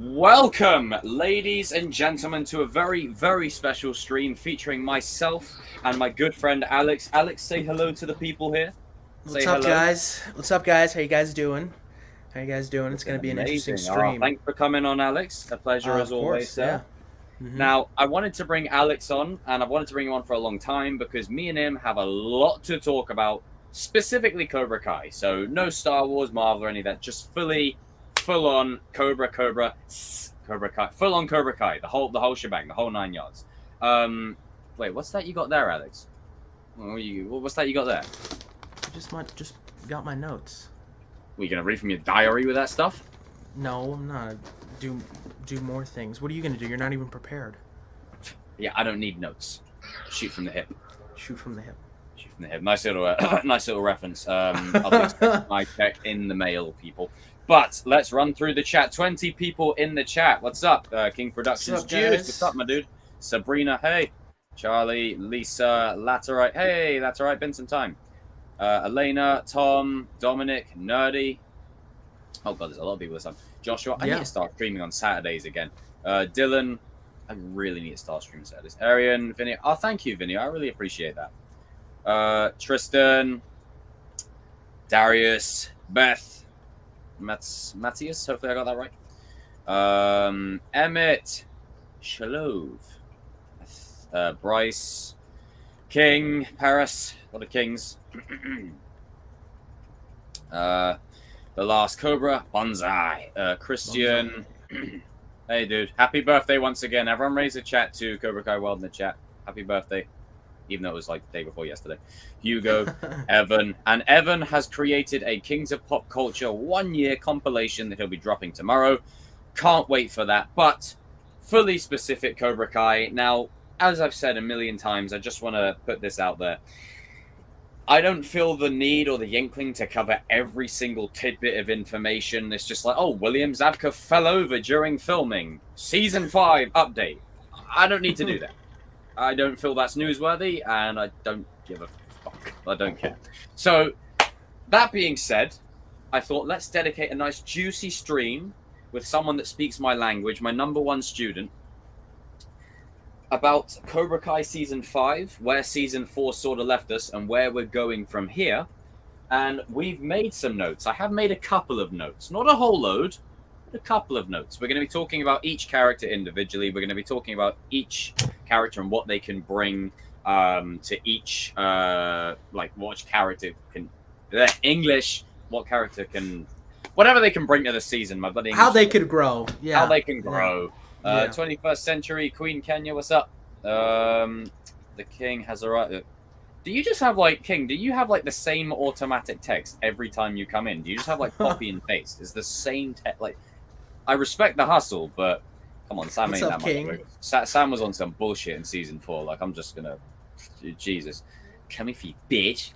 Welcome, ladies and gentlemen, to a very, very special stream featuring myself and my good friend Alex. Alex, say hello to the people here. What's Say up, hello. guys? What's up, guys? How you guys doing? How you guys doing? It's gonna Looking be an interesting amazing. stream. Thanks for coming on, Alex. A pleasure as Of always, course, sir. yeah. hmm Now, I wanted to bring Alex on, and I've wanted to bring him on for a long time because me and him have a lot to talk about, specifically Cobra Kai. So, no Star Wars, Marvel, or any of that. Just full on Cobra Kai, full on Cobra Kai, the whole shebang, the whole 9 yards. Wait, what's that you got there, Alex? What's that you got there? Just got my notes. Were you gonna read from your diary with that stuff? No, I'm not. Do more things. What are you gonna do? You're not even prepared. Yeah, I don't need notes. Shoot from the hip. Shoot from the hip. Shoot from the hip. Nice little, nice little reference. I'll be expecting my check in the mail, people. But let's run through the chat. 20 people in the chat. What's up, King Productions? What's up, guys? What's up, my dude? Sabrina, hey. Charlie, Lisa, Laterite, hey, Laterite, been some time. Elena, Tom, Dominic, Nerdy. Oh god, there's a lot of people this time. Joshua, I need to start streaming on Saturdays again. Dylan, I really need to start streaming Saturdays. Arian, Vinny, oh thank you, Vinny, I really appreciate that. Tristan, Darius, Beth, Matthias, hopefully I got that right. Emmett, Shalove, Bryce, King, Paris, a lot of kings. The Last Cobra, Bonsai, Christian. Hey, dude. Happy birthday once again. Everyone raise a chat to Cobra Kai World in the chat. Happy birthday. Even though it was like the day before yesterday. Hugo, Evan. And Evan has created a Kings of Pop Culture 1-year compilation that he'll be dropping tomorrow. Can't wait for that. But fully specific Cobra Kai. Now, as I've said a million times, I just want to put this out there. I don't feel the need or the inkling to cover every single tidbit of information. It's just like, oh, William Zabka fell over during filming. Season 5 update. I don't need to do that. I don't feel that's newsworthy, and I don't give a fuck. I don't care. So, that being said, I thought let's dedicate a nice juicy stream with someone that speaks my language, my #1 student, about Cobra Kai Season 5, where Season 4 sort of left us, and where we're going from here. And we've made some notes. I have made a couple of notes. Not a whole load, but a couple of notes. We're going to be talking about each character individually. We're going to be talking about each character and what they can bring to each, like, what character can... English, what character can... Whatever they can bring to the season, my bloody English. How they could grow. Yeah. How they can grow. Yeah. 21st century Queen Kenya, what's up? The King has a right. Do you just have like King? Do you have like the same automatic text every time you come in? Do you just have like copy and paste? It's the same text. Like, I respect the hustle, but come on, Sam What's ain't up, that King? much. Sam was on some bullshit in Season 4. Like, I'm just gonna, Jesus, come here, you bitch.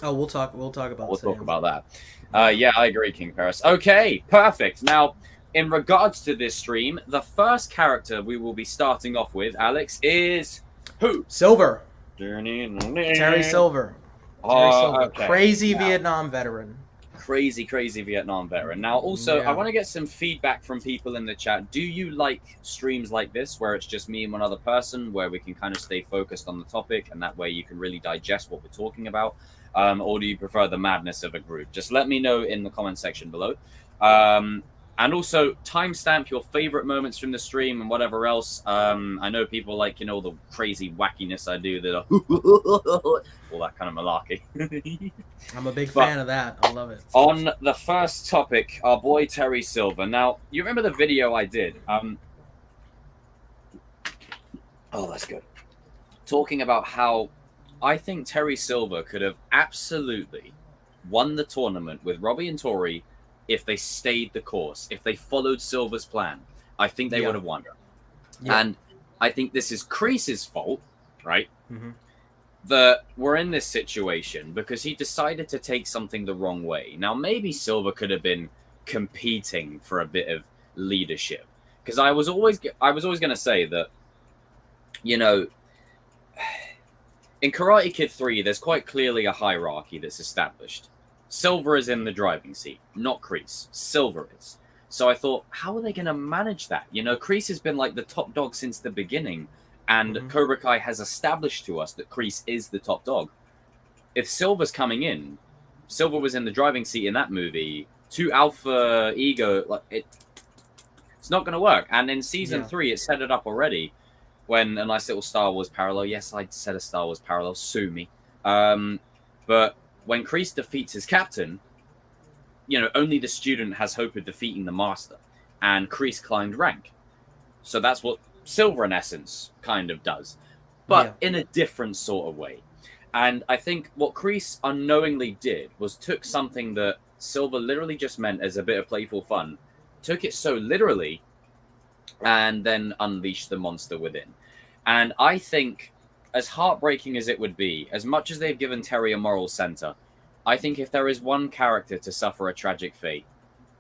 Oh, we'll talk about. We'll talk about that. Yeah, I agree, King Paris. Okay, perfect. Now, in regards to this stream, the first character we will be starting off with, Alex, is who? Silver. Terry Silver. Okay. Crazy Vietnam veteran. Crazy Vietnam veteran. Now, also, Yeah. I want to get some feedback from people in the chat. Do you like streams like this, where it's just me and one other person, where we can kind of stay focused on the topic, and that way you can really digest what we're talking about? Or do you prefer the madness of a group? Just let me know in the comment section below. And also, timestamp your favorite moments from the stream and whatever else. I know people like, the crazy wackiness I do, all that kind of malarkey. I'm a big fan of that. I love it. On the first topic, our boy Terry Silver. Now, you remember the video I did? Oh, that's good. Talking about how I think Terry Silver could have absolutely won the tournament with Robbie and Tori if they stayed the course, if they followed Silver's plan. I think they would have won. Yeah. And I think this is Kreese's fault, right? Mm-hmm. That we're in this situation because he decided to take something the wrong way. Now, maybe Silver could have been competing for a bit of leadership. Because I was always going to say that, in Karate Kid 3, there's quite clearly a hierarchy that's established. Silver is in the driving seat, not Kreese. Silver is. So I thought, how are they going to manage that? You know, Kreese has been like the top dog since the beginning, and Cobra Kai has established to us that Kreese is the top dog. If Silver's coming in, Silver was in the driving seat in that movie. Two alpha ego, like it's not going to work. And in season 3, it set it up already. When a nice little Star Wars parallel. Yes, I said a Star Wars parallel. Sue me. But when Kreese defeats his captain, you know, only the student has hope of defeating the master. And Kreese climbed rank. So that's what Silver, in essence, kind of does. But in a different sort of way. And I think what Kreese unknowingly did was took something that Silver literally just meant as a bit of playful fun, took it so literally, and then unleashed the monster within. And I think, as heartbreaking as it would be, as much as they've given Terry a moral center, I think if there is one character to suffer a tragic fate,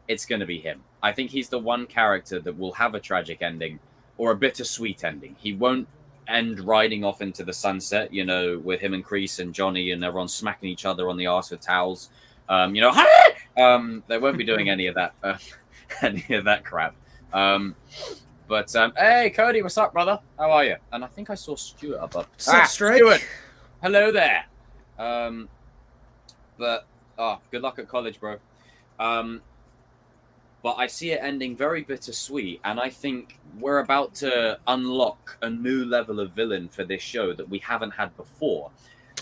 it's going to be him. I think he's the one character that will have a tragic ending or a bittersweet ending. He won't end riding off into the sunset, you know, with him and Kreese and Johnny and everyone smacking each other on the arse with towels. You know, they won't be doing any of that crap. But hey, Cody, what's up, brother? How are you? And I think I saw Stuart up. What's up, Strike? Stuart, hello there. But good luck at college, bro. But I see it ending very bittersweet, and I think we're about to unlock a new level of villain for this show that we haven't had before.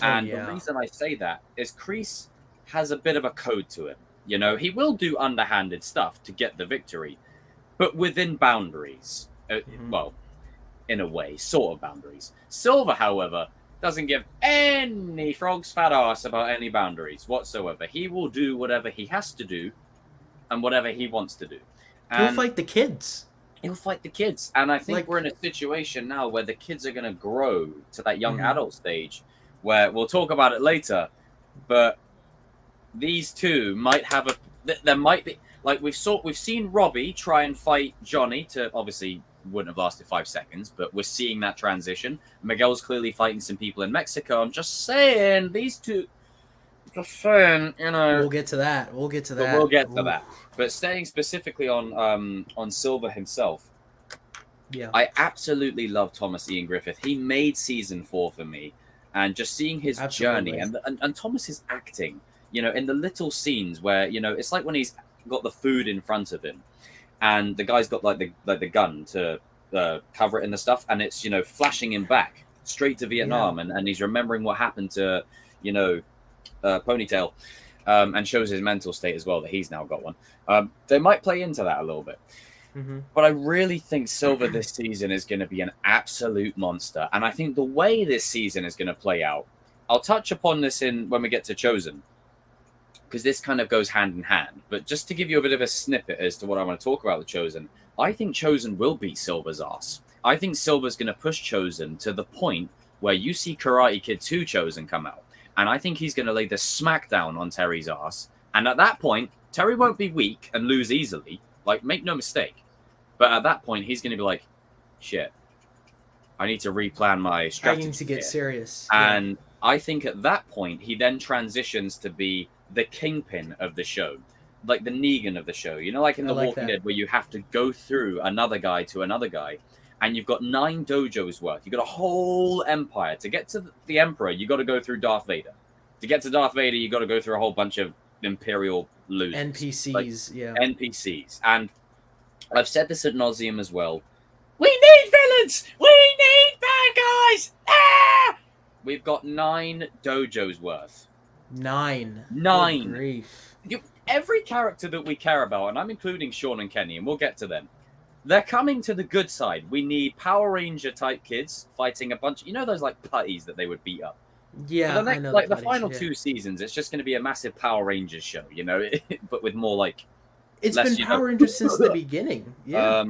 And the reason I say that is Kreese has a bit of a code to him. You know, he will do underhanded stuff to get the victory, but within boundaries. Well, in a way, sort of boundaries. Silver, however, doesn't give any frog's fat ass about any boundaries whatsoever. He will do whatever he has to do and whatever he wants to do. And he'll fight the kids. He'll fight the kids. And I think we're in a situation now where the kids are going to grow to that young adult stage where we'll talk about it later, but these two might have there might be, like we've seen Robbie try and fight Johnny to, obviously wouldn't have lasted 5 seconds, but we're seeing that transition. Miguel's clearly fighting some people in Mexico. I'm just saying, these two, just saying, you know. We'll get to that. We'll get to that. But staying specifically on Silver himself, I absolutely love Thomas Ian Griffith. He made season 4 for me, and just seeing his journey and Thomas's acting, you know, in the little scenes where, you know, it's like when he's got the food in front of him, and the guy's got like the gun to cover it in the stuff, and it's, you know, flashing him back straight to Vietnam, and he's remembering what happened to, you know, Ponytail, and shows his mental state as well that he's now got one. They might play into that a little bit. But I really think Silver this season is going to be an absolute monster, and I think the way this season is going to play out, I'll touch upon this when we get to Chosen, because this kind of goes hand in hand. But just to give you a bit of a snippet as to what I want to talk about with Chosen, I think Chosen will beat Silver's ass. I think Silver's going to push Chosen to the point where you see Karate Kid 2 Chosen come out, and I think he's going to lay the smackdown on Terry's ass. And at that point, Terry won't be weak and lose easily. Like, make no mistake. But at that point, he's going to be like, shit, I need to replan my strategy. I need to get serious. And I think at that point, he then transitions to be the kingpin of the show, like the Negan of the show. You know, like in The Walking Dead, where you have to go through another guy to another guy, and you've got 9 dojos worth. You've got a whole empire. To get to the Emperor, you got to go through Darth Vader. To get to Darth Vader, you got to go through a whole bunch of Imperial losers. NPCs, like, NPCs. And I've said this ad nauseum as well. We need villains! We need bad guys! Ah! We've got 9 dojos worth. 9. Good grief. Every character that we care about, and I'm including Sean and Kenny, and we'll get to them, they're coming to the good side. We need Power Ranger type kids fighting a bunch. You know those like putties that they would beat up. Yeah, I know. Like the final 2 seasons, it's just going to be a massive Power Rangers show, you know, but with more like. It's been Power Rangers since the beginning. Yeah.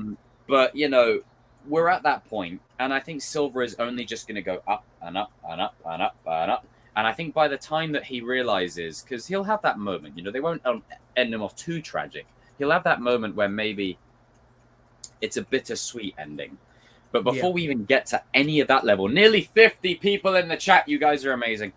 But you know, we're at that point, and I think Silver is only just going to go up and up and up and up and up. And I think by the time that he realizes, because he'll have that moment, you know, they won't end him off too tragic. He'll have that moment where maybe it's a bittersweet ending. But before we even get to any of that level, nearly 50 people in the chat, you guys are amazing.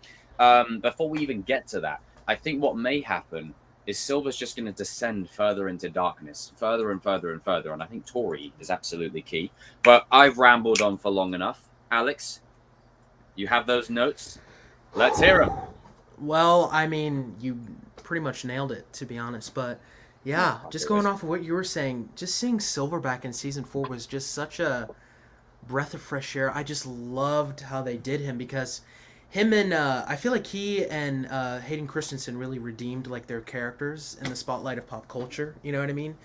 Before we even get to that, I think what may happen is Silver's just going to descend further into darkness, further and further and further. And I think Tori is absolutely key. But I've rambled on for long enough. Alex, you have those notes? Let's hear them. Well, I mean, you pretty much nailed it, to be honest. But yeah, just going off of what you were saying, just seeing Silver back in season 4 was just such a breath of fresh air. I just loved how they did him because him and I feel like he and Hayden Christensen really redeemed like their characters in the spotlight of pop culture. You know what I mean?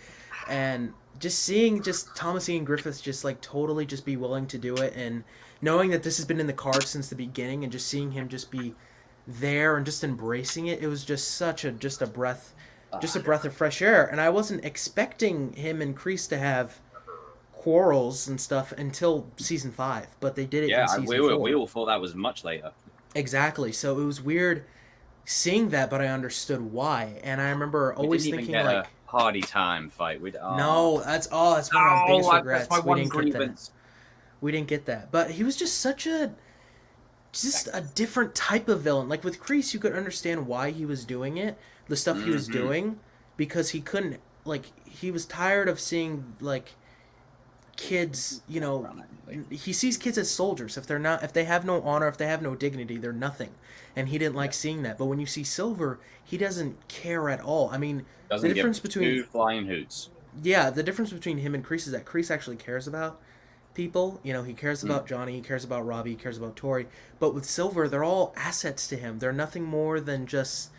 And just seeing just Thomas Ian Griffith just like totally just be willing to do it, and knowing that this has been in the cards since the beginning, and just seeing him just be there and just embracing it, it was just such a breath of fresh air. And I wasn't expecting him and Kreese to have quarrels and stuff until season 5, but they did it in season 4. We all thought that was much later. Exactly. So it was weird seeing that, but I understood why. And I remember always thinking like a party time fight. No, that's one of my biggest regrets. That's my one grievance. We didn't get that. But he was just such a different type of villain. Like with Kreese, you could understand why he was doing it, the stuff he was doing, because he couldn't, like, he was tired of seeing like kids, you know, he sees kids as soldiers. If they have no honor, if they have no dignity, they're nothing. And he didn't like seeing that. But when you see Silver, he doesn't care at all. I mean, the difference between two flying hoots. Yeah, the difference between him and Kreese is that Kreese actually cares about people. You know, he cares about Johnny, he cares about Robbie, he cares about Tori. But with Silver, they're all assets to him. They're nothing more than just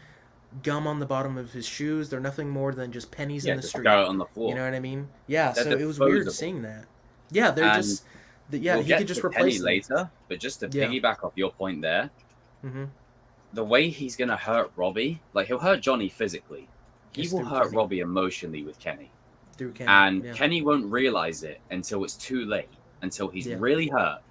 gum on the bottom of his shoes. They're nothing more than just pennies in the street. On the floor. You know what I mean? Yeah, so it was weird seeing that. Yeah, they're just... Yeah, he could just replace them later, but just to piggyback off your point there, the way he's going to hurt Robbie, like he'll hurt Johnny physically. He will hurt Robbie emotionally with Kenny. Through Kenny. And Kenny won't realize it until it's too late, until he's really hurt.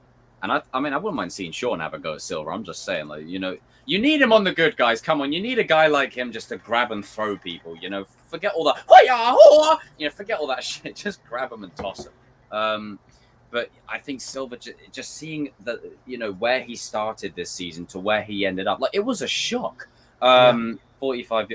And I mean, I wouldn't mind seeing Sean have a go at Silver. I'm just saying, like, you know, you need him on the good guys. Come on, you need a guy like him just to grab and throw people. You know, forget all that. You know, forget all that shit. Just grab him and toss him. But I think Silver, just seeing that, you know, where he started this season to where he ended up, like, it was a shock. 45.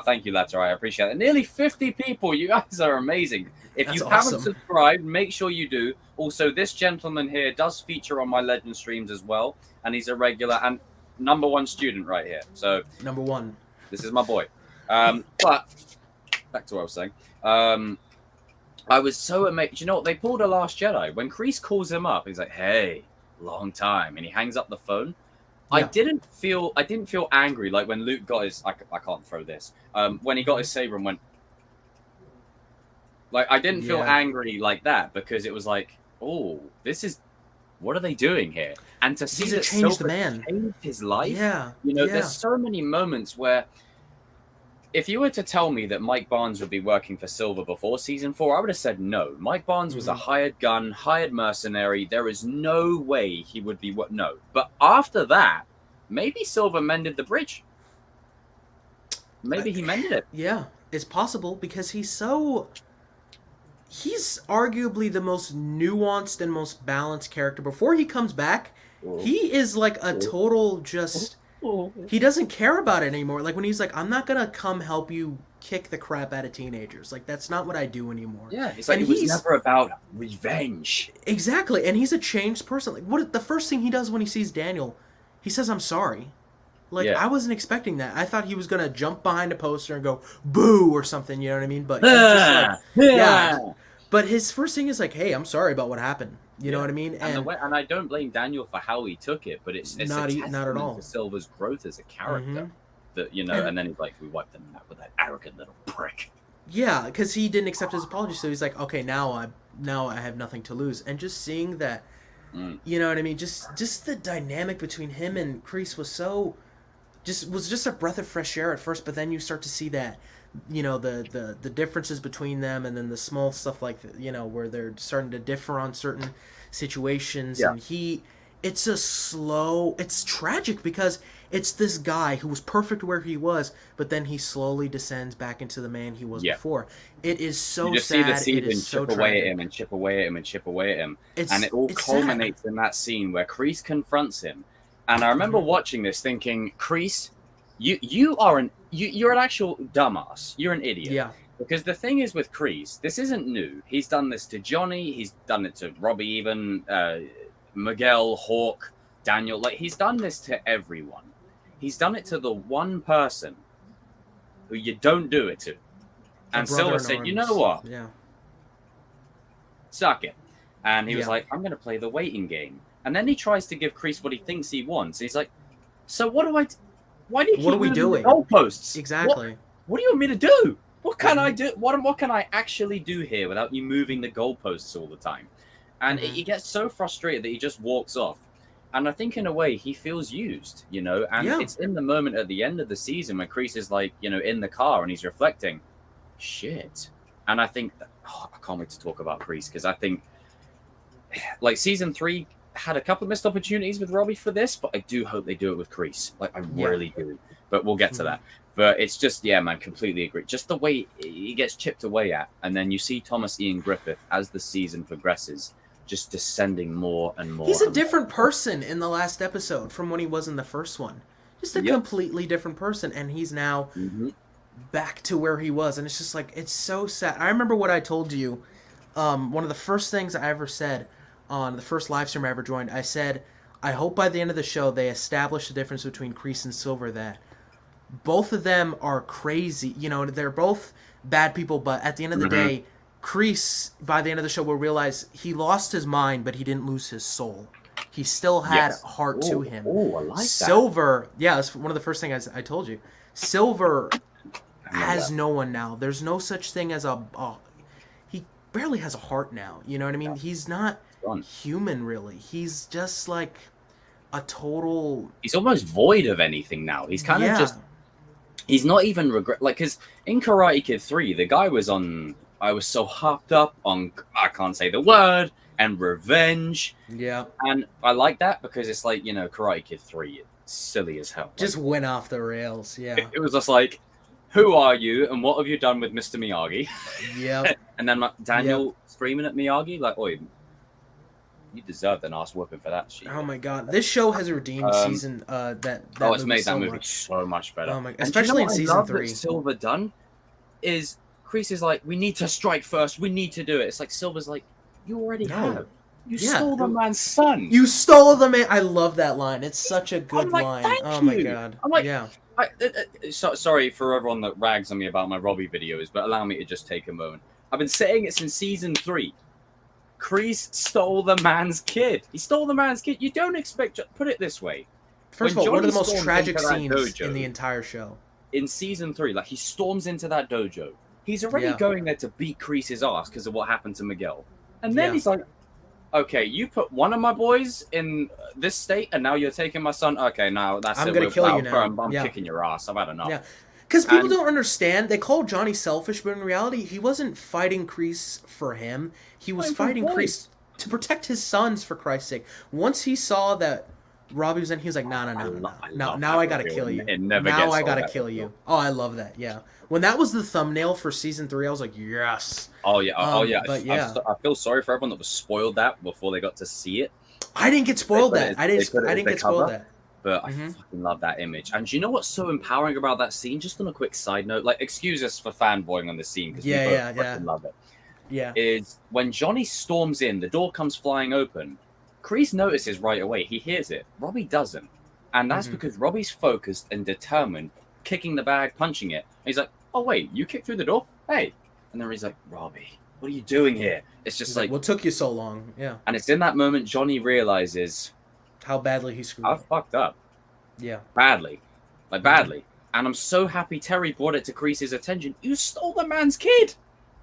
Thank you, Letter. I appreciate it. Nearly 50 people. You guys are amazing. If you haven't subscribed, make sure you do. Also, this gentleman here does feature on my Legend streams as well, and he's a regular and #1 student right here. So #1. This is my boy. But back to what I was saying. I was so amazed. You know what? They pulled a Last Jedi. When Kreese calls him up, he's like, "Hey, long time," and he hangs up the phone. Yeah. I didn't feel angry like when Luke got his. I can't throw this. When he got his saber and went. Like, I didn't feel angry like that, because it was like, oh, this is, what are they doing here? And to see that Silver changed his life, you know, there's so many moments where, if you were to tell me that Mike Barnes would be working for Silver before season 4, I would have said no. Mike Barnes was a hired gun, hired mercenary. There is no way he would be no. But after that, maybe Silver mended the bridge. Maybe he mended it. Yeah, it's possible, because he's arguably the most nuanced and most balanced character. Before he comes back, he is like a total just... He doesn't care about it anymore. Like, when he's like, I'm not going to come help you kick the crap out of teenagers. Like, that's not what I do anymore. Yeah, it's like, it was never about revenge. Exactly, and he's a changed person. Like, the first thing he does when he sees Daniel, he says, I'm sorry. Like, I wasn't expecting that. I thought he was going to jump behind a poster and go, boo, or something, you know what I mean? But he's just like, But his first thing is like, hey, I'm sorry about what happened. You know what I mean? And I don't blame Daniel for how he took it, but it's not at all to Silver's growth as a character. That, you know, and then he's like, we wiped them out with that arrogant little prick. Yeah, because he didn't accept his apology, so he's like, okay, now I have nothing to lose. And just seeing that, you know what I mean? Just the dynamic between him and Kreese was just a breath of fresh air at first, but then you start to see that, you know, the differences between them, and then the small stuff like, you know, where they're starting to differ on certain situations. And it's tragic, because it's this guy who was perfect where he was, but then he slowly descends back into the man he was before. It is so sad. You just see the season chip away at him and chip away at him and chip away at him, and it all culminates in that scene where Kreese confronts him. And I remember watching this thinking, Kreese, you are an you're an actual dumbass. You're an idiot. Yeah. Because the thing is with Kreese, this isn't new. He's done this to Johnny. He's done it to Robbie, even Miguel, Hawk, Daniel. Like, he's done this to everyone. He's done it to the one person who you don't do it to. And Silver said, you know what? Yeah. Suck it. And he was like, I'm going to play the waiting game. And then he tries to give Kreese what he thinks he wants. He's like, so what do I... Why do you keep what are we doing? The goalposts? Exactly. What do you want me to do? What can I do? What can I actually do here without you moving the goalposts all the time? And he gets so frustrated that he just walks off. And I think in a way he feels used, you know. And it's in the moment at the end of the season when Kreese is like, you know, in the car and he's reflecting, shit. And I think, I can't wait to talk about Kreese because I think, like, season 3 had a couple of missed opportunities with Robbie for this, but I do hope they do it with Kreese. Like, I really do. But we'll get to that. But it's just, yeah, man, completely agree. Just the way he gets chipped away at. And then you see Thomas Ian Griffith, as the season progresses, just descending more and more. He's a different person in the last episode from when he was in the first one. Just a completely different person. And he's now back to where he was. And it's just like, it's so sad. I remember what I told you. One of the first things I ever said on the first live stream I ever joined, I said, I hope by the end of the show they establish the difference between Kreese and Silver, that both of them are crazy. You know, they're both bad people, but at the end of the day, Kreese, by the end of the show, will realize he lost his mind, but he didn't lose his soul. He still had heart to him. Oh, I like that. Silver, that's one of the first things I told you. Silver has no one now. There's no such thing as he barely has a heart now. You know what I mean? He's not human, really. He's just like a total... He's almost void of anything now. He's kind of just... He's not even regret... Like, because in Karate Kid 3, the guy was on... I was so hopped up on... I can't say the word... and revenge. Yeah. And I like that because it's like, you know, Karate Kid 3, it's silly as hell. Just went off the rails, yeah. It was just like, who are you and what have you done with Mr. Miyagi? Yeah. And then Daniel screaming at Miyagi, like, oi, you deserved an ass whooping for that shit. Oh my god. This show has redeemed season that it's made that movie so much better. Oh my, especially in season 3. That Silver done is Kreese is like, we need to strike first, we need to do it. It's like Silver's like, you already have. You stole the man's son. You stole the man. I love that line. It's such a good line. Oh my god. I'm like, sorry for everyone that rags on me about my Robbie videos, but allow me to just take a moment. I've been saying it since season 3. Kreese stole the man's kid. He stole the man's kid. You don't expect... Put it this way. First of all, one of the most tragic scenes in the entire show. In season 3, like, he storms into that dojo. He's already going there to beat Kreese's ass because of what happened to Mcgill. And then he's like, okay, you put one of my boys in this state, and now you're taking my son? Okay, now that's it. I'm going to kill you now. I'm kicking your ass. I've had enough. Yeah. Because people don't understand. They call Johnny selfish, but in reality, he wasn't fighting Kreese for him. He was fighting Kreese to protect his sons, for Christ's sake. Once he saw that Robbie was in, he was like, no. Now I got to kill you. Now I got to kill you. Oh, I love that, yeah. When that was the thumbnail for season 3, I was like, yes. Oh, yeah. But yeah. I feel sorry for everyone that was spoiled that before they got to see it. I didn't get spoiled that. I didn't get spoiled that. But I fucking love that image. And do you know what's so empowering about that scene? Just on a quick side note, like, excuse us for fanboying on the scene because we both fucking love it. Yeah. Is when Johnny storms in, the door comes flying open. Kreese notices right away. He hears it. Robbie doesn't. And that's because Robbie's focused and determined, kicking the bag, punching it. And he's like, oh, wait, you kicked through the door? Hey. And then he's like, Robbie, what are you doing here? It's just like, what took you so long? Yeah. And it's in that moment Johnny realizes how badly he screwed up. I fucked up. Yeah. Badly. Like, badly. And I'm so happy Terry brought it to Kreese's attention. You stole the man's kid.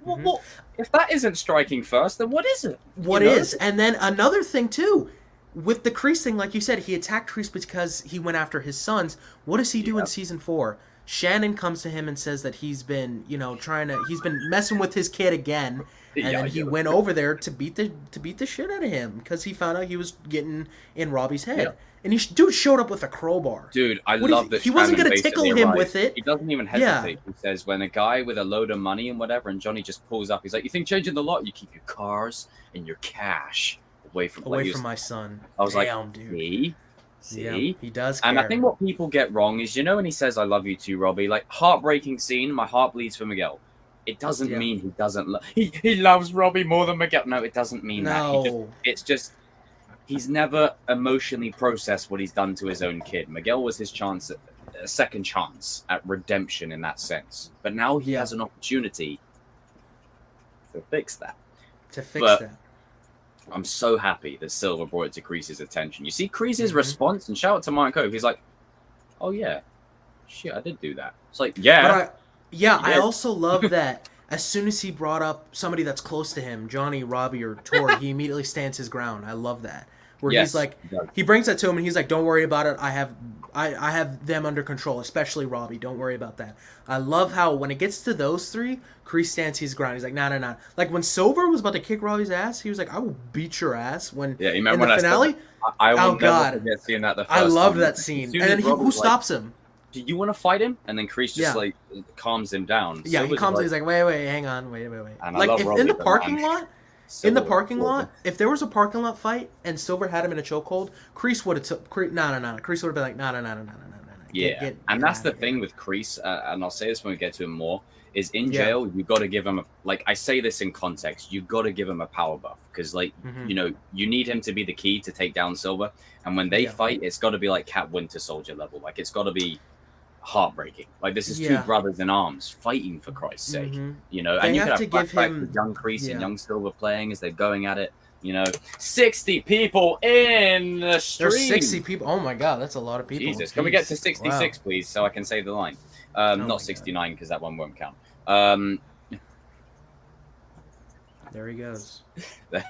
What? If that isn't striking first, then what is it? What is? And then another thing, too. With the Kreese thing, like you said, he attacked Kreese because he went after his sons. What does he do in season 4? Shannon comes to him and says that he's been, he's been messing with his kid again, and then he went over there to beat the shit out of him because he found out he was getting in Robbie's head. Yeah. And dude showed up with a crowbar. Dude, I love that. He wasn't going to tickle him with it. He doesn't even hesitate. He says when a guy with a load of money and whatever, and Johnny just pulls up, he's like, "You think changing the law? You keep your cars and your cash away from my son." I was damn, like, dude. me? See? he does care. And I think what people get wrong is, when he says, I love you too, Robbie, like, heartbreaking scene, my heart bleeds for Miguel. It doesn't mean he doesn't he loves Robbie more than Miguel. No, it doesn't mean that. It's just he's never emotionally processed what he's done to his own kid. Miguel was his chance, a second chance at redemption in that sense. But now he has an opportunity to fix that. I'm so happy that Silver brought it to Kreese's attention. You see Kreese's response, and shout out to Mike Cove. He's like, oh yeah, shit, I did do that. It's like, I also love that as soon as he brought up somebody that's close to him, Johnny, Robbie, or Tori, he immediately stands his ground. I love that. Where he's like, he brings that to him and he's like, don't worry about it. I have them under control, especially Robbie. Don't worry about that. I love how when it gets to those three, Kreese stands his ground. He's like, nah. Like when Silver was about to kick Robbie's ass, he was like, I will beat your ass. You remember in the finale? I will never forget seeing that the first I loved time. that scene. And then who stops him? Do you want to fight him? And then Kreese just like calms him down. Yeah, he calms him. He's like, wait, hang on, wait. And like if Robbie, in the parking lot. In the parking Silver. lot, if there was a parking lot fight and Silver had him in a chokehold, Kreese would have took. No. Kreese would have been like, no. Yeah, and that's the thing with Kreese, and I'll say this when we get to him more, is in jail, you got to give him, I say this in context, you got to give him a power buff, because, you need him to be the key to take down Silver, and when they fight, it's got to be like Cap Winter Soldier level, it's got to be heartbreaking. This is two brothers in arms fighting for Christ's sake, and you could have flashbacks with young Kreese and young Silver playing as they're going at it. 60 people in the stream. There's 60 people. Oh my god, that's a lot of people. Jesus, can we get to 66, please, so I can say the line? Not 69, because that one won't count. There he goes. There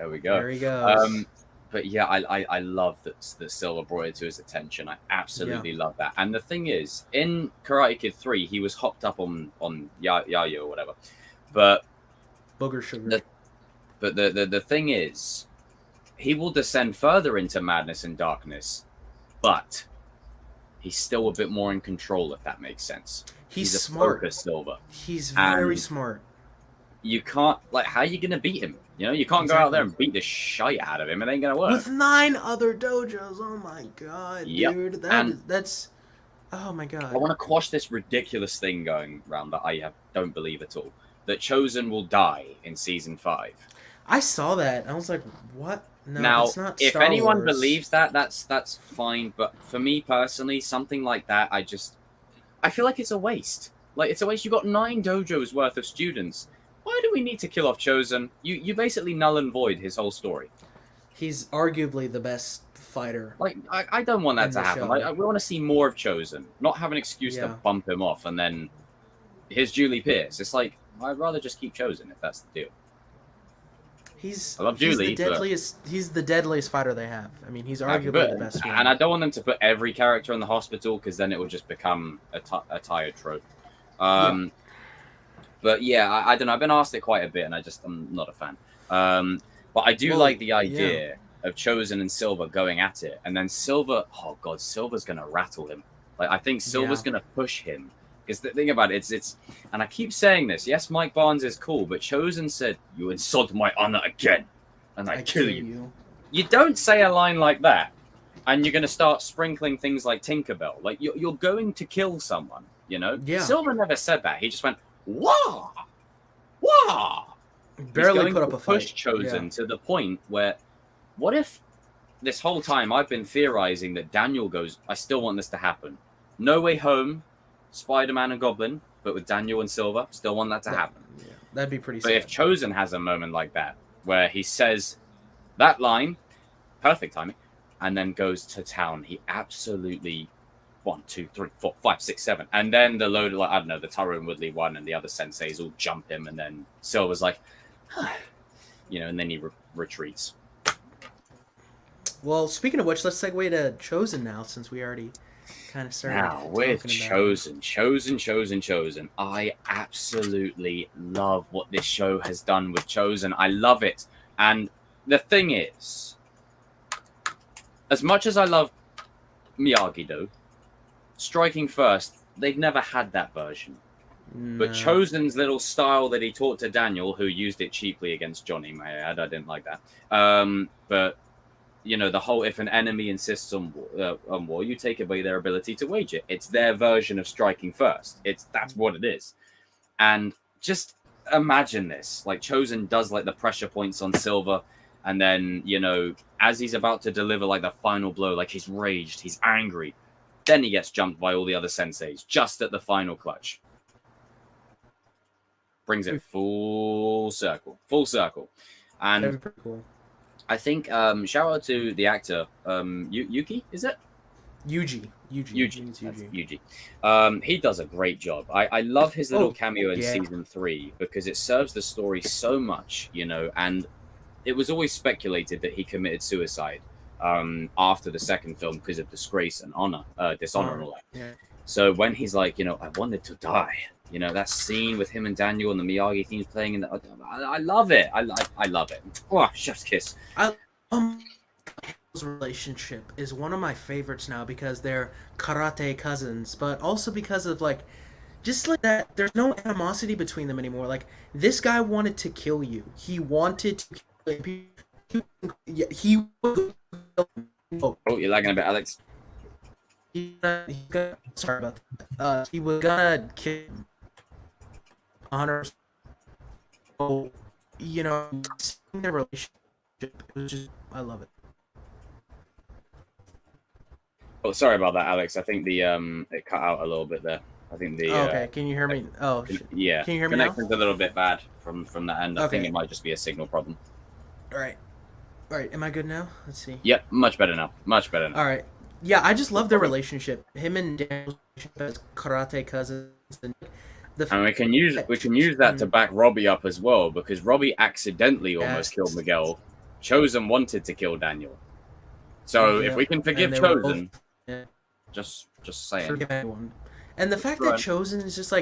we go. There he goes. But yeah, I love that Silver brought it to his attention. I absolutely love that. And the thing is, in Karate Kid 3, he was hopped up on Yayo or whatever. But Booger Sugar. But the thing is, he will descend further into madness and darkness, but he's still a bit more in control, if that makes sense. He's a smart. Focused Silver. He's very smart. You can't, how are you going to beat him? You can't go out there and beat the shite out of him. It ain't going to work. With 9 other dojos. Oh my god, dude. That's... Oh my god. I want to quash this ridiculous thing going around that I don't believe at all. That Chosen will die in Season 5. I saw that. I was like, what? No, now, it's not if Star anyone Wars. believes that, that's fine. But for me personally, something like that, I feel like it's a waste. It's a waste. You got 9 dojos worth of students. Why do we need to kill off Chosen? You basically null and void his whole story. He's arguably the best fighter. I don't want that to happen. Show. We want to see more of Chosen, not have an excuse to bump him off and then here's Julie Pierce. It's I'd rather just keep Chosen if that's the deal. I love Julie. He's the deadliest fighter they have. I mean, he's arguably the best one. And I don't want them to put every character in the hospital because then it will just become a tired trope. But yeah, I don't know. I've been asked it quite a bit, and I'm not a fan. But I do like the idea of Chosen and Silver going at it, and then Silver. Oh god, Silver's gonna rattle him. I think Silver's gonna push him. Because the thing about it's, and I keep saying this. Yes, Mike Barnes is cool, but Chosen said, "You insult my honor again, and I kill you." You don't say a line like that, and you're gonna start sprinkling things like Tinkerbell. You're going to kill someone. Yeah. Silver never said that. He just went, "Wah, wah." Barely put up a fight. Push Chosen to the point where, what if this whole time I've been theorizing that Daniel goes, "I still want this to happen." No Way Home. Spider-Man and Goblin, but with Daniel and Silver, still want that to happen. Yeah, that'd be pretty sad. But if Chosen has a moment like that, where he says that line, perfect timing, and then goes to town, he absolutely 1, 2, 3, 4, 5, 6, 7, and then the load, I don't know, the Tyrone Woodley one and the other senseis all jump him, and then Silver's like, and then he retreats. Well, speaking of which, let's segue to Chosen now, since we already kind of started. Now with Chosen. I absolutely love what this show has done with Chosen. I love it. And the thing is, as much as I love Miyagi-Do, striking first, they've never had that version. No. But Chosen's little style that he taught to Daniel, who used it cheaply against Johnny, I didn't like that. But the whole if an enemy insists on war, you take away their ability to wage it. It's their version of striking first. That's what it is. And just imagine this: like Chosen does like the pressure points on Silver, and then as he's about to deliver like the final blow, like he's raged, he's angry, then he gets jumped by all the other senseis just at the final clutch. Brings it full circle, and That'd be pretty cool. I think shout out to the actor Yuki, is it? Yuji. He does a great job. I love his little cameo in yeah. season 3 because it serves the story so much, and it was always speculated that he committed suicide after the second film because of disgrace and dishonor and all that. Yeah. So when he's like, I wanted to die, that scene with him and Daniel and the Miyagi themes playing in I love it. I love it. Oh, chef's kiss. Relationship is one of my favorites now because they're karate cousins, but also because of just like that, there's no animosity between them anymore. Like, this guy wanted to kill you. He wanted to kill you. He Oh, you're lagging a bit, Alex. Sorry about that. He was gonna kill honors. Oh, seeing their relationship, it was just, I love it. Oh, sorry about that, Alex. I think the it cut out a little bit there. I think the okay. Can you hear me? Oh, yeah. Can you hear me now? Connection's a little bit bad from that end. I Okay. think it might just be a signal problem. All right. Am I good now? Let's see. Yep, much better now. All right. Yeah, I just love their relationship. Him and Daniel as karate cousins. And we can use that to back Robbie up as well, because Robbie accidentally almost killed Mcgill. Chosen wanted to kill Daniel. So if we can forgive Chosen, just saying. Forgive anyone. And the fact that Chosen is just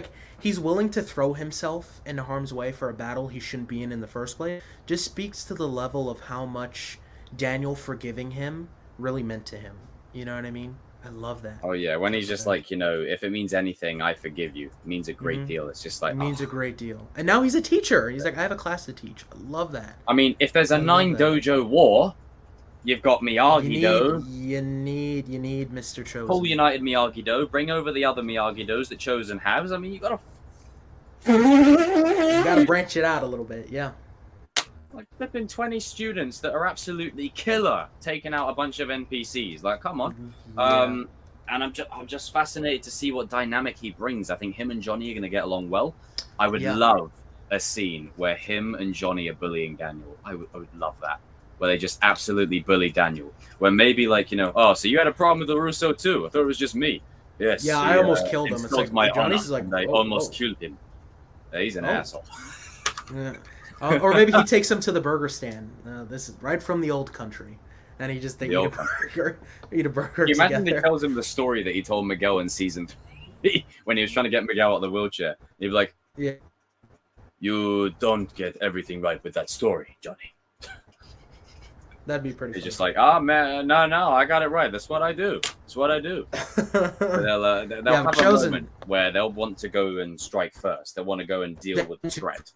he's willing to throw himself into harm's way for a battle he shouldn't be in the first place just speaks to the level of how much Daniel forgiving him really meant to him. You know what I mean? I love that. Oh yeah, when he's just if it means anything, I forgive you. It means a great deal. It's just it means a great deal. And now he's a teacher. He's I have a class to teach. I love that. I mean, if there's a 9-dojo war, you've got Miyagi-Do. You need Mr. Chosen. Full United Miyagi-Do. Bring over the other Miyagi-Dos that Chosen has. I mean, you gotta branch it out a little bit, yeah. Like flipping 20 students that are absolutely killer, taking out a bunch of NPCs. Like, come on. Yeah. And I'm just fascinated to see what dynamic he brings. I think him and Johnny are going to get along well. I would love a scene where him and Johnny are bullying Daniel. I would love that. Where they just absolutely bully Daniel. Where maybe so you had a problem with LaRusso too? I thought it was just me. Yes. Yeah, I almost killed him. It's my Johnny's honor, I almost killed him. He's an asshole. Yeah. Or maybe he takes him to the burger stand. This is right from the old country. And he just eat a burger. Eat a burger. Can you imagine he tells him the story that he told Mcgill in season 3 when he was trying to get Mcgill out of the wheelchair? He'd be like, "Yeah, you don't get everything right with that story, Johnny." That'd be pretty. He's just like, "Oh man, no, I got it right. That's what I do. That's what I do." They'll have a moment where they'll want to go and strike first. They'll want to go and deal with the threat.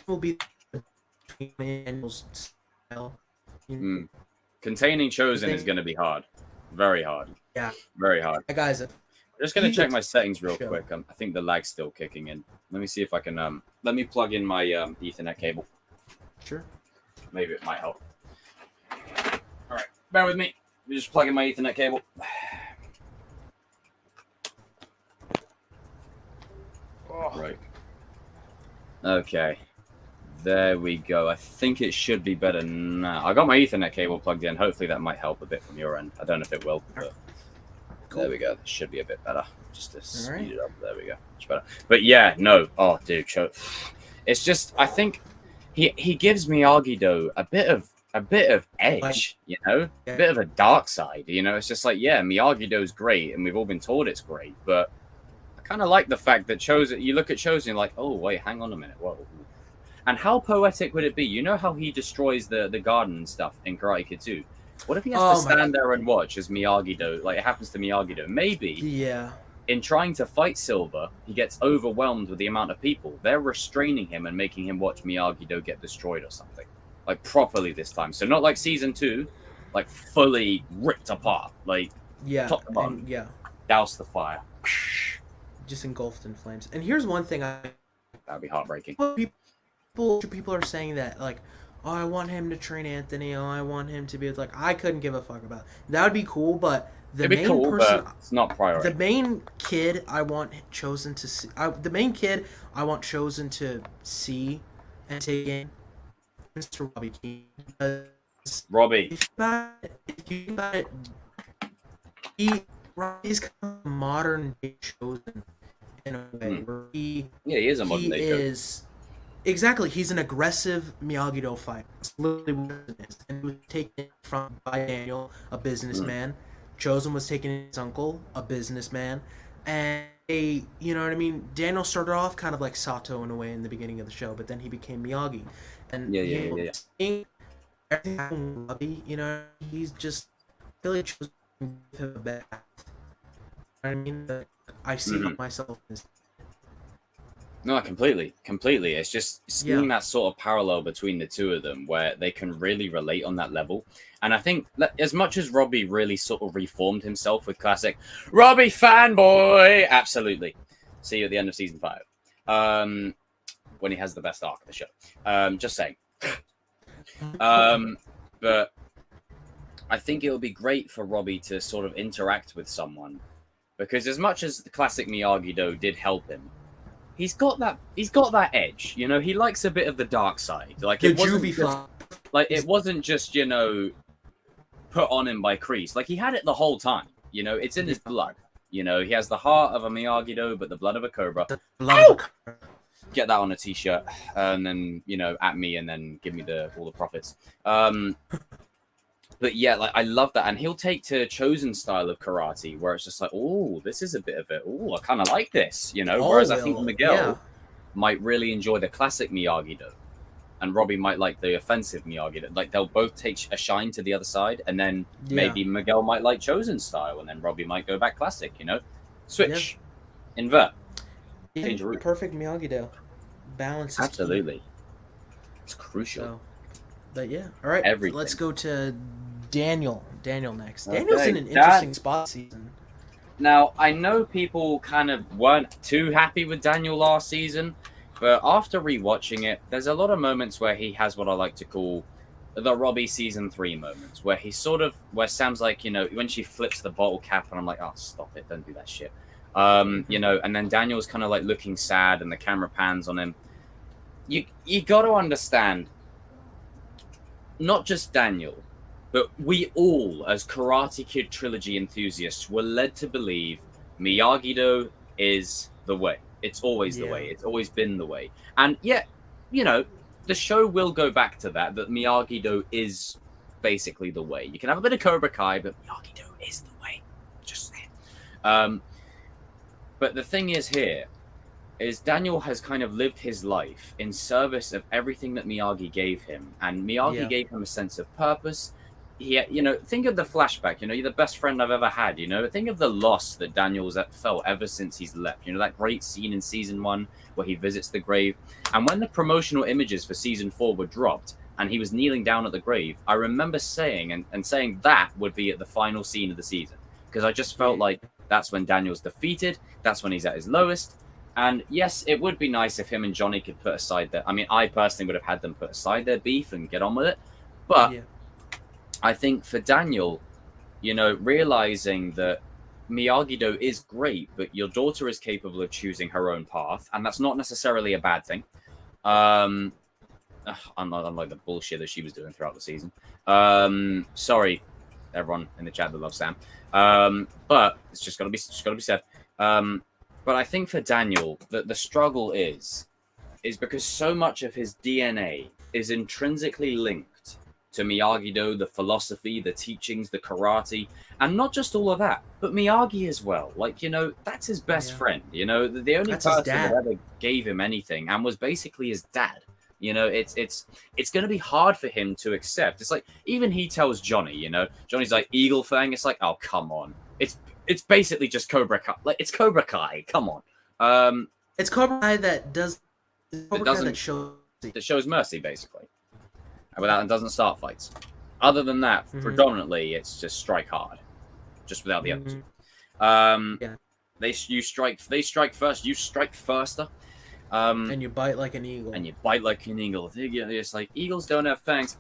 Will be Daniel's style. Containing Chosen is going to be hard, very hard. Yeah, very hard. Guys, I'm just going to check my settings real quick. I think the lag's still kicking in. Let me see if I can. Let me plug in my Ethernet cable. Sure. Maybe it might help. All right, bear with me. Let me just plug in my Ethernet cable. Right. Okay. There we go. I think it should be better now. I got my Ethernet cable plugged in. Hopefully that might help a bit from your end. I don't know if it will, but there we go. It should be a bit better. Just to speed it up. There we go. Much better. But yeah, no. Oh, dude. It's just, I think he gives Miyagi-Do a bit of edge, a bit of a dark side. It's just Miyagi-Do's great, and we've all been told it's great, but I kind of like the fact that you look at Chosen, you're like, oh, wait, hang on a minute. Whoa. And how poetic would it be? You know how he destroys the garden and stuff in Karate Kid 2? What if he has to stand there and watch as Miyagi-Do, like it happens to Miyagi-Do? Maybe in trying to fight Silver, he gets overwhelmed with the amount of people. They're restraining him and making him watch Miyagi-Do get destroyed or something. Like properly this time. So not like season 2, like fully ripped apart, like Yeah, top to bottom, and yeah, douse the fire. just engulfed in flames. And here's one thing That'd be heartbreaking. people are saying that like, oh, I want him to train Anthony. Oh, I want him to be like. I couldn't give a fuck about. That would be cool, but the It'd be main cool, person, but it's not priority. the main kid I want chosen to see, the main kid I want chosen to see and take in, Mr. Robbie Keane. Because Robbie. if you think about it, Robbie's kind of modern day chosen in a way. Where he is a modern day chosen. Exactly, he's an aggressive Miyagi-Do fighter. That's literally what it is. And he was taken from by Daniel, a businessman. Chosen was taken his uncle, a businessman. And you know what I mean? Daniel started off kind of like Sato in a way in the beginning of the show, but then he became Miyagi. And seeing everything happen with Robbie, you know, he's just really chose to give him a bad path. You know what I mean? Like, I see myself in this. No, completely. It's just seeing that sort of parallel between the two of them where they can really relate on that level. And I think as much as Robbie really sort of reformed himself with classic Robbie fanboy, absolutely. See you at the end of season 5. When he has the best arc of the show. Just saying. But I think it would be great for Robbie to sort of interact with someone. Because as much as the classic Miyagi-Do did help him, he's got that edge, you know. He likes a bit of the dark side. Like it wasn't just, you know, put on him by Kreese. Like he had it the whole time. You know, it's in his blood. You know, he has the heart of a Miyagi-Do, but the blood of a Cobra. Get that on a t-shirt, and then, you know, at me, and then give me all the profits. But yeah, like I love that, and he'll take to Chosen style of karate, where it's just like, oh, this is a bit of it. Oh, I kind of like this, you know. Whereas I think Mcgill might really enjoy the classic Miyagi-Do, and Robbie might like the offensive Miyagi-Do. Like they'll both take a shine to the other side, and then maybe Mcgill might like Chosen style, and then Robbie might go back classic. You know, switch, invert, change route. Perfect Miyagi-Do balance. Absolutely, it's crucial. So, but yeah, all right. Everything. Let's go to Daniel next. Daniel's in an interesting spot season. Now, I know people kind of weren't too happy with Daniel last season, but after rewatching it, there's a lot of moments where he has what I like to call the Robbie season 3 moments, where where Sam's like, you know, when she flips the bottle cap, and I'm like, oh, stop it, don't do that shit. You know, and then Daniel's kind of like looking sad, and the camera pans on him. You got to understand, not just Daniel, but we all, as Karate Kid trilogy enthusiasts, were led to believe Miyagi-Do is the way. It's always the way. It's always been the way. And yet, you know, the show will go back to that Miyagi-Do is basically the way. You can have a bit of Cobra Kai, but Miyagi-Do is the way. Just saying. But the thing is here, is Daniel has kind of lived his life in service of everything that Miyagi gave him. And Miyagi gave him a sense of purpose. You know, think of the flashback, you know, you're the best friend I've ever had, you know, think of the loss that Daniel's felt ever since he's left, you know, that great scene in season 1 where he visits the grave. And when the promotional images for season 4 were dropped and he was kneeling down at the grave, I remember saying saying that would be at the final scene of the season, because I just felt like that's when Daniel's defeated, that's when he's at his lowest. And yes, it would be nice if him and Johnny could put aside their, I mean, I personally would have had them put aside their beef and get on with it, but I think for Daniel, you know, realizing that Miyagi-Do is great, but your daughter is capable of choosing her own path, and that's not necessarily a bad thing. Unlike the bullshit that she was doing throughout the season. Sorry, everyone in the chat that loves Sam. But it's just gotta be said. But I think for Daniel, the struggle is because so much of his DNA is intrinsically linked to Miyagi-Do, the philosophy, the teachings, the karate, and not just all of that, but Miyagi as well. Like, you know, that's his best friend. You know, the only person that ever gave him anything and was basically his dad. You know, it's going to be hard for him to accept. It's like, even he tells Johnny, you know, Johnny's like, Eagle Fang. It's like, oh, come on. It's basically just Cobra Kai. Like, it's Cobra Kai. Come on. It's Cobra Kai that shows mercy, basically. And doesn't start fights. Other than that, Mm-hmm. predominantly it's just strike hard, just without the other two. Yeah. They strike first. You strike firster. And you bite like an eagle. And you bite like an eagle. It's like eagles don't have fangs.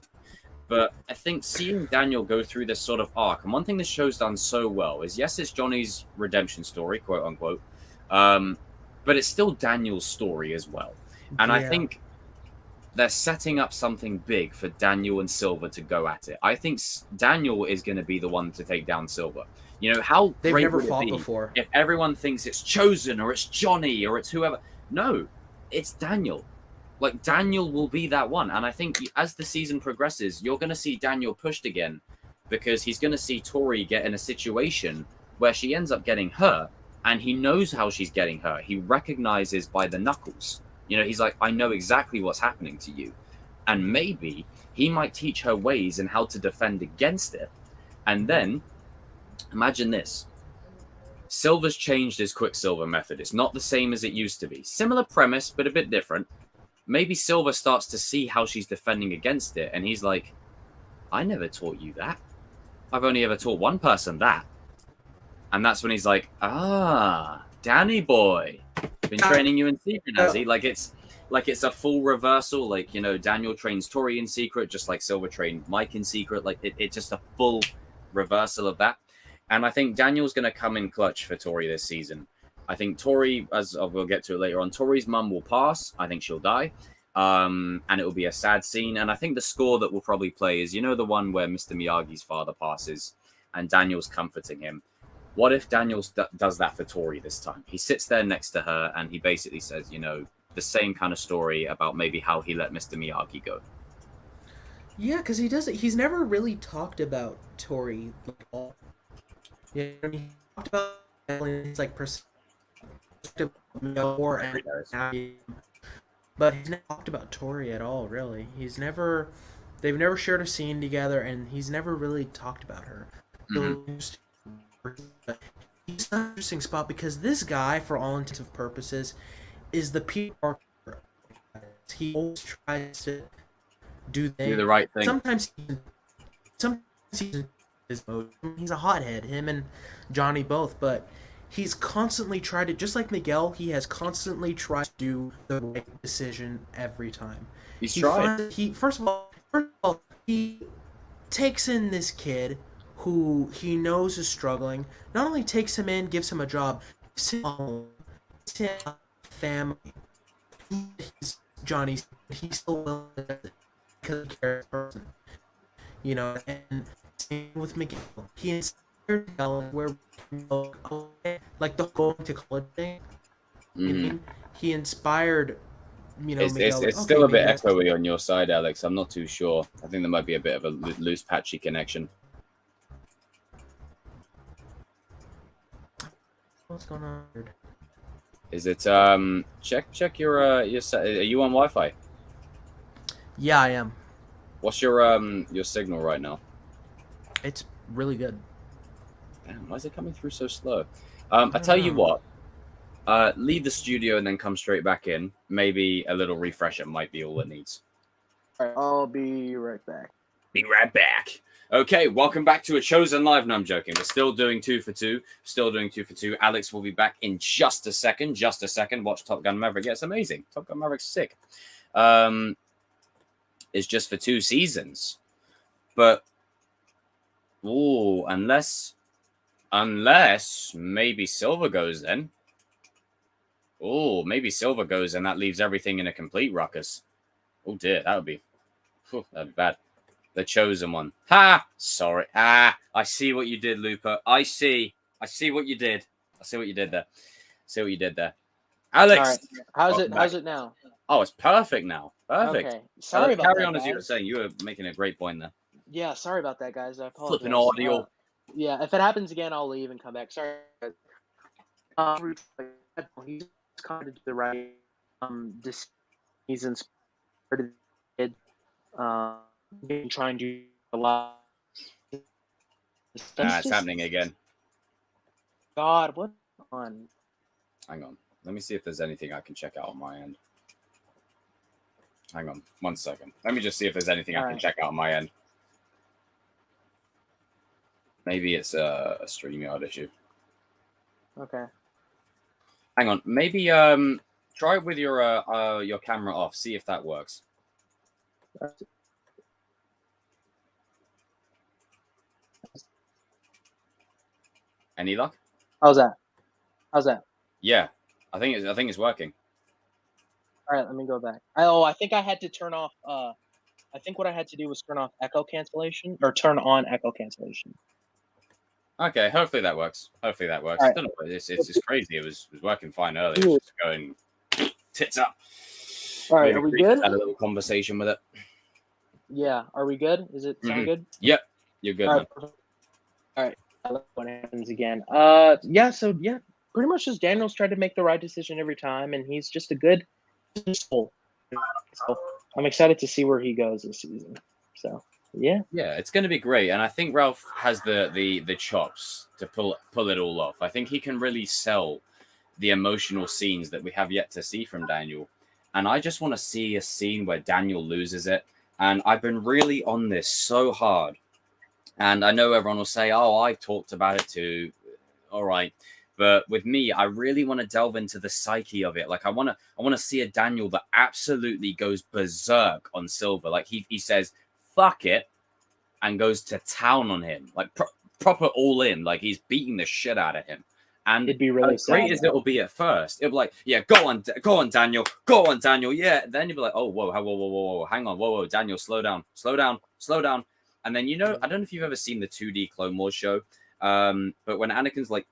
But I think seeing Daniel go through this sort of arc, and one thing this show's done so well is, yes, it's Johnny's redemption story, quote unquote, but it's still Daniel's story as well. And I think they're setting up something big for Daniel and Silver to go at it. I think Daniel is going to be the one to take down Silver. You know, how they've great never would it fought be before if everyone thinks it's Chosen or it's Johnny or it's whoever? No, it's Daniel. Like, Daniel will be that one. And I think as the season progresses, you're going to see Daniel pushed again because he's going to see Tori get in a situation where she ends up getting hurt, and he knows how she's getting hurt. He recognizes by the knuckles. You know, he's like, I know exactly what's happening to you. And maybe he might teach her ways and how to defend against it. And then, imagine this. Silver's changed his Quicksilver method. It's not the same as it used to be. Similar premise, but a bit different. Maybe Silver starts to see how she's defending against it, and he's like, I never taught you that. I've only ever taught one person that. And that's when he's like, Danny boy. Been training you in secret, has he? Like it's a full reversal. Like, you know, Daniel trains Tori in secret, just like Silver trained Mike in secret. Like, it's just a full reversal of that. And I think Daniel's going to come in clutch for Tori this season. I think Tori, as we'll get to it later on, Tori's mum will pass. I think she'll die. And it will be a sad scene. And I think the score that we'll probably play is, you know, the one where Mr. Miyagi's father passes and Daniel's comforting him. What if Daniel does that for Tori this time? He sits there next to her and he basically says, you know, the same kind of story about maybe how he let Mr. Miyagi go. Yeah, because he doesn't. He's never really talked about Tori at all. Yeah, he talked about his like perspective more, and but he's never talked about Tori at all. Really, he's never. They've never shared a scene together, and he's never really talked about her. Mm-hmm. He's an interesting spot because this guy, for all intents and purposes, is the PR. He always tries to do the right thing. Sometimes he's his mode. He's a hothead, him and Johnny both, but he's constantly tried to, just like Mcgill, he has constantly tried to do the right decision every time. He's tried. First of all, he takes in this kid who he knows is struggling. Not only takes him in, gives him a job, gives him a home, gives him a family. He's Johnny's. He's still willing to because he cares person. You know, and same with Mcgill. He inspired Mcgill where like the going to college thing. Mm-hmm. I mean, he inspired. You know, it's still a bit echoey on your side, Alex. I'm not too sure. I think there might be a bit of a loose, patchy connection. What's going on? Is it check your set? Are you on Wi-Fi? Yeah, I am. What's your signal right now? It's really good. Damn, why is it coming through so slow? I tell you what. Leave the studio and then come straight back in. Maybe a little refresher might be all it needs. All right, I'll be right back. Be right back. Okay, welcome back to A Chosen Live. No, I'm joking. We're still doing 2 for 2. Still doing 2 for 2. Alex will be back in just a second. Just a second. Watch Top Gun Maverick. Yeah, it's amazing. Top Gun Maverick's sick. It's just for 2 seasons. But, unless maybe Silver goes then. Oh, maybe Silver goes and that leaves everything in a complete ruckus. Oh dear, that'd be bad. The Chosen one. Ha! Sorry. I see what you did, Lupa. I see what you did. I see what you did there. Alex! Right. How's it now? Oh, it's perfect now. Perfect. Okay. Sorry about that, carry on as guys. you were saying. You were making a great point there. Yeah, sorry about that, guys. I apologize. Flipping audio. Yeah, if it happens again, I'll leave and come back. Sorry. He's kind of the right he's inspired kid. Trying to do a lot. It's happening again. God, what on? Hang on. Let me see if there's anything I can check out on my end. Hang on 1 second. Let me just see if there's anything I can check out on my end. Maybe it's a StreamYard issue. Okay. Hang on. Maybe try it with your camera off. See if that works. Any luck? How's that? How's that? Yeah, I think it's working. All right, let me go back. I think I had to turn off. I think what I had to do was turn off echo cancellation or turn on echo cancellation. Okay, hopefully that works. Hopefully that works. All right. Don't know. It's crazy. It was working fine earlier. It was just going tits up. All right, Maybe are we Chris good? Had a little conversation with it. Yeah, are we good? Is it sound good? Yep, you're good, All man. right. All right. I love when it happens again. So pretty much just Daniel's tried to make the right decision every time, and he's just a good soul. So I'm excited to see where he goes this season. So yeah, it's going to be great, and I think Ralph has the chops to pull it all off. I think he can really sell the emotional scenes that we have yet to see from Daniel, and I just want to see a scene where Daniel loses it. And I've been really on this so hard. And I know everyone will say, oh, I've talked about it too. All right. But with me, I really want to delve into the psyche of it. Like I want to see a Daniel that absolutely goes berserk on Silver. Like he says, fuck it, and goes to town on him. Like proper all in. Like he's beating the shit out of him. And it'd be really as great as it will be at first, it'll be like, yeah, go on, Daniel, yeah. Then you'll be like, oh, whoa, hang on, whoa, Daniel, slow down. And then I don't know if you've ever seen the 2D Clone Wars show, but when Anakin's like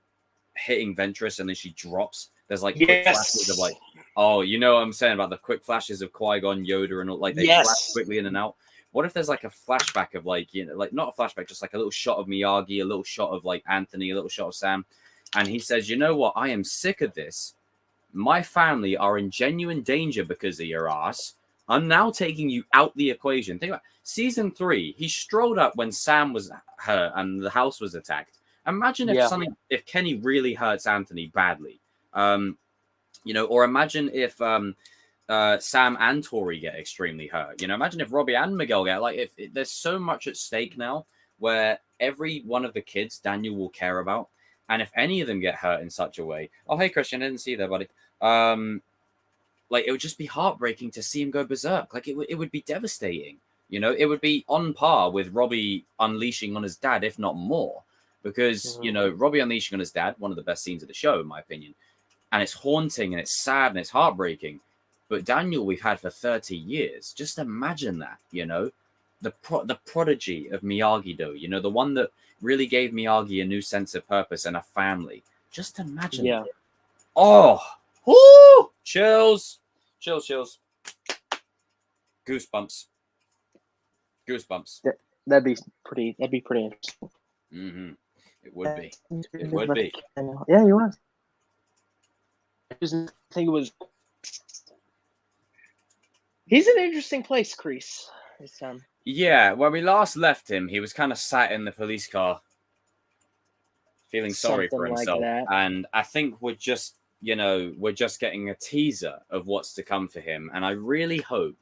hitting Ventress and then she drops, there's like quick flashes of like, oh, you know what I'm saying about the quick flashes of Qui-Gon, Yoda, and all, like they flash quickly in and out. What if there's like a flashback of like, like not a flashback, just like a little shot of Miyagi, a little shot of like Anthony, a little shot of Sam. And he says, you know what? I am sick of this. My family are in genuine danger because of your ass. I'm now taking you out the equation. Think about season 3. He strolled up when Sam was hurt and the house was attacked. Imagine if Kenny really hurts Anthony badly. Or imagine if Sam and Tori get extremely hurt. Imagine if Robbie and Mcgill get if there's so much at stake now where every one of the kids Daniel will care about. And if any of them get hurt in such a way, oh, hey, Christian, I didn't see you there, buddy. It would just be heartbreaking to see him go berserk. Like, it would be devastating. It would be on par with Robbie unleashing on his dad, if not more. Because, Robbie unleashing on his dad, one of the best scenes of the show, in my opinion. And it's haunting, and it's sad, and it's heartbreaking. But Daniel, we've had for 30 years. Just imagine that, the prodigy of Miyagi-Do, the one that really gave Miyagi a new sense of purpose and a family. Just imagine. Yeah. Oh, whoo! Chills. Goosebumps. That'd be pretty interesting. Mm-hmm. It would be. It would be. Yeah, you was. I think it was. He's an interesting place, Kreese. Yeah, when we last left him, he was kind of sat in the police car, feeling sorry for himself. Like and I think we're just getting a teaser of what's to come for him. And I really hope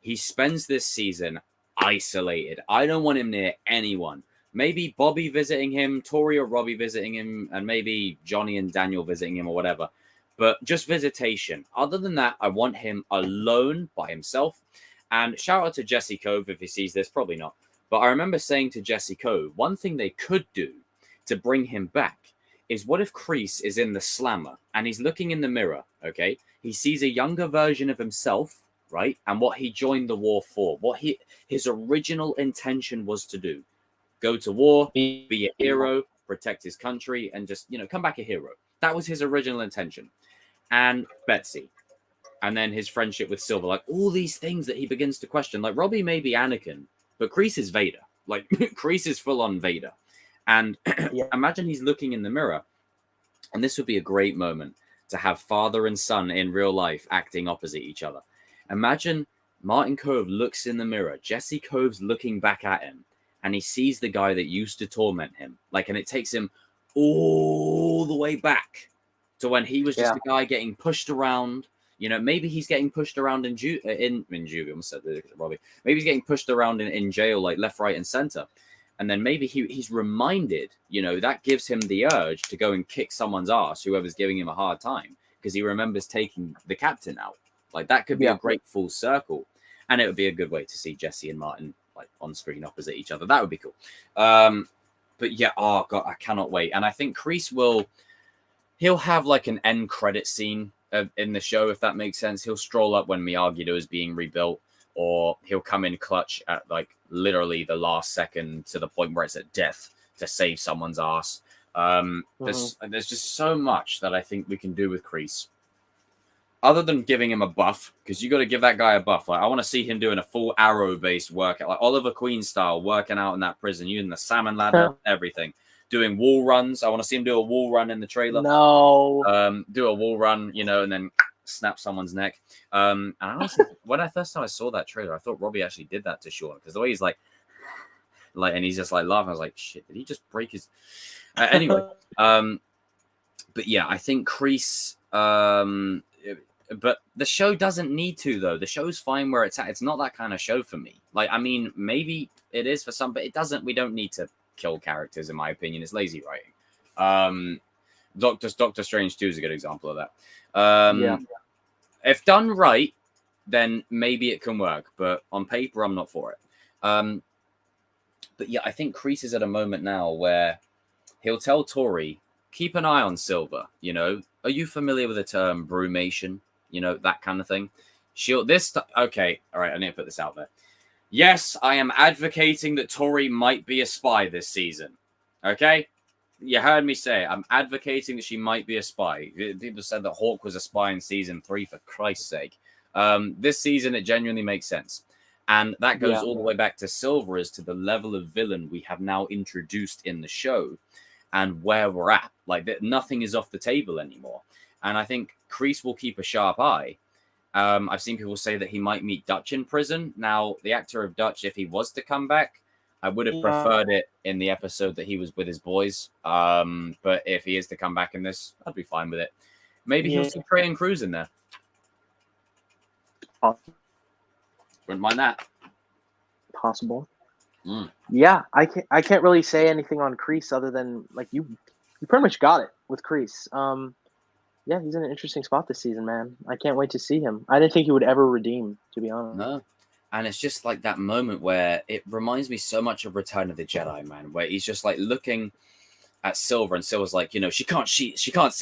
he spends this season isolated. I don't want him near anyone. Maybe Bobby visiting him, Tori or Robbie visiting him, and maybe Johnny and Daniel visiting him or whatever. But just visitation. Other than that, I want him alone by himself. And shout out to Jesse Cove if he sees this, probably not. But I remember saying to Jesse Cove, one thing they could do to bring him back is what if Kreese is in the slammer and he's looking in the mirror, okay? He sees a younger version of himself, right? And what he joined the war for, what his original intention was to do. Go to war, be a hero, protect his country, and just, come back a hero. That was his original intention. And Betsy. And then his friendship with Silver, like all these things that he begins to question. Like Robbie may be Anakin, but Kreese is Vader. Like Kreese is full on Vader. And imagine he's looking in the mirror. And this would be a great moment to have father and son in real life acting opposite each other. Imagine Martin Cove looks in the mirror. Jesse Cove's looking back at him. And he sees the guy that used to torment him. And it takes him all the way back to when he was just a guy getting pushed around. Maybe he's getting pushed around in juvie. Almost said Robbie. Maybe he's getting pushed around in jail, like left, right, and center. And then maybe he's reminded, that gives him the urge to go and kick someone's ass, whoever's giving him a hard time, because he remembers taking the captain out. Like, that could be a great full circle. And it would be a good way to see Jesse and Martin like on screen opposite each other. That would be cool. But yeah, oh God, I cannot wait. And I think Kreese he'll have like an end credit scene in the show, if that makes sense. He'll stroll up when Miyagi-Do is being rebuilt, or he'll come in clutch at like literally the last second to the point where it's at death to save someone's ass. There's just so much that I think we can do with Kreese. Other than giving him a buff, because you got to give that guy a buff. Like, I want to see him doing a full arrow-based workout, like Oliver Queen style, working out in that prison, using the salmon ladder, everything. Doing wall runs. I want to see him do a wall run in the trailer. No. Do a wall run, and then snap someone's neck. And I honestly, when I first time I saw that trailer, I thought Robbie actually did that to Sean, because the way he's like, and he's just like laughing. I was like, shit, did he just break his? Anyway, but yeah, I think Kreese. But the show doesn't need to, though. The show's fine where it's at. It's not that kind of show for me. Like, I mean, maybe it is for some, but it doesn't. We don't need to kill characters, in my opinion. It's lazy writing. Doctor Strange 2 is a good example of that. If done right, then maybe it can work. But on paper, I'm not for it. But yeah, I think Kreese is at a moment now where he'll tell Tori, keep an eye on Silver. Are you familiar with the term brumation? That kind of thing. Okay, all right, I need to put this out there. Yes, I am advocating that Tori might be a spy this season. Okay? You heard me say it. I'm advocating that she might be a spy. People said that Hawk was a spy in season 3, for Christ's sake. This season, it genuinely makes sense. And that goes all the way back to Silver, as to the level of villain we have now introduced in the show and where we're at. Like, nothing is off the table anymore. And I think Kreese will keep a sharp eye. I've seen people say that he might meet Dutch in prison. Now, the actor of Dutch, if he was to come back, I would have preferred it in the episode that he was with his boys. But if he is to come back in this, I'd be fine with it. Maybe he'll see Trey and Cruz in there. Wouldn't mind that. Possible. Yeah, I can't really say anything on Kreese other than, like, you pretty much got it with Kreese. Yeah, he's in an interesting spot this season, man. I can't wait to see him. I didn't think he would ever redeem, to be honest. No. And it's just like that moment where it reminds me so much of Return of the Jedi, man, where he's just like looking at Silver, and Silver's like, she can't see, she can't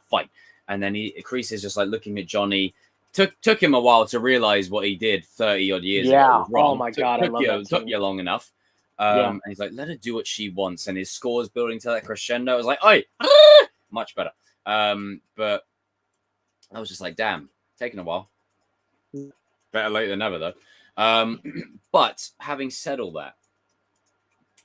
fight. And then Kreese is just like looking at Johnny. Took him a while to realize what he did 30 odd years ago. Yeah. Wrong. Oh my God, I love that. Took you long enough. And he's like, let her do what she wants. And his score's building to that crescendo. I was like, oi, much better. But I was just like, damn, taking a while. Better late than never, though. But having said all that,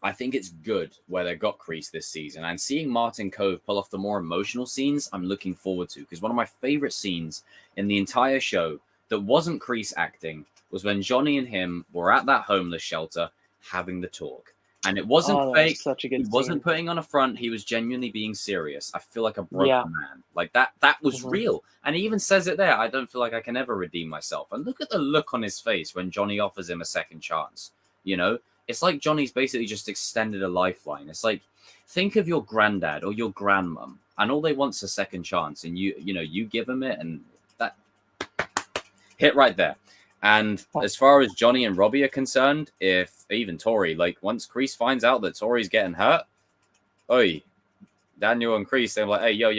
I think it's good where they got Kreese this season. And seeing Martin Cove pull off the more emotional scenes, I'm looking forward to. Because one of my favorite scenes in the entire show that wasn't Kreese acting was when Johnny and him were at that homeless shelter having the talk. And it wasn't fake. Such a good he wasn't putting on a front. He was genuinely being serious. I feel like a broken man. Like that was real. And he even says it there. I don't feel like I can ever redeem myself. And look at the look on his face when Johnny offers him a second chance. It's like Johnny's basically just extended a lifeline. It's like, think of your granddad or your grandmom, and all they want's a second chance, and you give them it, and that hit right there. And as far as Johnny and Robbie are concerned, if even Tori, like once Kreese finds out that Tori's getting hurt, oi, Daniel and Kreese, they're like, hey, yo.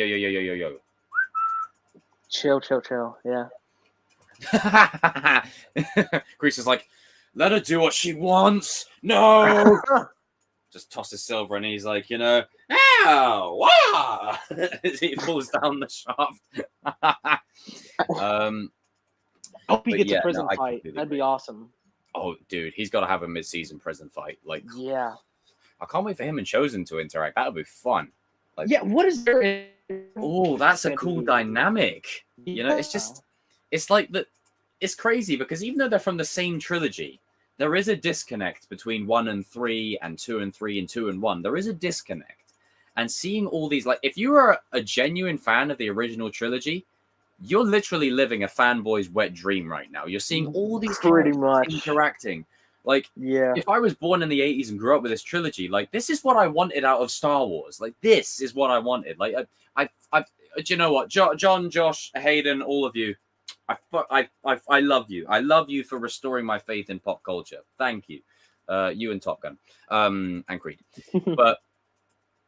Chill. Yeah. Kreese is like, let her do what she wants. No. Just tosses Silver, and he's like, ow, wow. As he falls down the shaft. I hope he gets a prison fight. That'd be awesome. Oh, dude, he's got to have a mid-season prison fight. Like, yeah. I can't wait for him and Chosen to interact. That would be fun. Like, yeah, what is there? Oh, that's a cool dynamic. It's like that. It's crazy because even though they're from the same trilogy, there is a disconnect between 1 and 3 and 2 and 3 and 2 and 1. There is a disconnect. And seeing all these, like, if you are a genuine fan of the original trilogy, you're literally living a fanboy's wet dream right now. You're seeing all these pretty much interacting Like, Yeah. if I was born in the 80s and grew up with this trilogy, like, this is what I wanted out of Star Wars. Like, this is what I wanted. Like, do you know what? John, Josh, Hayden, all of you, I love you. I love you for restoring my faith in pop culture. Thank you. You and Top Gun, and Creed. But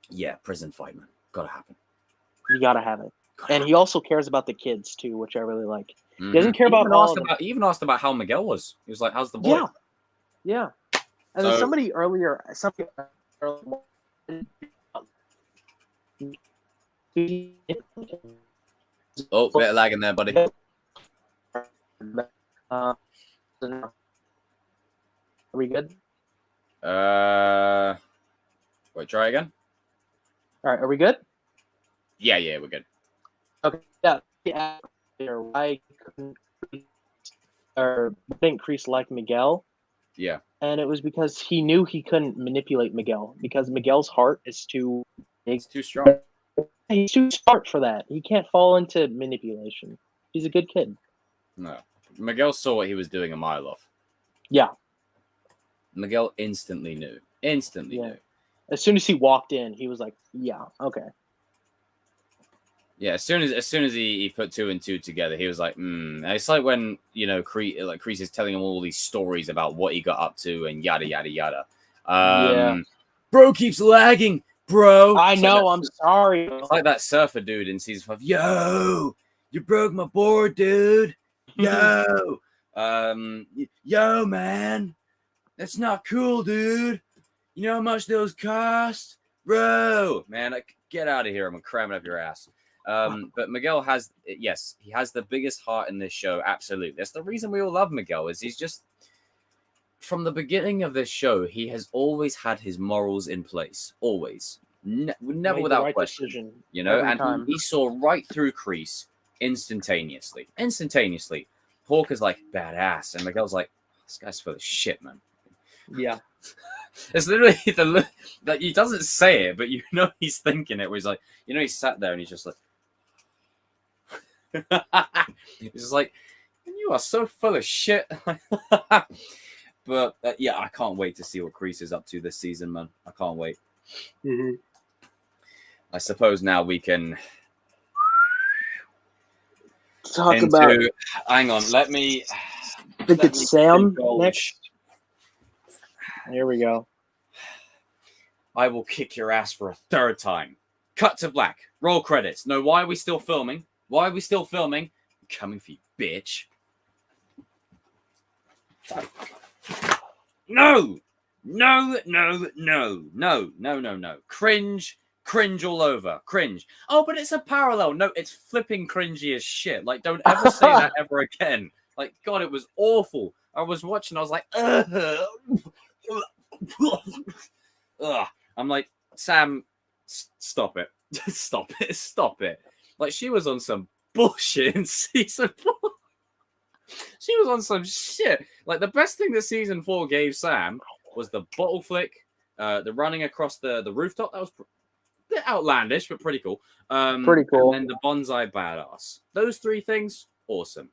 yeah, prison fight, man, gotta happen. You gotta have it. And he also cares about the kids too, which I really like. Mm-hmm. He doesn't care about all of them. He even asked about how Miguel was. He was like, "How's the boy?" Yeah. And then somebody earlier. Oh, bit of lag in there, buddy. Are we good? Wait, try again. All right, are we good? Yeah, we're good. Okay, yeah. Why didn't Kreese like Miguel? Yeah. And it was because he knew he couldn't manipulate Miguel because Miguel's heart is too big. It's too strong. He's too smart for that. He can't fall into manipulation. He's a good kid. No. Miguel saw what he was doing a mile off. Yeah. Miguel instantly knew. Knew. As soon as he walked in, he was like, yeah, okay. Yeah, as soon as he put two and two together, he was like, And it's like when, Kreese is telling him all these stories about what he got up to and yada, yada, yada. Bro keeps lagging, bro. I know, I'm sorry. It's like that surfer dude in season 5. Yo, you broke my board, dude. Yo. Yo, man. That's not cool, dude. You know how much those cost? Bro. Man, get out of here. I'm going to cram it up your ass. But Miguel he has the biggest heart in this show. Absolutely. That's the reason we all love Miguel, is he's just, from the beginning of this show, he has always had his morals in place. Always. Never without question. And he saw right through Kreese instantaneously. Hawk is like, badass. And Miguel's like, this guy's full of shit, man. Yeah. It's literally that he doesn't say it, but he's thinking it. Where he's like, he's sat there and he's just like, he's just like, you are so full of shit. But yeah, I can't wait to see what Kreese is up to this season, man. I can't wait. Mm-hmm. I suppose now we can talk about. Hang on, let me. I think it's Sam next. Here we go. I will kick your ass for a third time. Cut to black. Roll credits. No, why are we still filming? I'm coming for you, bitch. No. Cringe all over. Cringe. Oh, but it's a parallel. No, it's flipping cringy as shit. Like, don't ever say that ever again. Like, God, it was awful. I was watching. I was like, ugh. I'm like, Sam, stop it. Stop it. Like, she was on some bullshit in season 4. She was on some shit. Like, the best thing that season 4 gave Sam was the bottle flick, the running across the rooftop. That was a bit outlandish, but pretty cool. Pretty cool. And then the bonsai badass. Those 3 things, awesome.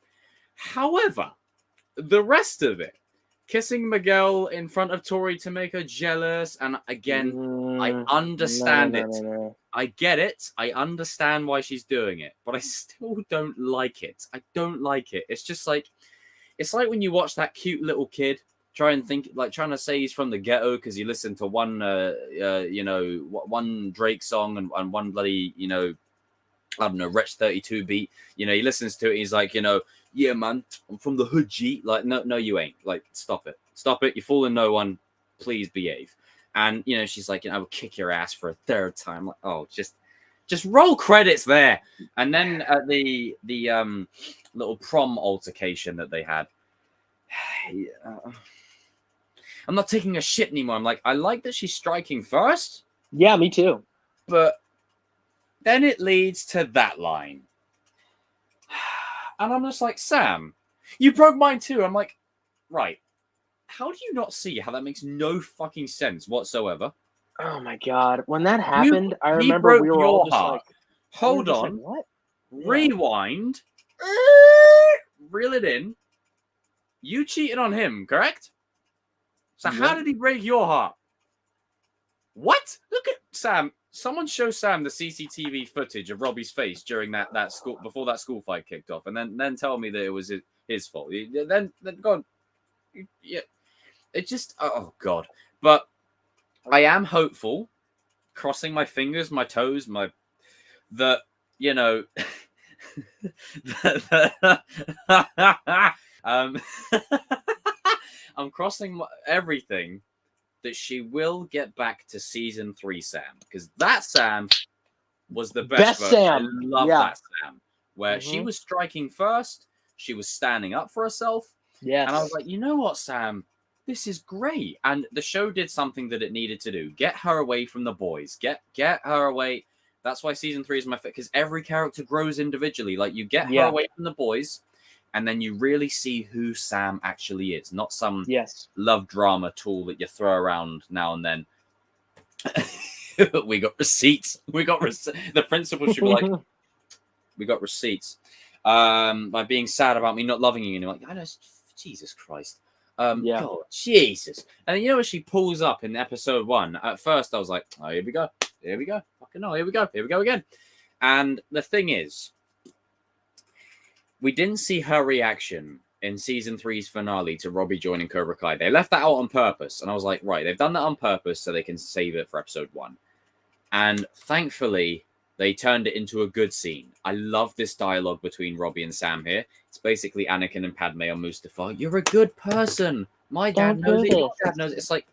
However, the rest of it, kissing Miguel in front of Tori to make her jealous, and again, I understand it. No. I get it. I understand why she's doing it, but I still don't like it. I don't like it. It's just like, it's like when you watch that cute little kid trying to say he's from the ghetto because he listened to one Drake song and one bloody, I don't know, Wretch 32 beat. He listens to it. He's like, yeah, man, I'm from the hood, G. Like, no, you ain't. Like, stop it. You're fooling no one. Please behave. And, she's like, I will kick your ass for a third time. Like, oh, just roll credits there. And then at the little prom altercation that they had, I'm not taking a shit anymore. I'm like, I like that she's striking first. Yeah, me too. But then it leads to that line. And I'm just like, Sam, you broke mine too. I'm like, right. How do you not see how that makes no fucking sense whatsoever? Oh my God. When that happened, I remember we were all just like, hold on. Like, what? Rewind. Reel it in. You cheated on him, correct? So how did he break your heart? What? Look at Sam. Someone show Sam the CCTV footage of Robbie's face during that school before that school fight kicked off, and then tell me that it was his fault. Then go on. Yeah, it just God. But I am hopeful, crossing my fingers, my toes, that you know. I'm crossing everything that she will get back to season 3 Sam, because that Sam was the best version. Sam. I love that Sam, where she was striking first, she was standing up for herself. Yes. And I was like, you know what, Sam? This is great. And the show did something that it needed to do. Get her away from the boys. Get her away. That's why season 3 is my favorite, because every character grows individually. Like, you get her away from the boys, and then you really see who Sam actually is, not some love drama tool that you throw around now and then. We got receipts. The principal should be like, we got receipts. By being sad about me not loving you. And you're like, I know, Jesus Christ. God, Jesus. And you know, when she pulls up in episode 1, at first I was like, oh, here we go. Fucking no, here we go again. And the thing is, we didn't see her reaction in season 3's finale to Robbie joining Cobra Kai. They left that out on purpose. And I was like, right, they've done that on purpose so they can save it for episode 1. And thankfully, they turned it into a good scene. I love this dialogue between Robbie and Sam here. It's basically Anakin and Padme on Mustafar. You're a good person. My dad knows it. Your dad knows it. It's like,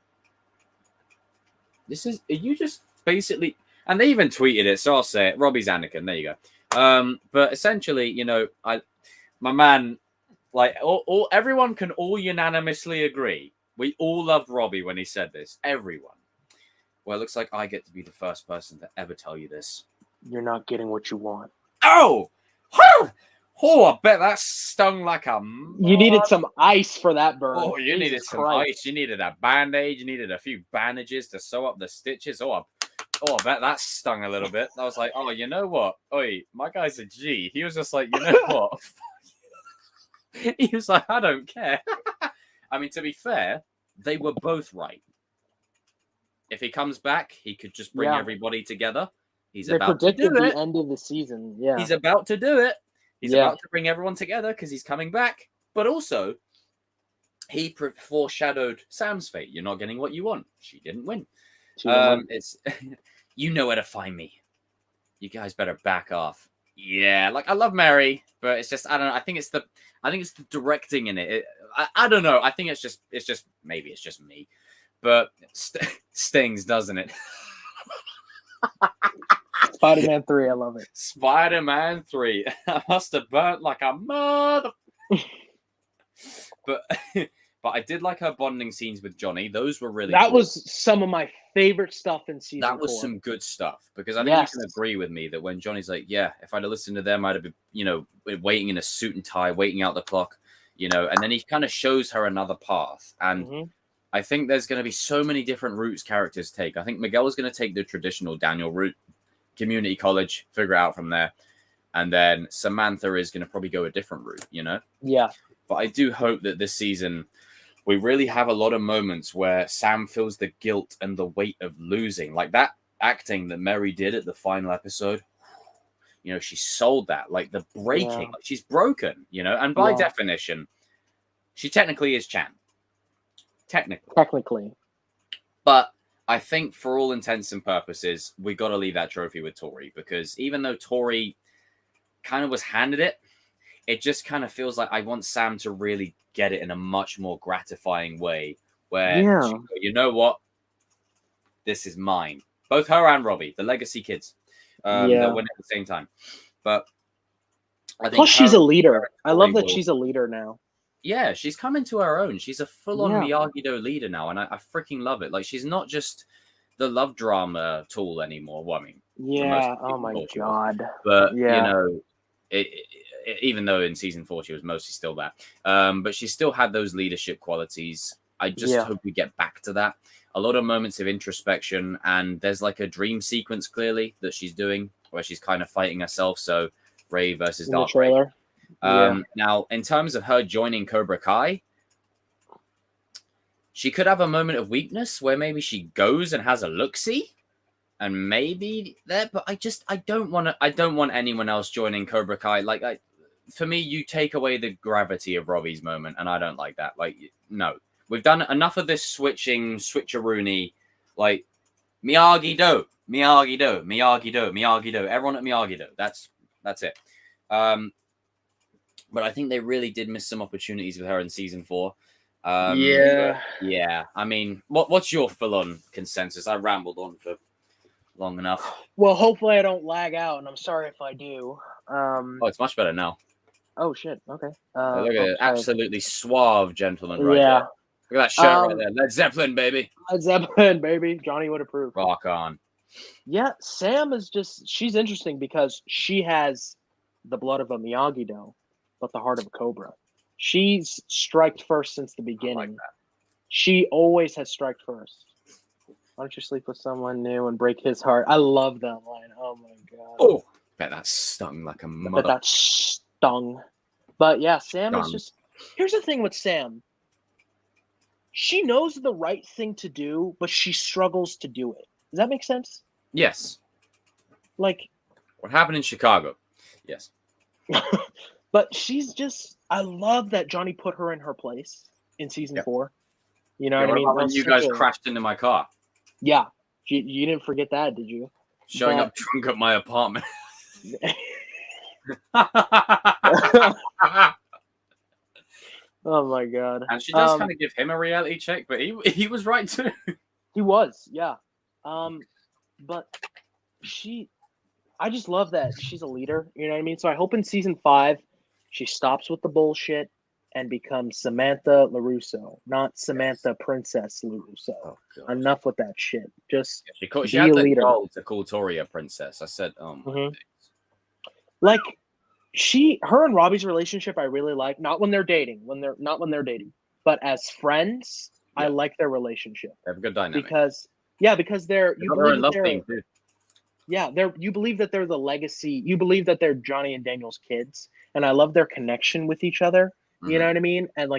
are you just basically... And they even tweeted it, so I'll say it. Robbie's Anakin. There you go. But essentially, you know, my man, like, everyone can all unanimously agree. We all loved Robbie when he said this. Everyone. Well, it looks like I get to be the first person to ever tell you this. You're not getting what you want. Oh! Oh, I bet that stung like a... You needed some ice for that burn. Oh, you needed some ice. You needed a Band-Aid. You needed a few bandages to sew up the stitches. I bet that stung a little bit. I was like, oh, you know what? Oi, my guy's a G. He was just like, you know what? He was like, I don't care. I mean, to be fair, they were both right. If he comes back, he could just bring everybody together. They predicted the end of the season. Yeah, he's about to do it. He's about to bring everyone together because he's coming back. But also, he foreshadowed Sam's fate. You're not getting what you want. She didn't win. It's you know where to find me. You guys better back off. Yeah, like I love Mary, but it's just I don't know. I think it's the directing in it. I don't know. I think it's just maybe it's just me, but stings, doesn't it? Spider-Man 3, I love it. Spider-Man 3. I must have burnt like a mother. But I did like her bonding scenes with Johnny. Those were really That was some of my favorite stuff in season 4. That was some good stuff. Because I think you can agree with me that when Johnny's like, yeah, if I'd have listened to them, I'd have been, you know, waiting in a suit and tie, waiting out the clock, you know, and then he kind of shows her another path. And I think there's going to be so many different routes characters take. I think Miguel is going to take the traditional Daniel route, community college, figure it out from there. And then Samantha is going to probably go a different route, you know? Yeah. But I do hope that this season we really have a lot of moments where Sam feels the guilt and the weight of losing. Like that acting that Mary did at the final episode. You know, she sold that. Like the breaking. Like she's broken, you know? And by definition, she technically is Chan. Technically. But I think for all intents and purposes, we got to leave that trophy with Tori, because even though Tori kind of was handed it, it just kind of feels like I want Sam to really get it in a much more gratifying way where, you know what? This is mine. Both her and Robbie, the legacy kids, that win at the same time. But I think plus she's a leader. I love that she's a leader now. Yeah, she's coming to her own. She's a full-on Miyagi-Do leader now, and I freaking love it. Like, she's not just the love drama tool anymore. Well, I mean, oh my God. But, you know, even though in season 4 she was mostly still that. But she still had those leadership qualities. I just hope we get back to that. A lot of moments of introspection, and there's like a dream sequence clearly that she's doing where she's kind of fighting herself. So Ray versus Dark Ray. Now, in terms of her joining Cobra Kai, she could have a moment of weakness where maybe she goes and has a look-see, and maybe there. But I don't want anyone else joining Cobra Kai. Like, for me, you take away the gravity of Robbie's moment, and I don't like that. Like, no, we've done enough of this switcheroony. Like, Miyagi-Do, Miyagi-Do, Miyagi-Do, Miyagi-Do. Everyone at Miyagi-Do. That's it. But I think they really did miss some opportunities with her in season 4. Yeah. I mean, what's your full-on consensus? I rambled on for long enough. Well, hopefully I don't lag out, and I'm sorry if I do. It's much better now. Oh shit. Okay. Look at it, absolutely suave gentleman right Yeah. here. Look at that shirt right there. Led Zeppelin, baby. Led Zeppelin, baby. Johnny would approve. Rock on. Yeah, Sam is she's interesting because she has the blood of a Miyagi-Do, but the heart of a Cobra. She's striked first since the beginning. I like that. She always has striked first. Why don't you sleep with someone new and break his heart? I love that line. Oh my god. Oh, bet that stung like a mother. But that stung. But yeah, Sam is Stung. just. Here's the thing with Sam. She knows the right thing to do, but she struggles to do it. Does that make sense? Yes. Like, What happened in Chicago? Yes. but she's just. I love that Johnny put her in her place in season 4. You know what I mean? When you guys crashed into my car. Yeah. You didn't forget that, did you? Showing up drunk at my apartment. Oh my god. And she does kind of give him a reality check, but he was right too. He was, yeah. But I just love that she's a leader, you know what I mean? So I hope in season 5 she stops with the bullshit and becomes Samantha LaRusso, not Samantha Princess LaRusso. Oh, enough with that shit. Just she had the goal to call Tori a princess. I said, oh my days. Like, her and Robbie's relationship I really like. Not when they're dating, but as friends, I like their relationship. They have a good dynamic. Because you believe that they're the legacy. You believe that they're Johnny and Daniel's kids, and I love their connection with each other. Mm-hmm. You know what I mean? And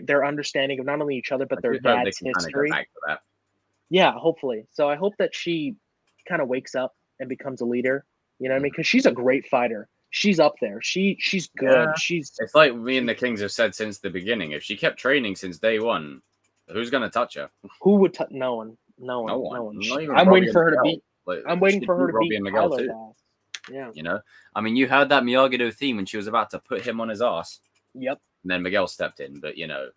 their understanding of not only each other but their dad's history. Back to that. Yeah, hopefully. So I hope that she kind of wakes up and becomes a leader. You know what I mean? Because she's a great fighter. She's up there. She's good. Yeah. It's like me and the Kings have said since the beginning. If she kept training since day one, who's gonna touch her? Who would touch? No one. I'm waiting for her to beat. I'm waiting for her to beat Mcgill too. Yeah. You know, I mean, you heard that Miyagi-Do theme when she was about to put him on his ass. Yep. And then Mcgill stepped in, but you know,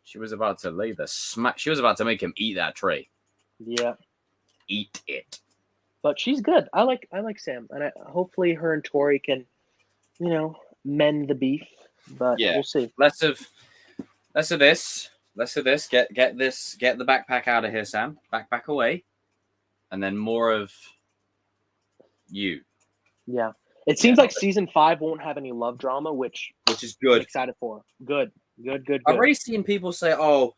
she was about to lay the smack. She was about to make him eat that tray. Yeah. Eat it. But she's good. I like Sam, and hopefully her and Tori can, mend the beef. But we'll see. Less of this. Get the backpack out of here, Sam. Backpack away, and then more of you. Yeah, it seems like season 5 won't have any love drama, which is good. I'm excited for. Good. I've already seen people say, "Oh,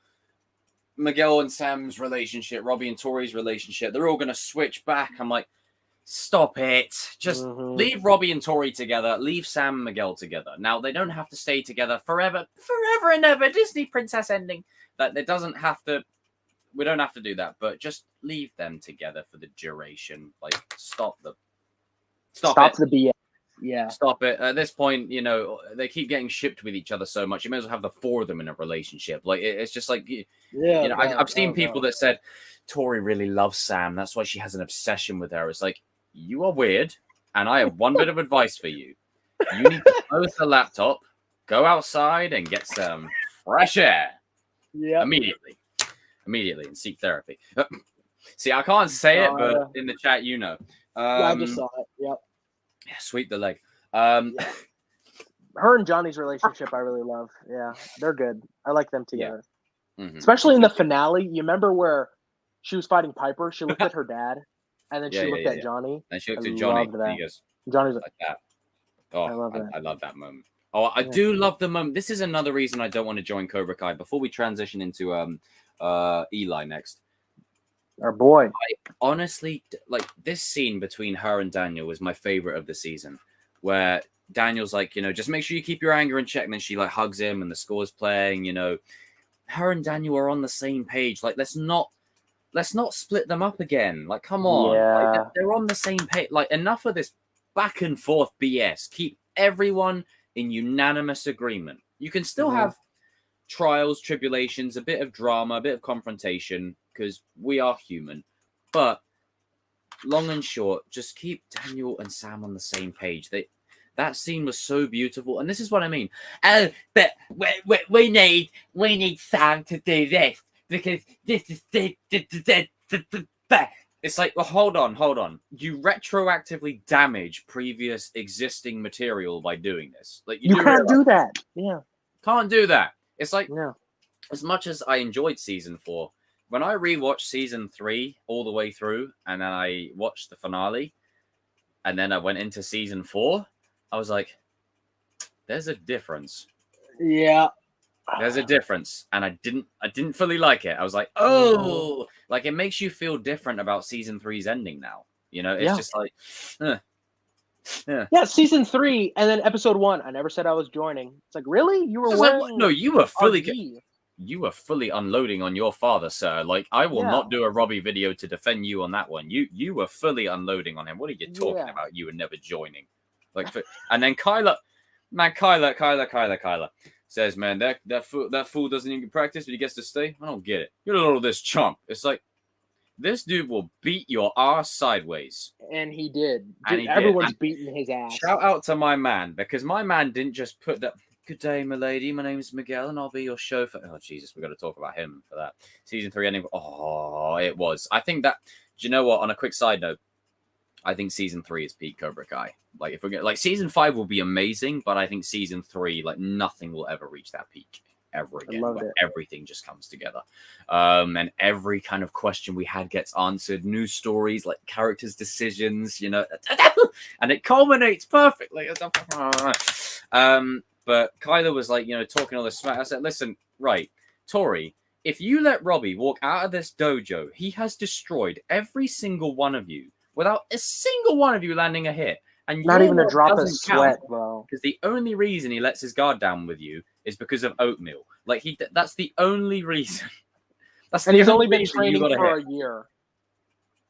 Mcgill and Sam's relationship, Robbie and Tori's relationship, they're all going to switch back." I'm like, stop it. Just leave Robbie and Tori together. Leave Sam and Mcgill together. Now, they don't have to stay together forever and ever. Disney princess ending. That it doesn't have to. We don't have to do that, but just leave them together for the duration. Like, stop the BS. Yeah. Stop it. At this point, they keep getting shipped with each other so much. You may as well have the 4 of them in a relationship. Like, it's just like, I've seen people that said, Tori really loves Sam. That's why she has an obsession with her. It's like, you are weird. And I have one bit of advice for you. You need to close the laptop, go outside and get some fresh air. Yeah. Immediately and seek therapy. See, I can't say it, but in the chat, I just saw it. Yep. Yeah, sweep the leg. Her and Johnny's relationship, I really love. Yeah, they're good. I like them together. Yeah. Mm-hmm. Especially in the finale. You remember where she was fighting Piper? She looked at her dad, and then she looked at Johnny. And she looked at Johnny. And he goes, Johnny's like that. Oh, I love that. I love that moment. Oh, I do love the moment. This is another reason I don't want to join Cobra Kai. Before we transition into Eli next. Our boy. I honestly, like, this scene between her and Daniel was my favorite of the season, where Daniel's like, just make sure you keep your anger in check. And then she like hugs him and the score's playing, her and Daniel are on the same page. Like, let's not split them up again. Like, come on. Like, Yeah. they're on the same page. Like, enough of this back and forth BS. Keep everyone in unanimous agreement. You can still have trials, tribulations, a bit of drama, a bit of confrontation, because we are human. But long and short, just keep Daniel and Sam on the same page. That scene was so beautiful, and this is what I mean. Oh, but we need Sam to do this because this is it's like, well, hold on. You retroactively damage previous existing material by doing this. Like, you can't do that. Yeah, can't do that. It's like, yeah. as much as I enjoyed season 4, when I rewatched season 3 all the way through, and then I watched the finale, and then I went into season 4, I was like, there's a difference. Yeah. There's a difference. And I didn't fully like it. I was like, oh, like, it makes you feel different about season 3's ending now. You know, it's just like, yeah, season 3 and then episode 1. I never said I was joining. It's like, really? You were wearing like, no, you were fully RV. You were fully unloading on your father, sir. Like, I will not do a Robbie video to defend you on that one. You were fully unloading on him. What are you talking about? You were never joining. Like, and then Kyla says, man, that fool doesn't even practice, but he gets to stay. I don't get it. You're a little this chump. It's like, this dude will beat your ass sideways. And he did. And everyone's beating his ass. Shout out to my man, because my man didn't just put that. Good day, milady. My name is Mcgill, and I'll be your chauffeur. Oh, Jesus, we've got to talk about him for that. Season 3 ending. Oh, it was. I think that. Do you know what? On a quick side note, I think season 3 is peak Cobra Kai. Like, if we're gonna, like, season 5 will be amazing, but I think season 3, like, nothing will ever reach that peak ever again. Where everything just comes together, and every kind of question we had gets answered. New stories, like characters' decisions, you know, and it culminates perfectly. But Kyla was like, you know, talking all this smack. I said, listen, right, Tori, if you let Robbie walk out of this dojo, he has destroyed every single one of you without a single one of you landing a hit. And not even a drop of sweat, bro. Because the only reason he lets his guard down with you is because of oatmeal. Like, that's the only reason. And he's only been training for a year.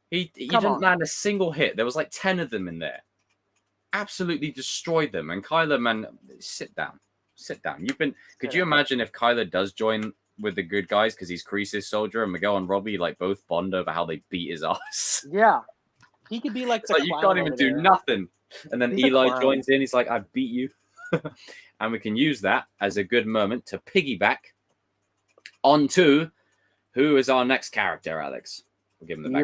He didn't land a single hit. There was like 10 of them in there. Absolutely destroyed them. And Kyla, man, sit down. Could you imagine if Kyla does join with the good guys because he's Kreese's soldier, and Mcgill and Robbie like both bond over how they beat his ass? Yeah. He could be like, it's like, you can't even do nothing. And then Eli joins in. He's like, I beat you. And we can use that as a good moment to piggyback onto who is our next character, Alex. We'll give him the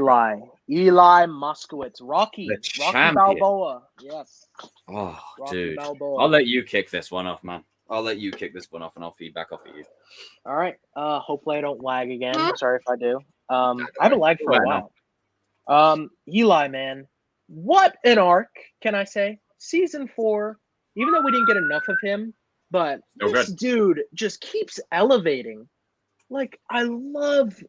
Eli Moskowitz. Rocky Balboa. Yes. Oh, Rocky dude. Balboa. I'll let you kick this one off, man. I'll let you kick this one off, and I'll feed back off of you. All right. Hopefully I don't lag again. Sorry if I do. I haven't lagged for a while. Eli, man. What an arc, can I say? Season 4, even though we didn't get enough of him, but this dude just keeps elevating. Like, I love,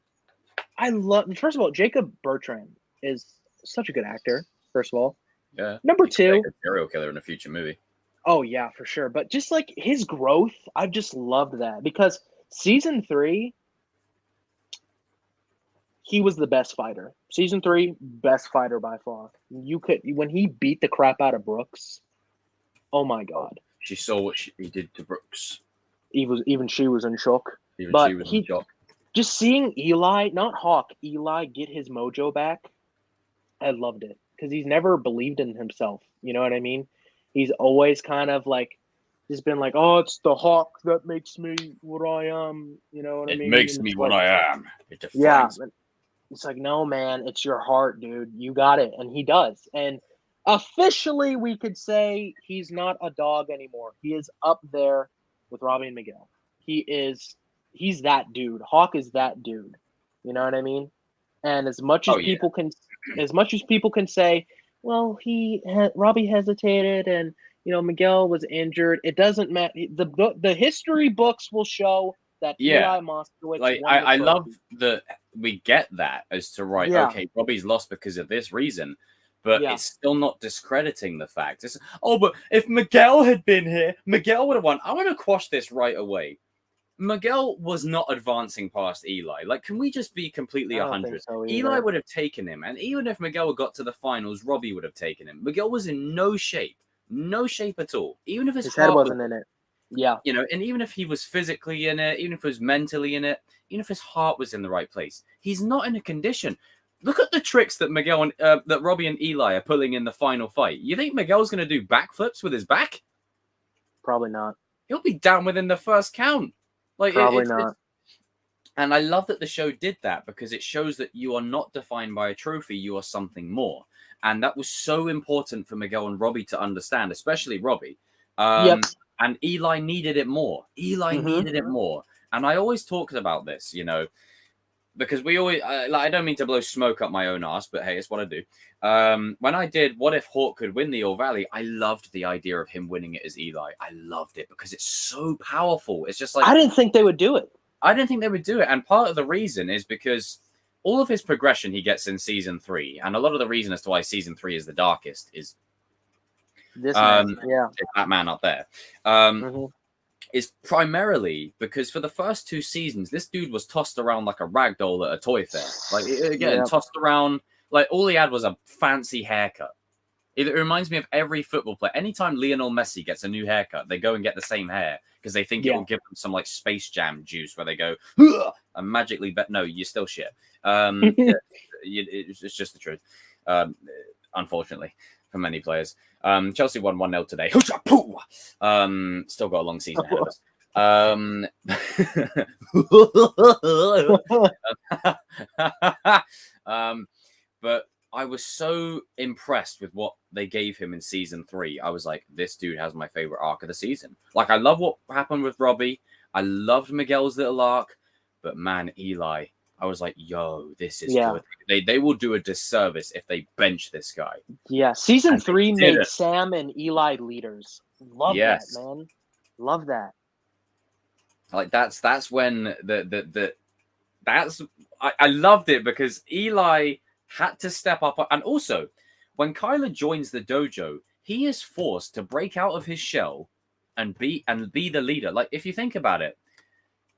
first of all, Jacob Bertrand is such a good actor, first of all. Yeah. Number 2. Like a serial killer in a future movie. Oh, yeah, for sure. But just, like, his growth, I've just loved that. Because season 3, he was the best fighter. Season 3, best fighter by far. When he beat the crap out of Brooks, oh my God. She saw what he did to Brooks. Even she was in shock. She was in shock. Just seeing Eli, not Hawk, Eli get his mojo back, I loved it. Because he's never believed in himself. You know what I mean? He's always kind of like, just been like, oh, it's the Hawk that makes me what I am. You know what I mean? It makes me what I am. It defines me. It's like, no, man, it's your heart, dude. You got it. And he does. And officially, we could say he's not a dog anymore. He is up there with Robbie and Mcgill. He's that dude. Hawk is that dude. You know what I mean? And as much as people can say, well, Robbie hesitated and, you know, Mcgill was injured. It doesn't matter. The history books will show that Eli Moskowitz. Like, I love that we get that as to okay, Robbie's lost because of this reason, but it's still not discrediting the fact. But if Mcgill had been here, Mcgill would have won. I want to quash this right away. Miguel was not advancing past Eli. Like, can we just be completely I don't 100? think so Eli either. would have taken him. And even if Miguel got to the finals, Robbie would have taken him. Miguel was in no shape at all. Even if His head heart wasn't in it. Yeah. you know, and even if he was physically in it, even if he was mentally in it, even if his heart was in the right place, he's not in a condition. Look at the tricks that Miguel and that Robbie and Eli are pulling in the final fight. You think Miguel's going to do backflips with his back? Probably not. He'll be down within the first count. Like Probably not. And I love that the show did that because it shows that you are not defined by a trophy, you are something more. And that was so important for Miguel and Robbie to understand, especially Robbie. Yep. And Eli needed it more. Eli needed it more. And I always talked about this, you know, because we always, I don't mean to blow smoke up my own ass, but hey, it's what I do. When I did What If Hawk Could Win the All Valley, I loved the idea of him winning it as Eli. I loved it because it's so powerful. It's just like, I didn't think they would do it. I didn't think they would do it. And part of the reason is because all of his progression he gets in season 3, and a lot of the reason as to why season 3 is the darkest is This man, that man up there. Is primarily because for the first 2 seasons, this dude was tossed around like a rag doll at a toy fair. Like, again, tossed around. Like, all he had was a fancy haircut. It reminds me of every football player. Anytime Lionel Messi gets a new haircut, they go and get the same hair because they think it will give them some like Space Jam juice where they go and magically. But no, you're still shit. It's just the truth. Unfortunately, for many players. Chelsea won 1-0 today. Still got a long season ahead of us. But I was so impressed with what they gave him in season 3. I was like, this dude has my favorite arc of the season. Like, I love what happened with Robbie. I loved Miguel's little arc. But man, Eli, I was like, yo, this is good. They will do a disservice if they bench this guy. Yeah, season 3 made Sam and Eli leaders. Love that, man. Love that. Like, that's when I loved it because Eli had to step up. And also, when Kyler joins the dojo, he is forced to break out of his shell and be the leader. Like, if you think about it,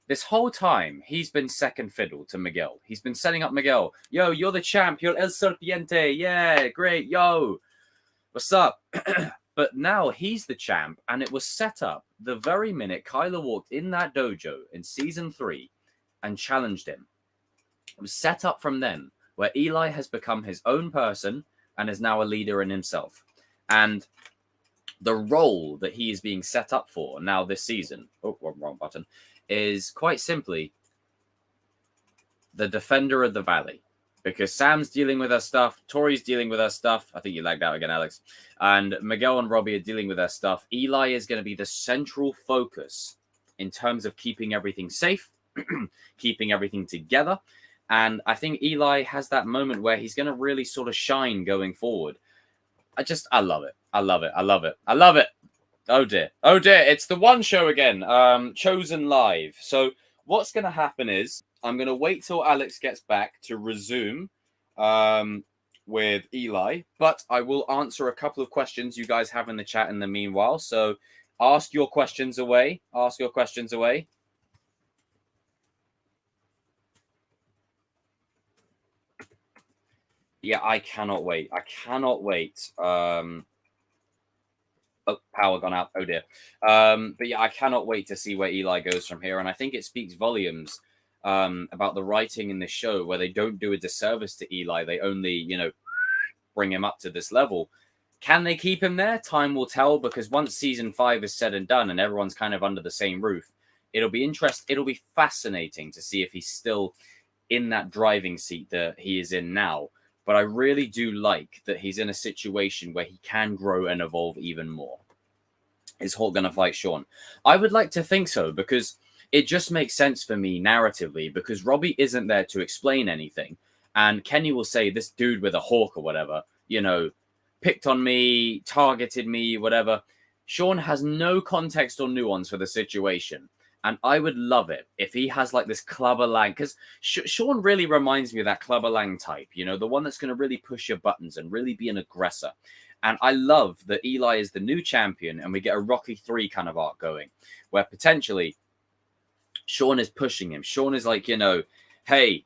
this whole time, he's been second fiddle to Miguel. He's been setting up Miguel. Yo, you're the champ. You're El Serpiente. Yeah, great. Yo, what's up? But now he's the champ, and it was set up the very minute Kyler walked in that dojo in season 3 and challenged him. It was set up from then, where Eli has become his own person and is now a leader in himself. And the role that he is being set up for now this season, wrong button, is quite simply the defender of the valley. Because Sam's dealing with her stuff, Tori's dealing with her stuff. I think you lagged out again, Alex. And Miguel and Robbie are dealing with their stuff. Eli is going to be the central focus in terms of keeping everything safe, keeping everything together. And I think Eli has that moment where he's going to really sort of shine going forward. I love it. I love it. I love it. I love it. Oh dear. Oh dear. It's the one show again. Chosen live. So what's going to happen is I'm going to wait till Alex gets back to resume with Eli, but I will answer a couple of questions you guys have in the chat in the meanwhile. So ask your questions away. Ask your questions away. Yeah, I cannot wait. I cannot wait. Oh, power gone out. Oh, dear. But yeah, I cannot wait to see where Eli goes from here. And I think it speaks volumes about the writing in this show where they don't do a disservice to Eli. They only, bring him up to this level. Can they keep him there? Time will tell, because once season 5 is said and done and everyone's kind of under the same roof, it'll be fascinating to see if he's still in that driving seat that he is in now. But I really do like that he's in a situation where he can grow and evolve even more. Is Hawk going to fight Sean? I would like to think so, because it just makes sense for me narratively, because Robbie isn't there to explain anything. And Kenny will say, this dude with a hawk or whatever, picked on me, targeted me, whatever. Sean has no context or nuance for the situation. And I would love it if he has like this Clubber Lang, because Sean really reminds me of that Clubber Lang type, the one that's going to really push your buttons and really be an aggressor. And I love that Eli is the new champion and we get a Rocky 3 kind of arc going, where potentially Sean is pushing him. Sean is like, hey,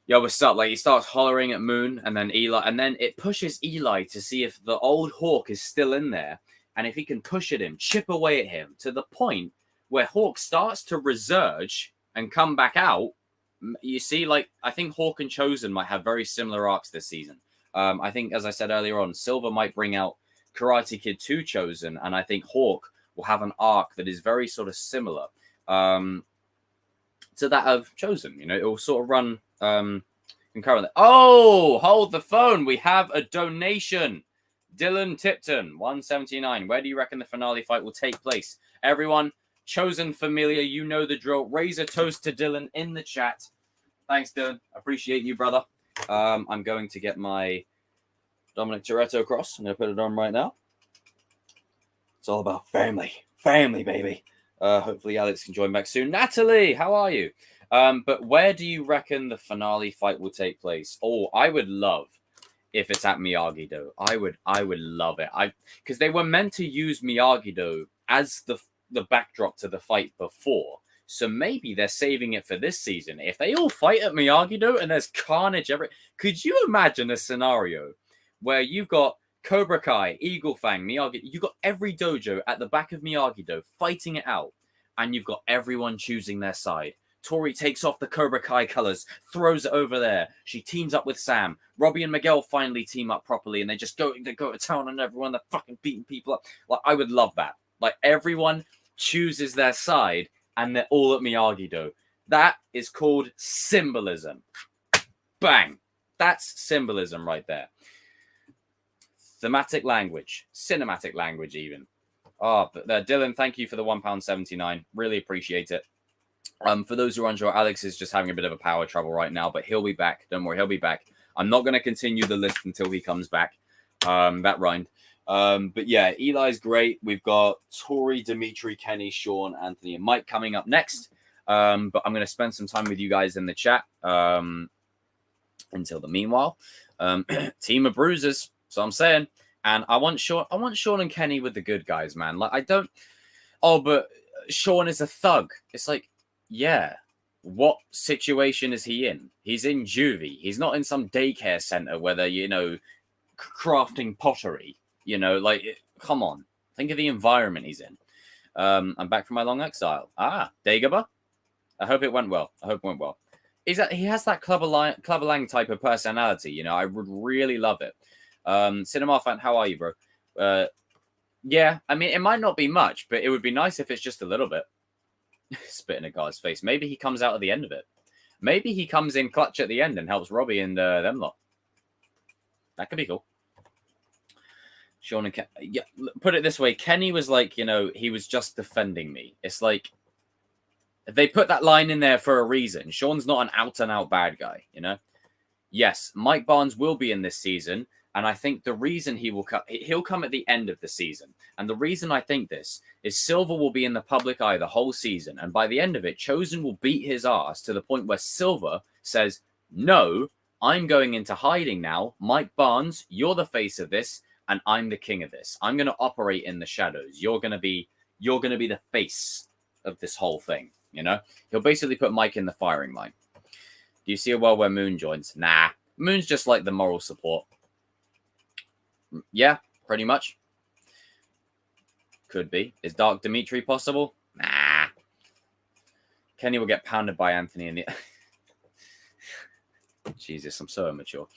yo, what's up? Like, he starts hollering at Moon and then Eli, and then it pushes Eli to see if the old Hawk is still in there. And if he can push at him, chip away at him to the point where Hawk starts to resurge and come back out. You see, like, I think Hawk and Chosen might have very similar arcs this season. I think, as I said earlier on, Silver might bring out Karate Kid 2 Chosen, and I think Hawk will have an arc that is very sort of similar to that of Chosen. It will sort of run concurrently. Oh, hold the phone. We have a donation. Dylan Tipton, 179. Where do you reckon the finale fight will take place? Everyone, Chosen familiar, you know the drill. Raise a toast to Dylan in the chat. Thanks, Dylan. Appreciate you, brother. I'm going to get my Dominic Toretto cross. I'm going to put it on right now. It's all about family. Family, baby. Hopefully Alex can join back soon. Natalie, how are you? But where do you reckon the finale fight will take place? Oh, I would love if it's at Miyagi-Do. I would love it. Because they were meant to use Miyagi-Do as the backdrop to the fight before. So maybe they're saving it for this season. If they all fight at Miyagi-Do and there's carnage could you imagine a scenario where you've got Cobra Kai, Eagle Fang, Miyagi, you've got every dojo at the back of Miyagi-Do fighting it out, and you've got everyone choosing their side. Tori takes off the Cobra Kai colors, throws it over there. She teams up with Sam. Robbie and Mcgill finally team up properly, and they go to town on everyone. They're fucking beating people up. Like, I would love that. Like, everyone chooses their side, and they're all at Miyagi-Do. That is called symbolism. Bang. That's symbolism right there. Thematic language. Cinematic language, even. Oh, but Dylan, thank you for the £1.79. Really appreciate it. For those who are unsure, Alex is just having a bit of a power trouble right now, but he'll be back. Don't worry, he'll be back. I'm not going to continue the list until he comes back. That rhymed. But yeah, Eli's great. We've got Tori, Dimitri, Kenny, Sean, Anthony, and Mike coming up next. But I'm going to spend some time with you guys in the chat. Until the meanwhile, team of bruisers. So I'm saying, and I want Sean and Kenny with the good guys, man. Like, I don't. Oh, but Sean is a thug. It's like, yeah. What situation is he in? He's in juvie. He's not in some daycare center where they're, crafting pottery. Like, come on. Think of the environment he's in. I'm back from my long exile. Dagobah. I hope it went well. He has that Clubber Lang type of personality. I would really love it. Cinema fan, how are you, bro? Yeah, I mean, it might not be much, but it would be nice if it's just a little bit. Spit in a guy's face. Maybe he comes out at the end of it. Maybe he comes in clutch at the end and helps Robbie and them lot. That could be cool. Sean and yeah, put it this way. Kenny was like, he was just defending me. It's like, they put that line in there for a reason. Sean's not an out-and-out bad guy, Yes, Mike Barnes will be in this season, and I think the reason he'll come at the end of the season. And the reason I think this is Silver will be in the public eye the whole season, and by the end of it, Chosen will beat his ass to the point where Silver says, no, I'm going into hiding now. Mike Barnes, you're the face of this, and I'm the king of this. I'm going to operate in the shadows. You're going to be the face of this whole thing. He'll basically put Mike in the firing line. Do you see a world where Moon joins? Nah. Moon's just like the moral support. Yeah, pretty much. Could be. Is Dark Dimitri possible? Nah. Kenny will get pounded by Anthony in the... Jesus, I'm so immature.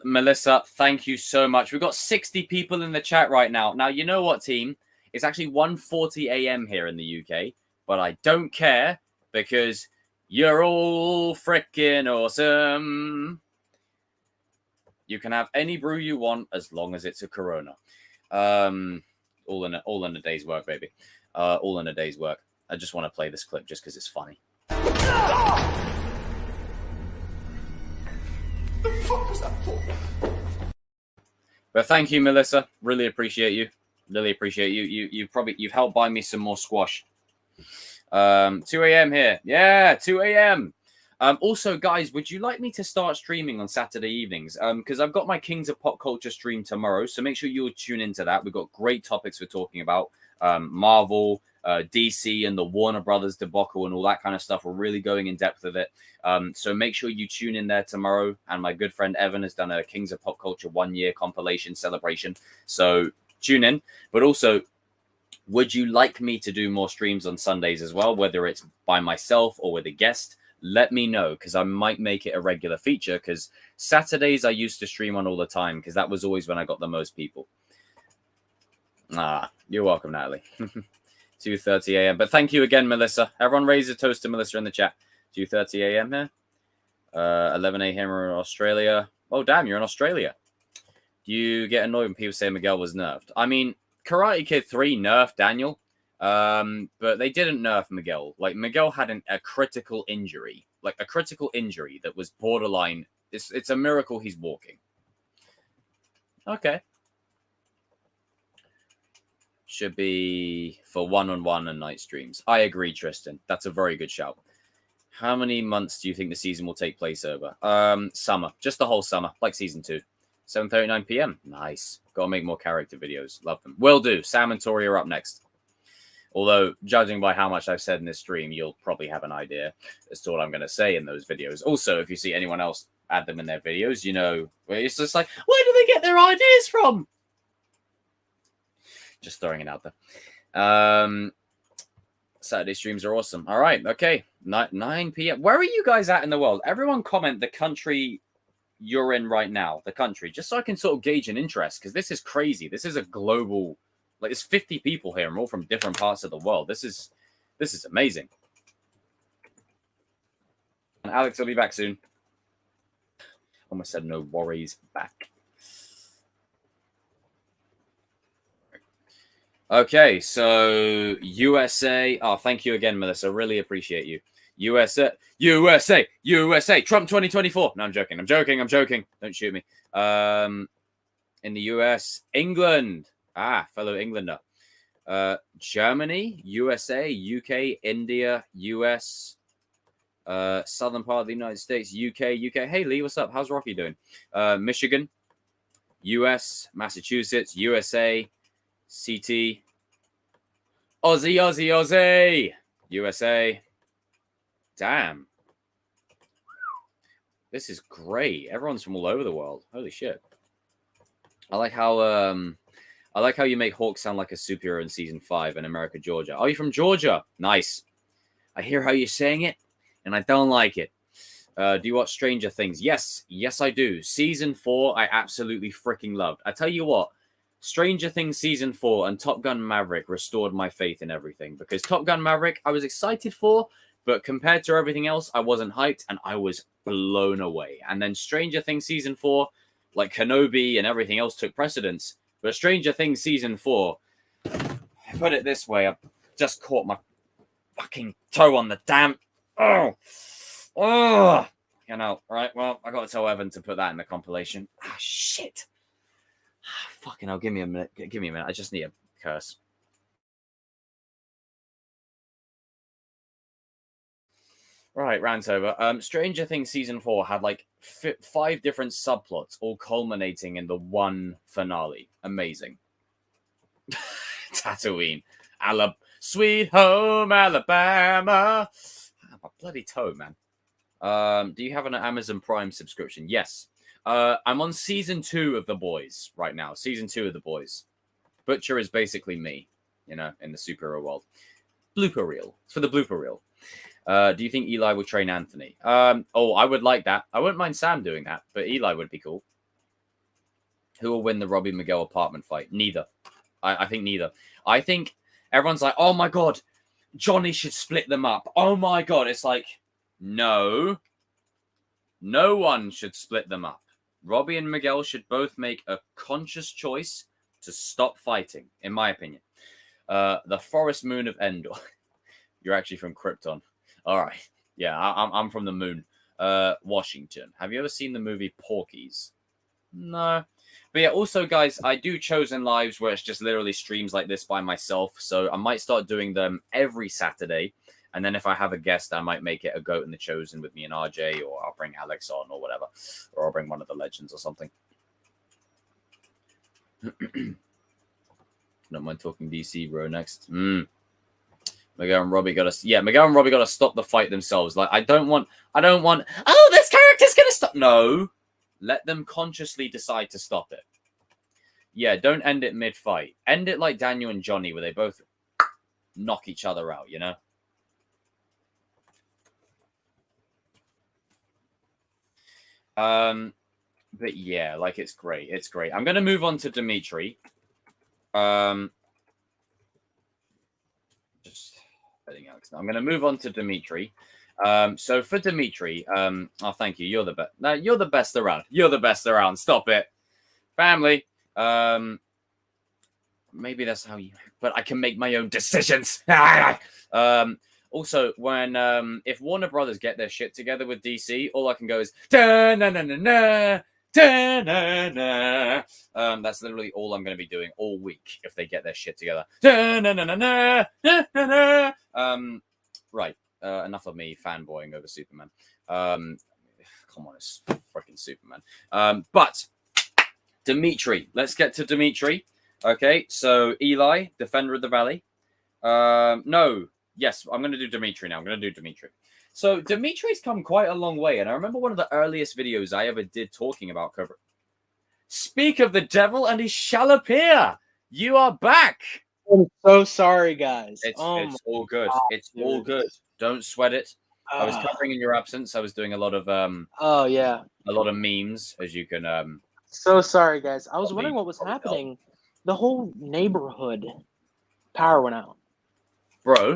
Melissa, thank you so much. We've got 60 people in the chat right now. Now, you know what, team? It's actually 1:40 a.m. here in the UK. But I don't care because you're all freaking awesome. You can have any brew you want as long as it's a Corona. All in a day's work, baby. All in a day's work. I just want to play this clip just because it's funny. The fuck was that for? But thank you, Melissa. Really appreciate you. Really appreciate you. You've helped buy me some more squash. 2 a.m. here. Yeah, 2 a.m. Also, guys, would you like me to start streaming on Saturday evenings? Because I've got my Kings of Pop Culture stream tomorrow, so make sure you'll tune into that. We've got great topics we're talking about. Marvel, DC and the Warner Brothers debacle and all that kind of stuff. We're really going in depth with it. So make sure you tune in there tomorrow. And my good friend Evan has done a Kings of Pop Culture 1 year compilation celebration. So tune in. But also, would you like me to do more streams on Sundays as well, whether it's by myself or with a guest? Let me know, because I might make it a regular feature, because Saturdays I used to stream on all the time, because that was always when I got the most people. You're welcome, Natalie. 2:30 a.m. But thank you again, Melissa. Everyone raise a toast to Melissa in the chat. 2:30 a.m. here. 11 a.m. in Australia. Oh, damn, you're in Australia. Do you get annoyed when people say Miguel was nerfed? I mean, Karate Kid 3 nerfed Daniel, but they didn't nerf Miguel. Like, Miguel had a critical injury. Like, a critical injury that was borderline. It's a miracle he's walking. Okay. Should be for one-on-one and night streams. I agree, Tristan. That's a very good shout. How many months do you think the season will take place over? Summer. Just the whole summer, like season 2. 7:39 p.m. Nice. Got to make more character videos. Love them. Will do. Sam and Tori are up next. Although, judging by how much I've said in this stream, you'll probably have an idea as to what I'm going to say in those videos. Also, if you see anyone else add them in their videos, you know, where it's just like, where do they get their ideas from? Just throwing it out there. Saturday streams are awesome. All right. Okay. 9 p.m. Where are you guys at in the world? Everyone comment the country you're in right now, the country, just so I can sort of gauge an interest, because this is crazy. This is a global, like, there's 50 people here and we're all from different parts of the world. This is amazing. And Alex will be back soon. Almost said no worries, back. Okay, so USA. Oh, thank you again, Melissa. Really appreciate you. USA. Trump 2024. No, I'm joking. Don't shoot me. In the US, England. Fellow Englander. Germany, USA, UK, India, US, southern part of the United States, UK. Hey, Lee, what's up? How's Rocky doing? Michigan, US, Massachusetts, USA, CT, Aussie, USA. Damn. This is great. Everyone's from all over the world. Holy shit. I like how you make Hawk sound like a superhero in season 5 in America, Georgia. Oh, you're from Georgia. Nice. I hear how you're saying it, and I don't like it. Do you watch Stranger Things? Yes, I do. Season 4, I absolutely freaking loved. I tell you what, Stranger Things Season 4 and Top Gun Maverick restored my faith in everything, because Top Gun Maverick I was excited for, but compared to everything else, I wasn't hyped, and I was blown away. And then Stranger Things Season 4, like Kenobi and everything else, took precedence. But Stranger Things Season 4, put it this way, I just caught my fucking toe on the damn... Oh! You know, right? Well, I got to tell Evan to put that in the compilation. Shit. Fucking hell, give me a minute. I just need a curse. Right, rant over. Stranger Things Season 4 had like 5 different subplots, all culminating in the one finale. Amazing. Tatooine. Sweet home Alabama. My bloody toe, man. Do you have an Amazon Prime subscription? Yes. I'm on season 2 of The Boys right now. Season 2 of The Boys. Butcher is basically me, you know, in the superhero world. Blooper reel. It's for the blooper reel. Do you think Eli will train Anthony? I would like that. I wouldn't mind Sam doing that, but Eli would be cool. Who will win the Robbie Mcgill apartment fight? Neither. I think neither. I think everyone's like, oh my God, Johnny should split them up. Oh my God. It's like, no. No one should split them up. Robbie and Miguel should both make a conscious choice to stop fighting, in my opinion. The Forest Moon of Endor. You're actually from Krypton. All right. Yeah, I'm from the moon. Washington. Have you ever seen the movie Porky's? No. But yeah, also, guys, I do Chosen Lives where it's just literally streams like this by myself. So I might start doing them every Saturday. And then if I have a guest, I might make it a Goat and the Chosen with me and RJ, or I'll bring Alex on or whatever. Or I'll bring one of the legends or something. Don't mind talking DC, bro, next. Mcgill and Robbie Mcgill and Robbie gotta stop the fight themselves. Like, I don't want, oh, this character's gonna stop. No. Let them consciously decide to stop it. Yeah, don't end it mid-fight. End it like Daniel and Johnny, where they both knock each other out, you know? But yeah, like, it's great. It's great. I'm going to move on to Dimitri. Just letting Alex know. I'm going to move on to Dimitri. So for Dimitri, oh, thank you. You're the best. No, you're the best around. You're the best around. Stop it. Family. Maybe that's how you, but I can make my own decisions. Also, when if Warner Brothers get their shit together with DC, all I can go is da na na na na da na na. That's literally all I'm going to be doing all week if they get their shit together. Da na na na na na na. Right. Enough of me fanboying over Superman. Come on, it's freaking Superman. But Dimitri, let's get to Dimitri. Okay, so Eli, Defender of the Valley. No, yes, I'm going to do Dimitri now. I'm going to do Dimitri. So Dimitri's come quite a long way, and I remember one of the earliest videos I ever did talking about Cobra. Speak of the devil, and he shall appear. You are back. I'm so sorry, guys. It's all good. It's all good. Don't sweat it. I was covering in your absence. I was doing a lot of oh yeah, a lot of memes, as you can So sorry, guys. I was wondering what was happening. The whole neighborhood power went out. Bro.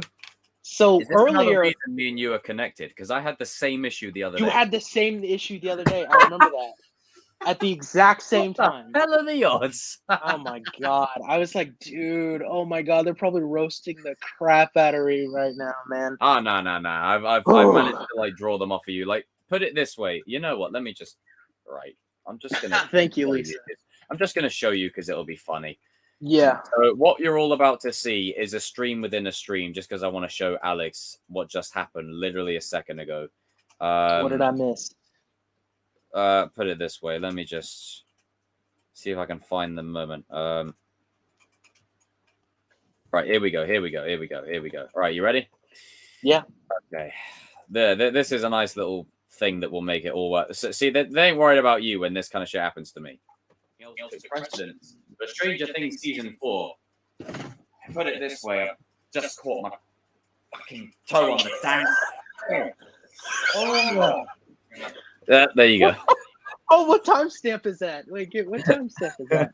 So is this earlier, reason me and you are connected, because I had the same issue the other day. You had the same issue the other day. I remember that. At the exact same time. What the hell are the odds? Oh my god. I was like, dude, oh my god, they're probably roasting the crap out of me right now, man. Oh no. I've managed to like draw them off of you. Like, put it this way. You know what? Let me just I'm just gonna thank you, Lisa. I'm just gonna show you because it'll be funny. Yeah. So what you're all about to see is a stream within a stream, just because I want to show Alex what just happened literally a second ago. What did I miss? Put it this way. Let me just see if I can find the moment. Right, here we go. All right, you ready? Yeah. Okay. This is a nice little thing that will make it all work. So, see, they ain't worried about you when this kind of shit happens to me. Precedence. But Stranger Things season 4. Put it this way. I just caught my fucking toe on the damn. Oh. There you go. Oh, what timestamp is that? Wait, what timestamp is that?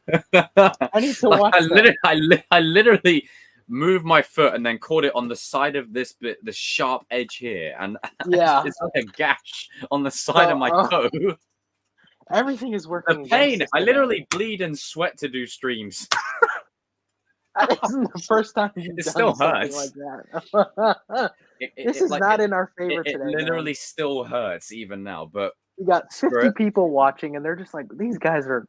I need to watch that. I literally moved my foot and then caught it on the side of this bit, the sharp edge here, and yeah, it's like a gash on the side of my toe. Everything is working. The pain. I literally bleed and sweat to do streams. That isn't the first time you've it done still something hurts. like that. This is not in our favor it today. Literally man. still hurts even now, but we got 50 people watching, and they're just like, these guys are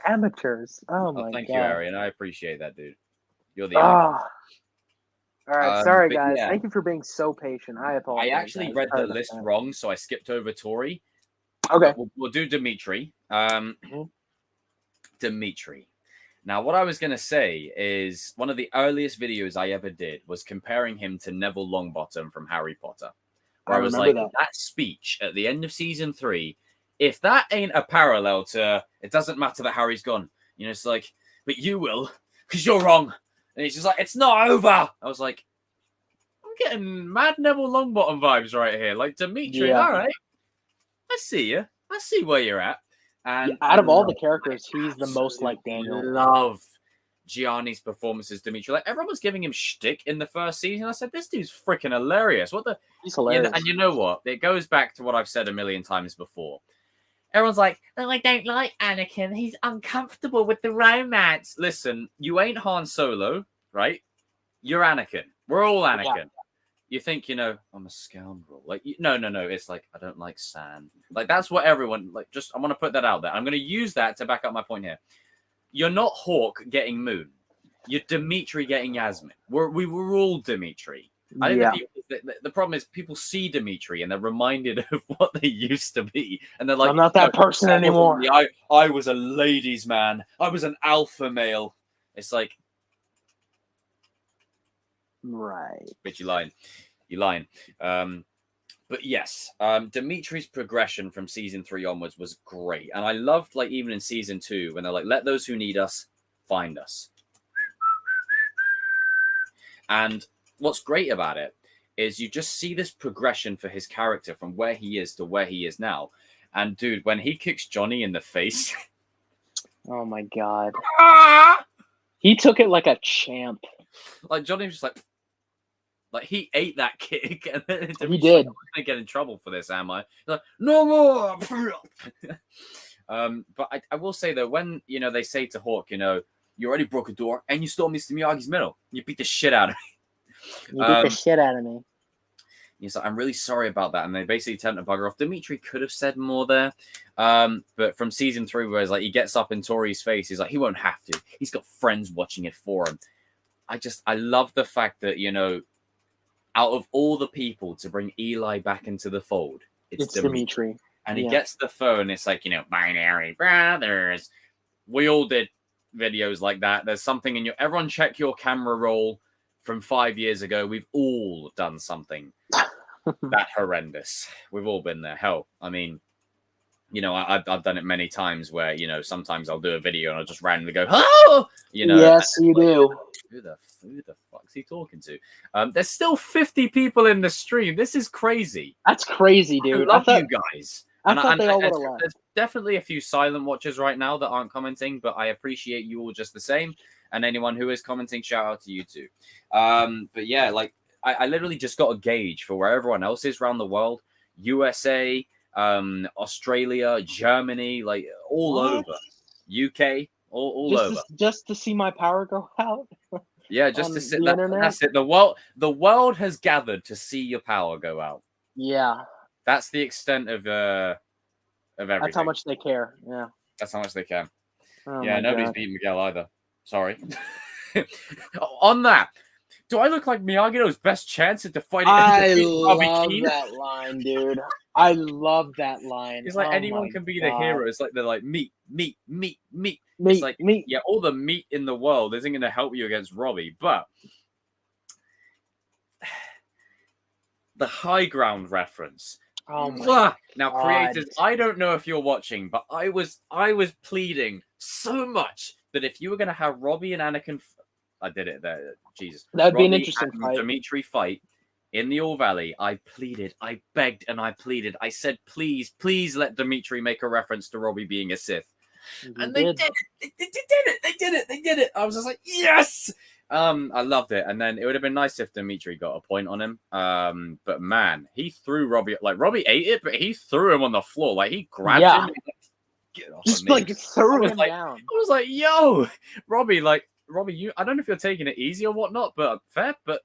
amateurs. Oh my god! Thank you, Arian. I appreciate that, dude. You're the. All right, sorry guys. Yeah. Thank you for being so patient. I apologize. I actually read the list wrong, so I skipped over Tori. Okay. We'll do Dimitri. Dimitri. Now, what I was going to say is one of the earliest videos I ever did was comparing him to Neville Longbottom from Harry Potter. Where I was like, that speech at the end of season 3, if that ain't a parallel to, it doesn't matter that Harry's gone. You know, it's like, but you will, because you're wrong. And he's just like, it's not over. I was like, I'm getting mad Neville Longbottom vibes right here. Like, Dimitri, all right. I see you. I see where you're at. And out of all the characters, he's the most like Daniel. Love Gianni's performances, Dimitri. Like, everyone was giving him shtick in the first season. I said, this dude's freaking hilarious. What the? He's hilarious. And you know what? It goes back to what I've said a million times before. Everyone's like, oh, I don't like Anakin. He's uncomfortable with the romance. Listen, you ain't Han Solo, right? You're Anakin. We're all Anakin. Yeah. You think, you know, I'm a scoundrel. Like, no. It's like, I don't like sand. Like, that's what everyone, like, just, I want to put that out there. I'm going to use that to back up my point here. You're not Hawk getting Moon. You're Dimitri getting Yasmin. We were all Dimitri. I think the problem is people see Dimitri and they're reminded of what they used to be. And they're like, I'm not that person anymore. I was a ladies' man. I was an alpha male. It's like, Right. Bitch, you lying. You lying. But yes, Dimitri's progression from season 3 onwards was great. And I loved, like, even in season 2, when they're like, let those who need us find us. And what's great about it is you just see this progression for his character from where he is to where he is now. And dude, when he kicks Johnny in the face. Oh my God. He took it like a champ. Like, Johnny was just like he ate that kick, and then He did. Like, I'm gonna get in trouble for this, am I? Like, no more. But I will say though, when they say to Hawk, you already broke a door and you stole Mr. Miyagi's middle, you beat the shit out of me. You beat the shit out of me. He's like, I'm really sorry about that, and they basically attempt to bugger off. Dimitri could have said more there, but from season 3, where it's like he gets up in Tori's face, he's like, he won't have to. He's got friends watching it for him. I love the fact that out of all the people to bring Eli back into the fold, it's Dimitri. And he gets the phone. It's like, binary brothers. We all did videos like that. There's something in everyone check your camera roll from 5 years ago. We've all done something that horrendous. We've all been there. Hell, I mean, I've done it many times where, sometimes I'll do a video and I'll just randomly go, oh, Yes, you do. Who the fuck's he talking to? There's still 50 people in the stream. This is crazy. That's crazy, dude. I love you guys. I thought they all would have left. There's definitely a few silent watchers right now that aren't commenting, but I appreciate you all just the same. And anyone who is commenting, shout out to you too. But yeah, like I literally just got a gauge for where everyone else is around the world. USA, Australia, Germany, like all over. UK, all over. Just to see my power go out. Yeah, just to sit. That's it. The world has gathered to see your power go out. Yeah. That's the extent of everything. That's how much they care. Yeah. That's how much they care. Oh yeah, nobody's beaten Miguel either. Sorry. On that, do I look like Miyagi's best chance at defeating Robbie Keane? That line, dude. I love that line. It's like anyone can be the hero. It's like they're like meat. It's like meat. Yeah, all the meat in the world isn't going to help you against Robbie, but the high ground reference. Oh my now, God. creators, I don't know if you're watching, but I was pleading so much that if you were going to have Robbie and Anakin, I did it there. Jesus, that'd be an Robbie interesting and fight. Dimitri fight in the All Valley. I pleaded, I begged, and I pleaded. I said, please let Dimitri make a reference to Robbie being a Sith. And they did it. They did it. I was just like, yes. I loved it. And then it would have been nice if Dimitri got a point on him. But man, he threw Robbie. Like Robbie ate it, but he threw him on the floor. Like he grabbed him. And get off just of me. like threw him like, down. I was like, yo, Robbie, you. I don't know if you're taking it easy or whatnot, but fair. But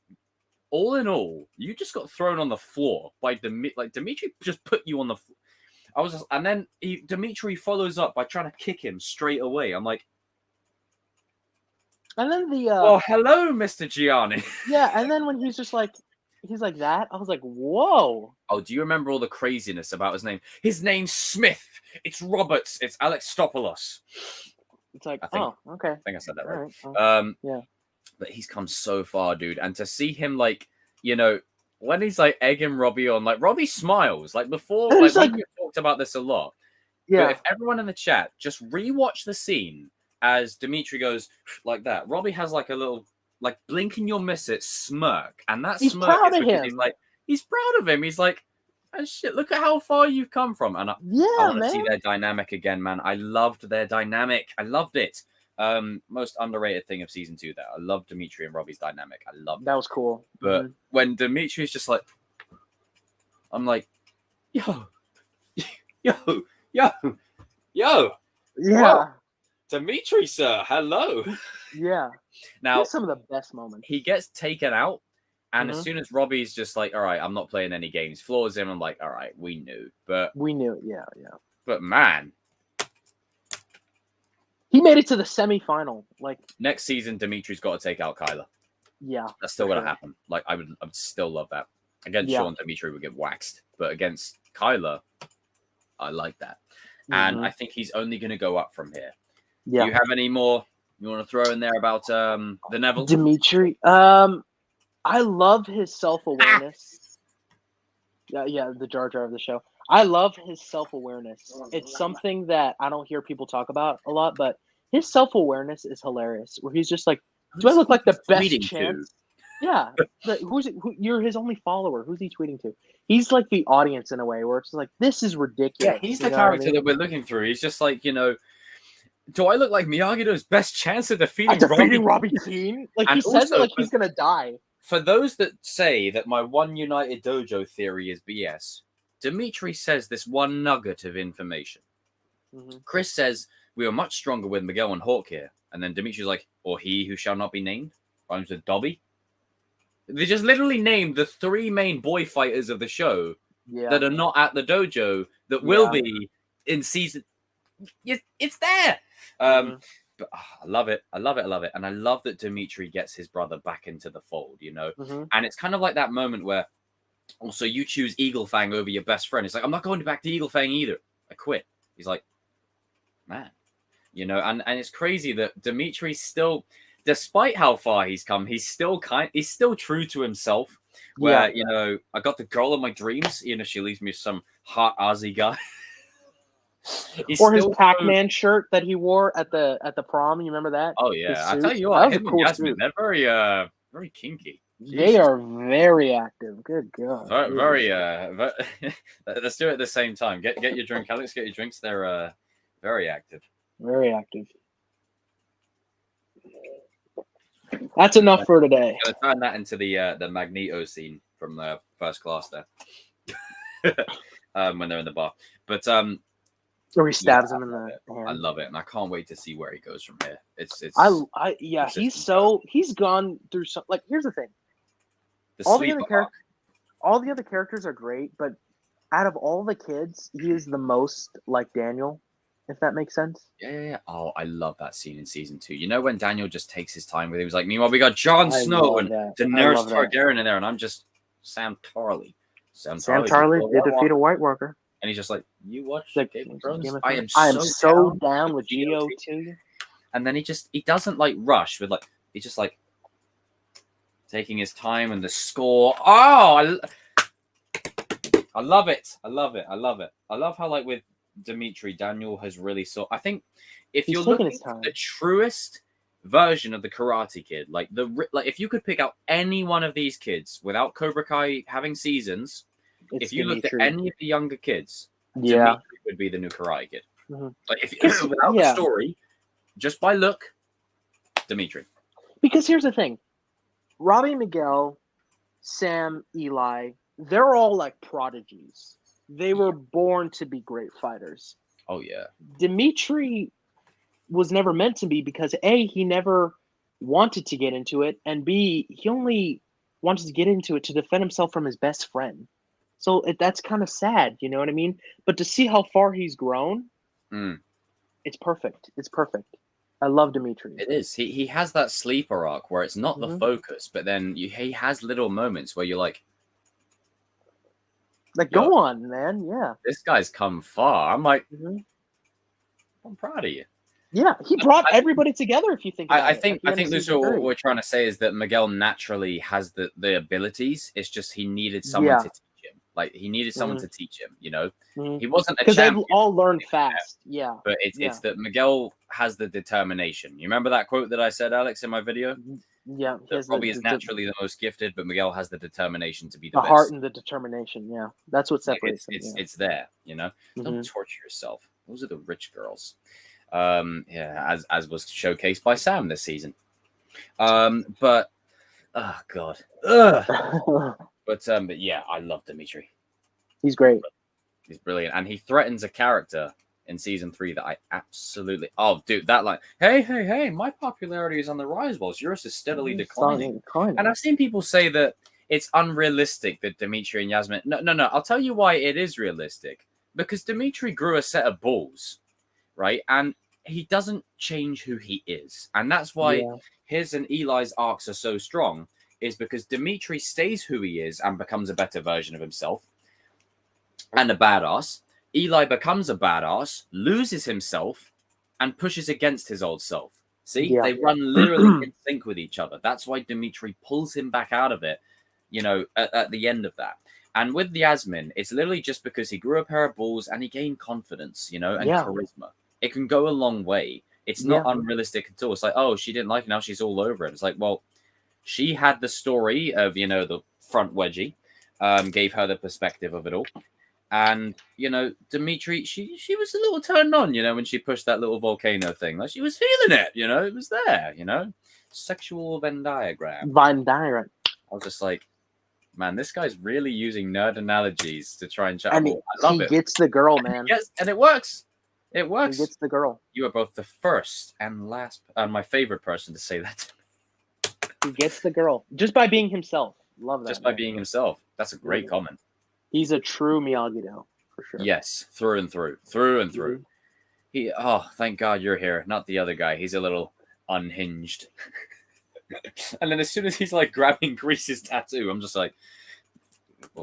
all in all, you just got thrown on the floor by Dimitri. Just put you on the floor. And then Dimitri follows up by trying to kick him straight away. I'm like, and then well, hello, Mr. Gianni. Yeah, and then when he's like that, I was like, whoa. Oh, do you remember all the craziness about his name? His name's Smith. It's Roberts. It's Alex Stopoulos. It's like, okay. I think I said that right. Yeah. But he's come so far, dude. And to see him, when he's like egging Robbie on, like Robbie smiles. Like before, we talked about this a lot. Yeah. But if everyone in the chat just rewatch the scene as Dimitri goes like that, Robbie has like a little blink and you'll miss it smirk, and that he's smirk proud is of because him. he's proud of him. He's like, oh, shit, look at how far you've come from. And I want to see their dynamic again, man. I loved their dynamic. I loved it. Most underrated thing of season 2 there. I love Dimitri and Robbie's dynamic. I loved it. That was cool. But when Dimitri's just like, I'm like, yo. Yeah. Whoa. Dimitri, sir, hello. Yeah. Now, some of the best moments. He gets taken out, and as soon as Robbie's just like, all right, I'm not playing any games, floors him, I'm like, all right, we knew. Yeah. But man. He made it to the semifinal. Next season, Dimitri's got to take out Kyler. Yeah. That's still going to happen. I would still love that. Against Sean, Dimitri would get waxed. But against Kyler, I like that. And I think he's only going to go up from here. Yeah. Do you have any more you want to throw in there about the Neville? Dimitri? I love his self-awareness. Yeah, the Jar Jar of the show. I love his self-awareness. It's something that I don't hear people talk about a lot, but his self-awareness is hilarious. Where he's just like, "Do I look like the best tweeting chance?" Yeah, you're his only follower. Who's he tweeting to? He's like the audience in a way, where it's like, this is ridiculous. Yeah, he's you the know what I character mean? that we're looking through. He's just like, do I look like Miyagi-Do's best chance of defeating Robbie Keane? Like, he And says it also, like he's gonna die. For those that say that my one United Dojo theory is BS, Dimitri says this one nugget of information. Mm-hmm. Chris says, we were much stronger with Miguel and Hawk here. And then Dimitri's like, or he who shall not be named, rhymes with Dobby. They just literally named the 3 main boy fighters of the show that are not at the dojo that will be in season. It's there. But I love it. I love it. I love it. And I love that Dimitri gets his brother back into the fold, And it's kind of like that moment where also you choose Eagle Fang over your best friend. It's like, I'm not going back to Eagle Fang either. I quit. He's like, man, and it's crazy that Dimitri still, despite how far he's come, he's still true to himself. Where, I got the girl of my dreams, she leaves me some hot Aussie guy. Or his Pac-Man shirt that he wore at the prom. You remember that? Oh yeah, I tell you what, him and Yasmin, they're very kinky. They are very active. Good God. Very. Let's do it at the same time. Get your drink, Alex. Get your drinks. They're very active. Very active. That's enough for today. I'm gonna turn that into the Magneto scene from the First Class there. When they're in the bar, but Or he stabs him in the hand. I love it, and I can't wait to see where he goes from here. He's gone through some. Like, here's the thing. All the other characters are great, but out of all the kids, he is the most like Daniel, if that makes sense. Yeah. Oh, I love that scene in season 2. When Daniel just takes his time with it, he was like, meanwhile, we got Jon Snow and Daenerys Targaryen in there, and I'm just Sam Tarly. Sam Tarly did defeat a White Walker. And he's just like, you watch Game of Thrones? I am so down with GOT. And then he doesn't like rush with he's just like taking his time and the score. Oh, I love it. I love it. I love it. I love how with Dimitri, Daniel has really I think if you're looking at the truest version of the Karate Kid, if you could pick out any one of these kids without Cobra Kai having seasons, if you looked at any of the younger kids, Dimitri would be the new Karate Kid. Mm-hmm. Without the story, just by look, Dimitri. Because here's the thing. Robbie, Mcgill, Sam, Eli, they're all like prodigies. They were born to be great fighters. Oh, yeah. Dimitri was never meant to be because A, he never wanted to get into it, and B, he only wanted to get into it to defend himself from his best friend. So that's kind of sad, you know what I mean? But to see how far he's grown, it's perfect. It's perfect. I love Dimitri. It is. He has that sleeper arc where it's not the focus, but then he has little moments where you're like, go on, man. Yeah. This guy's come far. I'm like, I'm proud of you. Yeah, he brought everybody together. If you think, I think this what we're trying to say is that Miguel naturally has the abilities. It's just he needed someone to teach him. He needed someone to teach him. He wasn't a champion. Because they all learned fast. Yeah, but it's that Miguel has the determination. You remember that quote that I said, Alex, in my video? Yeah, Robbie is naturally the most gifted, but Miguel has the determination to be the best. Heart and the determination. Yeah, that's what separates them. It's there. Don't torture yourself. Those are the rich girls. As was showcased by Sam this season. But oh god. But yeah, I love Dimitri. He's great. He's brilliant, and he threatens a character in season 3 that I absolutely dude, that line, hey, my popularity is on the rise whilst yours is steadily declining. And I've seen people say that it's unrealistic that Dimitri and Yasmin. No, I'll tell you why it is realistic. Because Dimitri grew a set of balls, right? And he doesn't change who he is. And that's why his and Eli's arcs are so strong, is because Dimitri stays who he is and becomes a better version of himself and a badass. Eli becomes a badass, loses himself, and pushes against his old self. See, Yeah. they run literally in sync with each other. That's why Dimitri pulls him back out of it, at the end of that. And with Yasmin, it's literally just because he grew a pair of balls and he gained confidence, and Yeah. charisma. It can go a long way. It's not unrealistic at all. It's like, oh, she didn't like it, now she's all over it. It's like, well, she had the story of, the front wedgie, gave her the perspective of it all. And, Dimitri, she was a little turned on, when she pushed that little volcano thing. Like, she was feeling it, it was there, Sexual Venn diagram. Venn diagram. I was just like, man, this guy's really using nerd analogies to try and chat. And I love he it. gets the girl, man. Yes, and it works. It works. He gets the girl. You are both the first and last, and my favorite person to say that. He gets the girl just by being himself. Love that. Just by being himself. That's a great comment. He's a true Miyagi-Do, for sure. Yes, through and through. Thank God you're here, not the other guy. He's a little unhinged. And then as soon as he's like grabbing Grease's tattoo, I'm just like,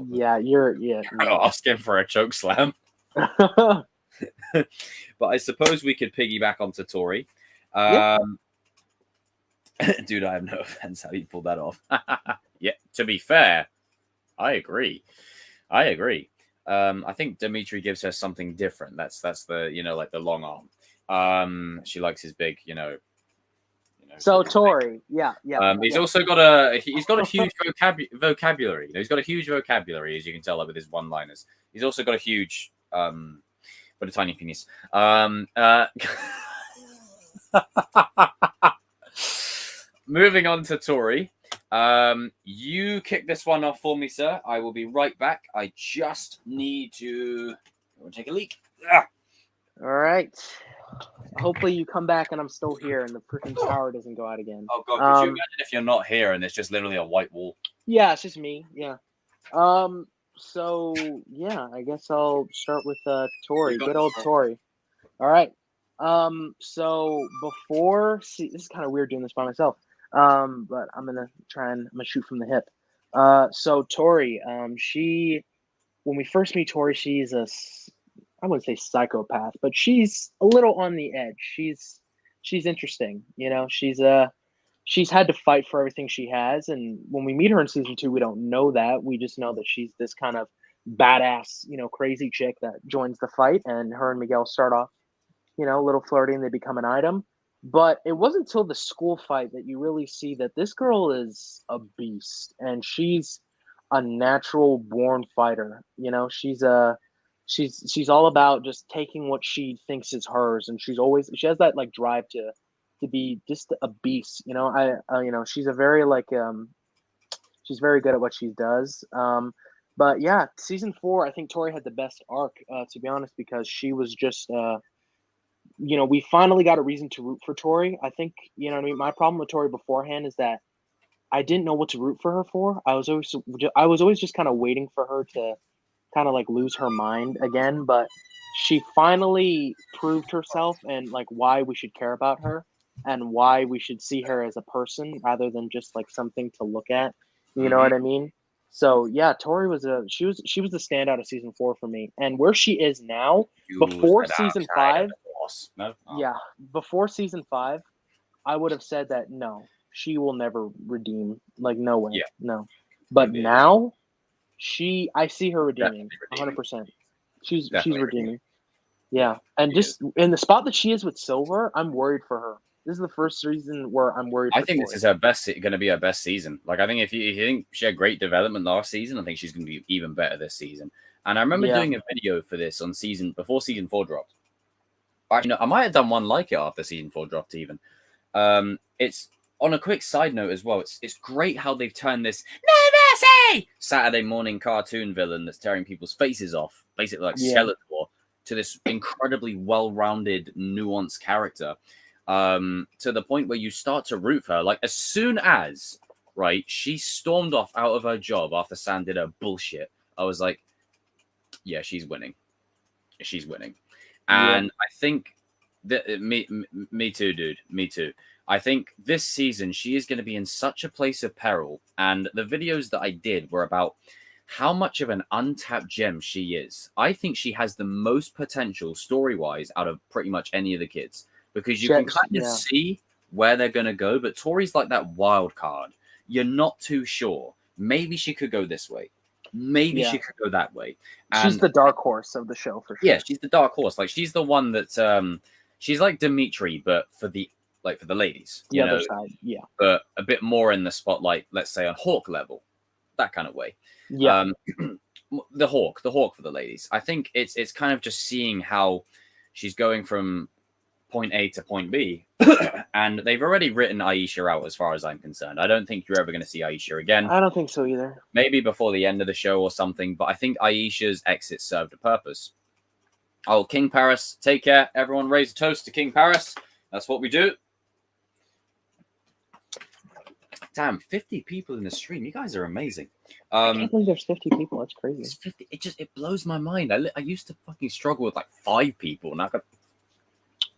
yeah, I'll ask him for a choke slam. But I suppose we could piggyback onto Tori. Dude, I have no offense how you pulled that off. Yeah, to be fair, I agree. I think Dimitri gives her something different. That's the like the long arm. She likes his big, So Tori, yeah. He's also got a huge vocabulary. He's got a huge vocabulary, as you can tell with his one-liners. He's also got a huge, but a tiny penis. Moving on to Tori. You kick this one off for me, sir. I will be right back. I just need to take a leak. All right. Hopefully you come back and I'm still here and the freaking power doesn't go out again. Oh god, could you imagine if you're not here and it's just literally a white wall? Yeah, it's just me. Yeah. So yeah, I guess I'll start with Tori. Good old Tori. All right. So this is kind of weird doing this by myself. But I'm gonna shoot from the hip. So Tori, when we first meet Tori, she's I wouldn't say psychopath, but she's a little on the edge. She's interesting, she's had to fight for everything she has, and when we meet her in season 2, we don't know that. We just know that she's this kind of badass, crazy chick that joins the fight, and her and Miguel start off, a little flirty, and they become an item. But it wasn't until the school fight that you really see that this girl is a beast, and she's a natural born fighter. She's all about just taking what she thinks is hers, and she has that like drive to be just a beast. She's a very she's very good at what she does. But yeah, season 4, I think Tori had the best arc, to be honest, because she was just we finally got a reason to root for Tori. I think, my problem with Tori beforehand is that I didn't know what to root for her for. I was always just kind of waiting for her to kind of like lose her mind again, but she finally proved herself and like why we should care about her and why we should see her as a person rather than just like something to look at. You know what I mean? So yeah, Tori was the standout of season 4 for me. And where she is now, before season 5, before season 5, I would have said that no, she will never redeem. Like no way, no. But now, I see her redeeming 100%. She's redeeming. Yeah, and just in the spot that she is with Silver, I'm worried for her. This is the first season where I'm worried. I think this is going to be her best season. Like I think if you think she had great development last season, I think she's going to be even better this season. And I remember doing a video for this before season 4 dropped. Actually, no, I might have done one like it after season 4 dropped even. It's on a quick side note as well. It's great how they've turned this No Mercy Saturday morning cartoon villain that's tearing people's faces off, basically like Skeletor, to this incredibly well-rounded, nuanced character. To the point where you start to root for her. Like as soon as she stormed off out of her job after Sam did her bullshit, I was like, yeah, she's winning. And I think that me too, dude. Me too. I think this season she is going to be in such a place of peril. And the videos that I did were about how much of an untapped gem she is. I think she has the most potential story-wise out of pretty much any of the kids. Because you can kind of see where they're going to go, but Tori's like that wild card. You're not too sure. Maybe she could go this way. Maybe she could go that way. She's the dark horse of the show for sure. Yeah, she's the dark horse. Like she's the one that she's like Dimitri, but for the ladies. The other side, yeah. But a bit more in the spotlight, let's say on Hawk level. That kind of way. Yeah. The Hawk for the ladies. I think it's kind of just seeing how she's going from point A to point B. And they've already written Aisha out as far as I'm concerned. I don't think you're ever going to see Aisha again. I don't think so either. Maybe before the end of the show or something, but I think Aisha's exit served a purpose. Oh, King Paris, take care. Everyone raise a toast to King Paris. That's what we do. Damn, 50 people in the stream. You guys are amazing. I can't believe there's 50 people. That's crazy. It's 50. It blows my mind. I used to fucking struggle with like 5 people, and I got.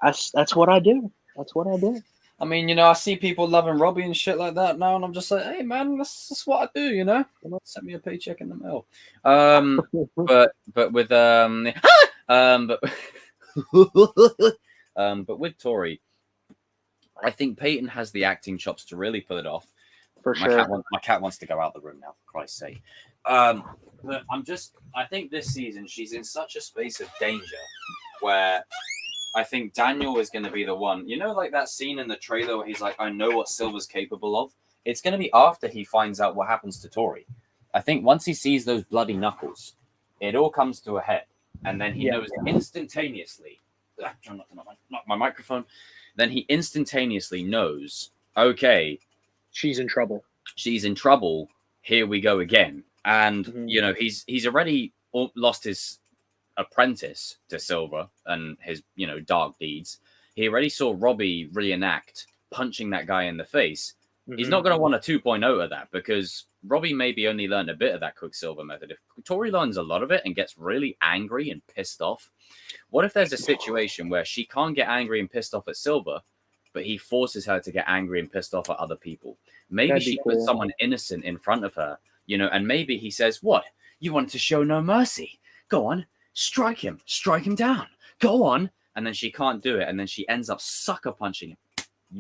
That's what I do. That's what I do. I mean, you know, I see people loving Robbie and shit like that now, and I'm just like, hey man, that's what I do, you know. Send me a paycheck in the mail. But with but with Tori, I think Peyton has the acting chops to really pull it off. For sure. My cat wants to go out the room now, for Christ's sake. But I think this season she's in such a space of danger where I think Daniel is going to be the one. You know, like that scene in the trailer where he's like, I know what Silver's capable of. It's going to be after he finds out what happens to Tori. I think once he sees those bloody knuckles, it all comes to a head. And then he knows instantaneously. Try not to knock my microphone. Then he instantaneously knows, okay, she's in trouble. She's in trouble. Here we go again. And, you know, he's already lost his apprentice to Silver and his, you know, dark deeds. He already saw Robbie reenact punching that guy in the face. He's not going to want a 2.0 of that because Robbie maybe only learned a bit of that Quicksilver method. If Tori learns a lot of it and gets really angry and pissed off, what if there's a situation where she can't get angry and pissed off at Silver, but he forces her to get angry and pissed off at other people? Maybe she puts someone innocent in front of her, you know, and maybe he says, what? You wanted to show no mercy. Go on, strike him down. Go on. And then she can't do it. And then she ends up sucker punching him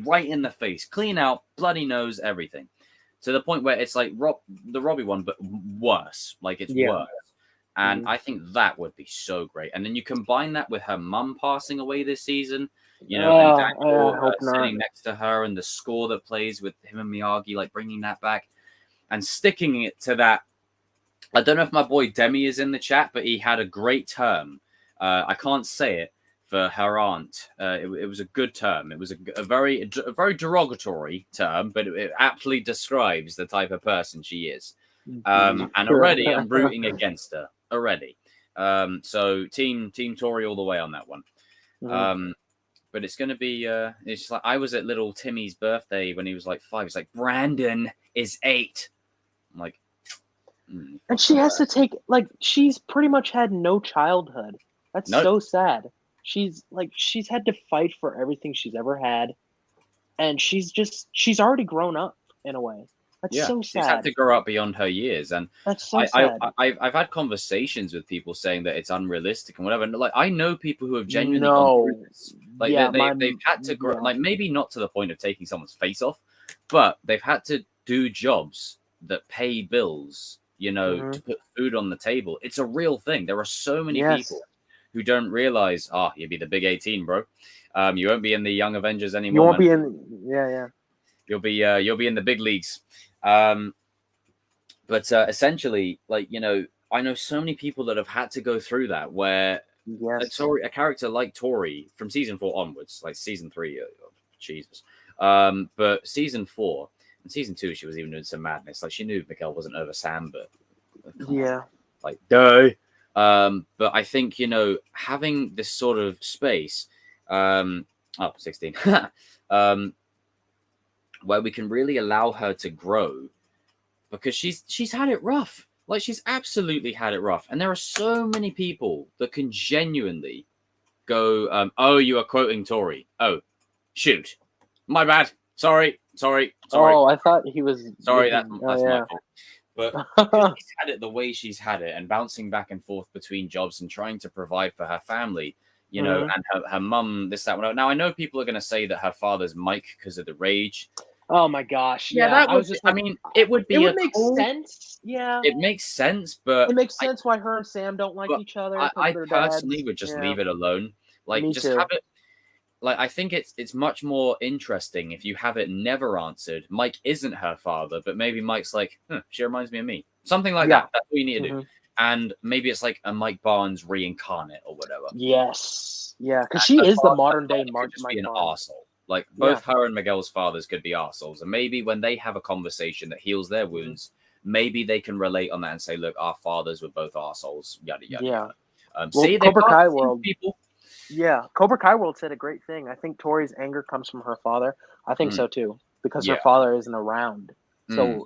right in the face, clean out, bloody nose, everything. To the point where it's like the Robbie one, but worse. Like it's worse. And I think that would be so great. And then you combine that with her mum passing away this season, you know, and Daniel sitting next to her and the score that plays with him and Miyagi, like bringing that back and sticking it to that. I don't know if my boy Demi is in the chat, but he had a great term. I can't say it for her aunt. It was a good term. It was a very derogatory term, but it aptly describes the type of person she is. And already I'm rooting against her already. So team Tori all the way on that one. But it's going to be, it's like, I was at little Timmy's birthday when he was like 5. He's like, Brandon is 8. I'm like, and she has to take, like, she's pretty much had no childhood. That's so sad. She's had to fight for everything she's ever had. And she's already grown up in a way. That's so sad. She's had to grow up beyond her years. And that's so sad. I've had conversations with people saying that it's unrealistic and whatever. And like, I know people who have genuinely gone through this. Like they've had to grow, like maybe not to the point of taking someone's face off, but they've had to do jobs that pay bills, you know, to put food on the table. It's a real thing. There are so many people who don't realize, you'll be the big 18, bro. You won't be in the Young Avengers anymore. You won't be in, You'll be in the big leagues. But essentially, like, you know, I know so many people that have had to go through that where a character like Tori from season 4 onwards, like season 3, Jesus. But season 4 and season 2, she was even doing some madness. Like she knew Mcgill wasn't over Sam, but like, duh. But I think, you know, having this sort of space, 16, where we can really allow her to grow because she's had it rough. Like she's absolutely had it rough. And there are so many people that can genuinely go, oh, you are quoting Tori. Oh, shoot. My bad. Sorry. Oh, I thought he was. Sorry, that's my fault. But she's had it the way she's had it and bouncing back and forth between jobs and trying to provide for her family. you know, and her mum, this, that, whatever. Now, I know people are going to say that her father's Mike because of the rage. Oh my gosh! Yeah, Yeah, that would. I mean, it would be. It would make sense. Yeah, it makes sense, but it makes sense why her and Sam don't like each other. I personally would just leave it alone. Like, Me just too. have it. Like, I think it's much more interesting if you have it never answered. Mike isn't her father, but maybe Mike's like, she reminds me of me. Something like that. That's what you need to do. And maybe it's like a Mike Barnes reincarnate or whatever. Yes. Yeah, because she is the modern day Mike just be an Barnes. arsehole. Like, both her and Miguel's fathers could be arseholes. And maybe when they have a conversation that heals their wounds, maybe they can relate on that and say, look, our fathers were both arseholes, yada, yada, yada. Well, Cobra Kai World. People. Yeah, Cobra Kai World said a great thing. I think Tori's anger comes from her father. I think so too, because her father isn't around. So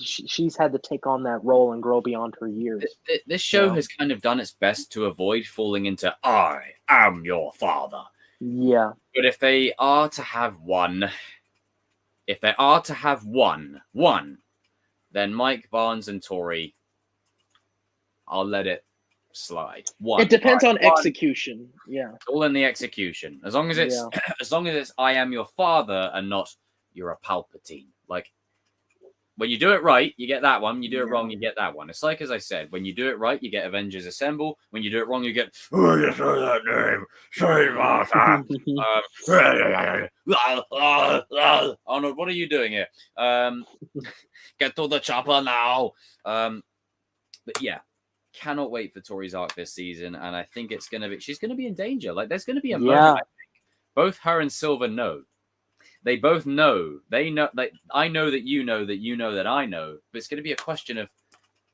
she's had to take on that role and grow beyond her years. This show has kind of done its best to avoid falling into "I am your father." Yeah. But if they are to have one, then Mike Barnes and Tori, I'll let it slide. It depends on execution. Yeah. It's all in the execution. As long as it's I am your father and not you're a Palpatine. Like, when you do it right, you get that one. When you do it wrong, you get that one. It's like, as I said, when you do it right, you get Avengers Assemble. When you do it wrong, you get, oh, you say that name. Say Martha. Arnold, what are you doing here? Get to the chopper now. But yeah, cannot wait for Tori's arc this season. And I think she's going to be in danger. Like, there's going to be a moment, I think. Both her and Silver know. They both know. They know. Like, I know that you know that I know. But it's going to be a question of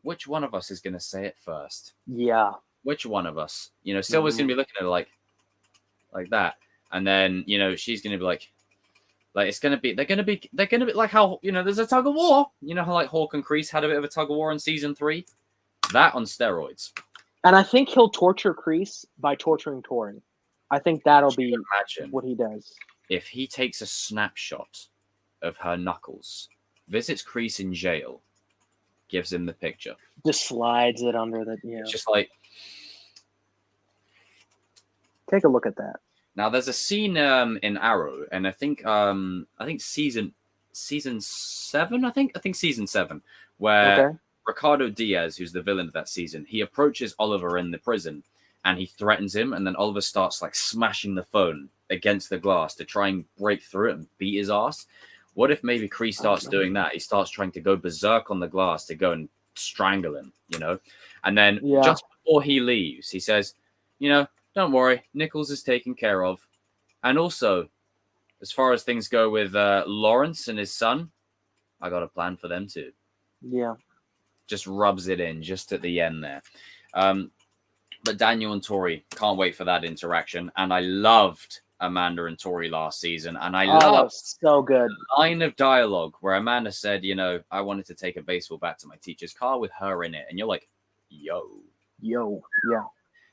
which one of us is going to say it first. Yeah. Which one of us? You know, Silver's going to be looking at her like that, and then, you know, she's going to be like it's going to be. They're going to be like how, you know, there's a tug of war. You know how like Hawk and Kreese had a bit of a tug of war in season 3. That on steroids. And I think he'll torture Kreese by torturing Tori. I think that'll be what he does. If he takes a snapshot of her knuckles, visits Kreese in jail, gives him the picture, just slides it under the, It's just like, take a look at that. Now there's a scene in Arrow, and I think season 7, I think season 7, where Ricardo Diaz, who's the villain of that season, he approaches Oliver in the prison and he threatens him, and then Oliver starts like smashing the phone against the glass to try and break through it and beat his ass. What if maybe Kreese starts doing that? He starts trying to go berserk on the glass to go and strangle him, you know? And then just before he leaves, he says, you know, don't worry, Nichols is taken care of. And also, as far as things go with Lawrence and his son, I got a plan for them too. Yeah. Just rubs it in just at the end there. But Daniel and Tori, can't wait for that interaction. And I loved Amanda and Tori last season. And I loved so good the line of dialogue where Amanda said, you know, I wanted to take a baseball bat to my teacher's car with her in it. And you're like, yo. Yeah.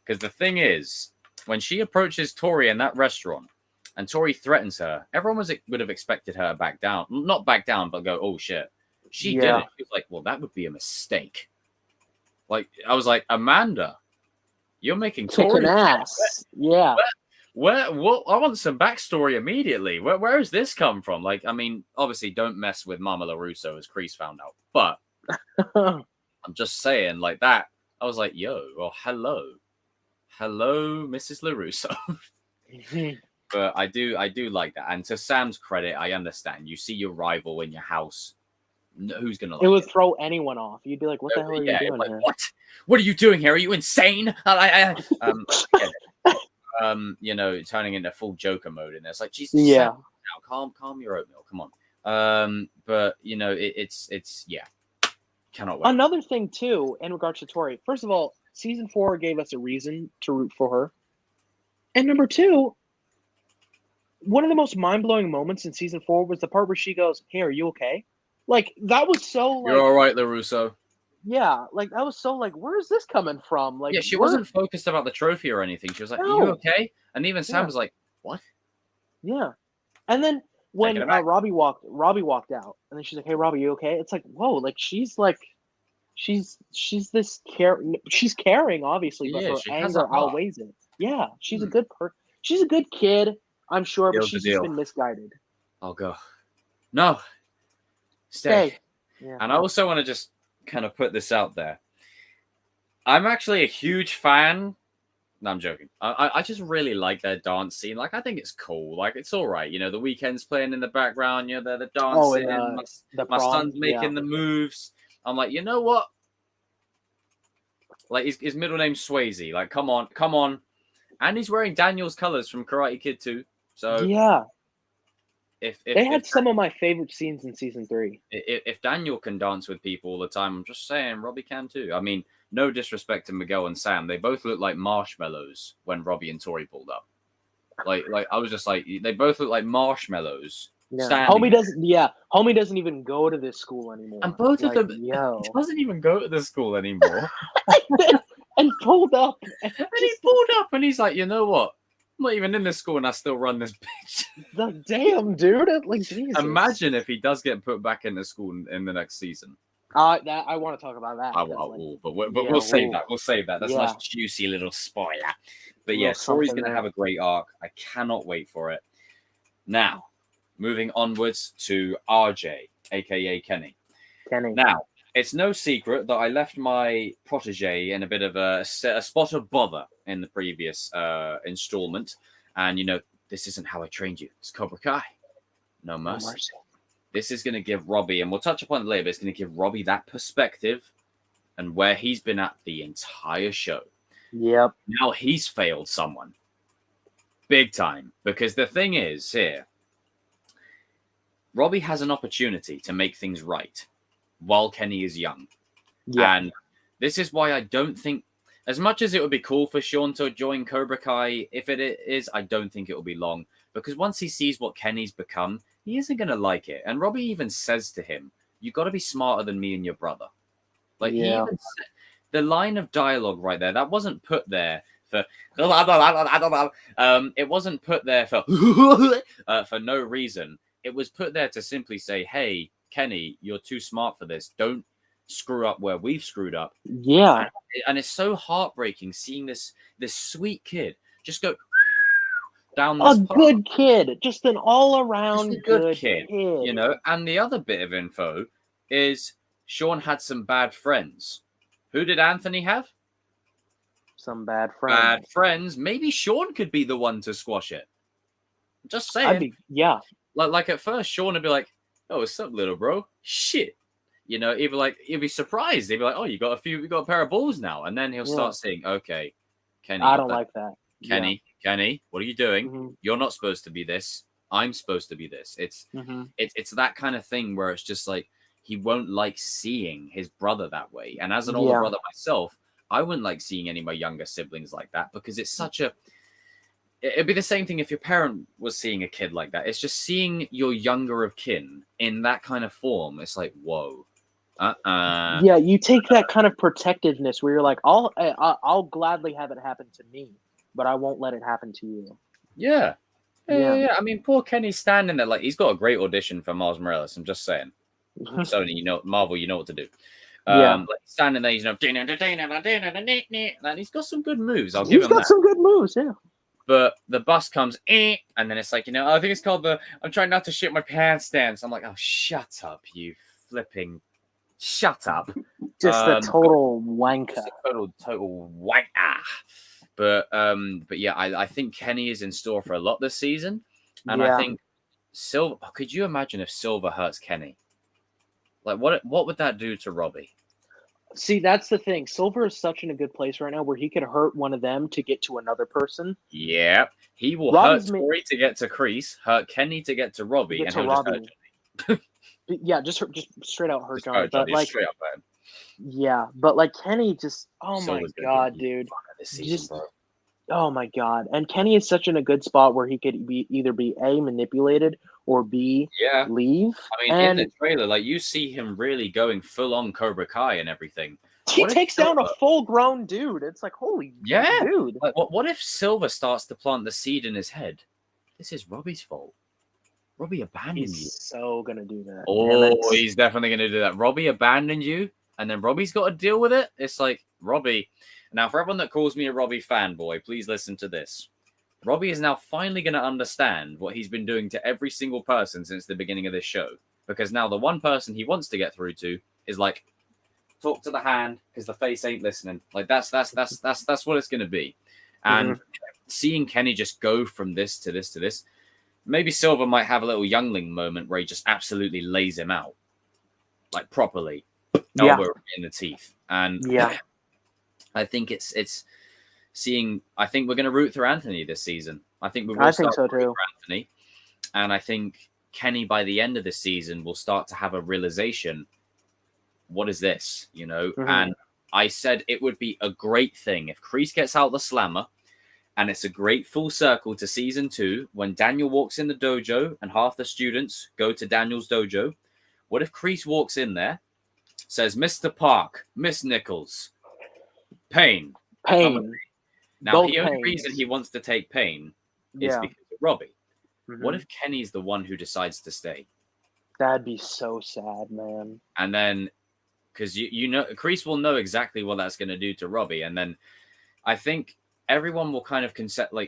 Because the thing is, when she approaches Tori in that restaurant and Tori threatens her, everyone would have expected her to back down. Not back down, but go, oh, shit. She didn't. She was like, well, that would be a mistake. Like, I was like, Amanda, you're making Tori ass. Yeah. What? I want some backstory immediately. Where has this come from? Like, I mean, obviously, don't mess with Mama LaRusso, as Kreese found out. But I'm just saying, like that. I was like, yo, well, hello, Mrs. LaRusso. But I do like that. And to Sam's credit, I understand. You see your rival in your house. Who's gonna like it? Would throw anyone off. You'd be like, "What the hell are you doing like, here? What are you doing here? Are you insane?" You know, turning into full Joker mode, and it's like, Jesus, now calm your oatmeal. Come on. But you know, it's cannot wait. Another thing too, in regards to Tori. First of all, season 4 gave us a reason to root for her, and number 2, one of the most mind-blowing moments in season 4 was the part where she goes, "Hey, are you okay?" Like, that was so, like... You're all right, LaRusso. Yeah, like, that was so, like, where is this coming from? Like, yeah, she wasn't focused about the trophy or anything. She was like, Are you okay? And even Sam was like, what? Yeah. And then when Robbie walked out, and then she's like, hey, Robbie, you okay? It's like, whoa, like, she's this she's caring, obviously, but her anger outweighs it. Yeah, she's a good she's a good kid, I'm sure, but Deal's the she's just deal. been misguided. I'll go. No. Stay. Yeah. And I also want to just kind of put this out there. I'm actually a huge fan. No, I'm joking. I just really like their dance scene. Like, I think it's cool. Like, it's all right. You know, the Weeknd's playing in the background. You know, they're dancing. The my prom, son's making the moves. I'm like, you know what? Like, his middle name's Swayze. Like, come on. And he's wearing Daniel's colors from Karate Kid 2. So, yeah. if They had some of my favorite scenes in season 3. If Daniel can dance with people all the time, I'm just saying Robbie can too. I mean, no disrespect to Mcgill and Sam. They both look like marshmallows when Robbie and Tori pulled up. Like I was just like, they both look like marshmallows. Yeah. Homie doesn't even go to this school anymore. And both of them doesn't even go to the school anymore. and pulled up. And he pulled up and he's like, you know what? I'm not even in this school and I still run this bitch. The damn dude. Like, Jesus. Imagine if he does get put back into school in the next season. I want to talk about that. But we'll save that. We'll save that. That's a nice juicy little spoiler. But yeah, Tori's going to have a great arc. I cannot wait for it. Now, moving onwards to RJ, a.k.a. Kenny. Now, it's no secret that I left my protege in a bit of a spot of bother in the previous installment. And, you know, this isn't how I trained you. It's Cobra Kai. No mercy. This is going to give Robbie, and we'll touch upon it later, but it's going to give Robbie that perspective and where he's been at the entire show. Yep. Now he's failed someone. Big time. Because the thing is here, Robbie has an opportunity to make things right while Kenny is young. Yeah. And this is why I don't think, as much as it would be cool for Sean to join Cobra Kai, if it is, I don't think it will be long. Because once he sees what Kenny's become, he isn't going to like it. And Robbie even says to him, you got to be smarter than me and your brother. Like, he even said, the line of dialogue right there, that wasn't put there for... it wasn't put there for no reason. It was put there to simply say, hey, Kenny, you're too smart for this. Don't screw up where we've screwed up. Yeah. And it's so heartbreaking seeing this sweet kid just go... down this path. Good kid, just an all-around good kid, you know. And the other bit of info is Sean had some bad friends. Who did Anthony have? Some bad friends. Maybe Sean could be the one to squash it. Just saying. Like at first, Sean would be like, "Oh, what's up, little bro? Shit." You know, he'd be surprised. He'd be like, "Oh, you got a pair of balls now," and then he'll start saying, "Okay, Kenny, I don't like that." Kenny, what are you doing? Mm-hmm. You're not supposed to be this. I'm supposed to be this. It's that kind of thing where it's just like he won't like seeing his brother that way. And as an older brother myself, I wouldn't like seeing any of my younger siblings like that because it's such a... It'd be the same thing if your parent was seeing a kid like that. It's just seeing your younger of kin in that kind of form. It's like, whoa. Yeah, you take that kind of protectiveness where you're like, I'll gladly have it happen to me, but I won't let it happen to you. Yeah. I mean, poor Kenny's standing there like he's got a great audition for Miles Morales. I'm just saying. Sony, you know, Marvel, you know what to do. Like standing there, you know, and he's got some good moves. I'll give him that. He's got some good moves, yeah. But the bus comes, and then it's like, you know, I think it's called I'm trying not to shit my pants dance. I'm like, oh, shut up, you flipping, shut up. Just a total wanker. Just a total wanker. But yeah, I think Kenny is in store for a lot this season. And I think Silver, could you imagine if Silver hurts Kenny? Like, what would that do to Robbie? See, that's the thing. Silver is such in a good place right now where he could hurt one of them to get to another person. Yeah. He will hurt Tori to get to Kreese, hurt Kenny to get to Robbie, and he'll just hurt Johnny. Yeah, just straight out hurt Johnny. But like, straight up, man. Yeah, but like Kenny just, oh Silver's my God, dude. This season, bro. Oh my God. And Kenny is such in a good spot where he could either be A, manipulated, or B, leave. I mean, in the trailer, like you see him really going full on Cobra Kai and everything. He takes down a full grown dude. It's like, holy dude. Like, what if Silver starts to plant the seed in his head? This is Robbie's fault. Robbie abandoned you. He's so gonna do that. Oh, he's definitely gonna do that. Robbie abandoned you, and then Robbie's got to deal with it. It's like, Robbie, Now, for everyone that calls me a Robbie fanboy, please listen to this. Robbie is now finally going to understand what he's been doing to every single person since the beginning of this show. Because now the one person he wants to get through to is like, talk to the hand because the face ain't listening. Like that's what it's going to be. And seeing Kenny just go from this to this to this, maybe Silver might have a little youngling moment where he just absolutely lays him out, like properly, elbow in the teeth. And I think it's seeing. I think we're going to root through Anthony this season. I think we will. I think so too. For Anthony, and I think Kenny by the end of the season will start to have a realization. What is this? You know, and I said it would be a great thing if Kreese gets out the slammer, and it's a great full circle to season 2 when Daniel walks in the dojo and half the students go to Daniel's dojo. What if Kreese walks in there, says, "Mr. Park, Miss Nichols, Pain. Now, the only reason he wants to take Pain is because of Robbie. What if Kenny's the one who decides to stay? That'd be so sad, man. And then, because you know, Kreese will know exactly what that's going to do to Robbie. And then I think everyone will kind of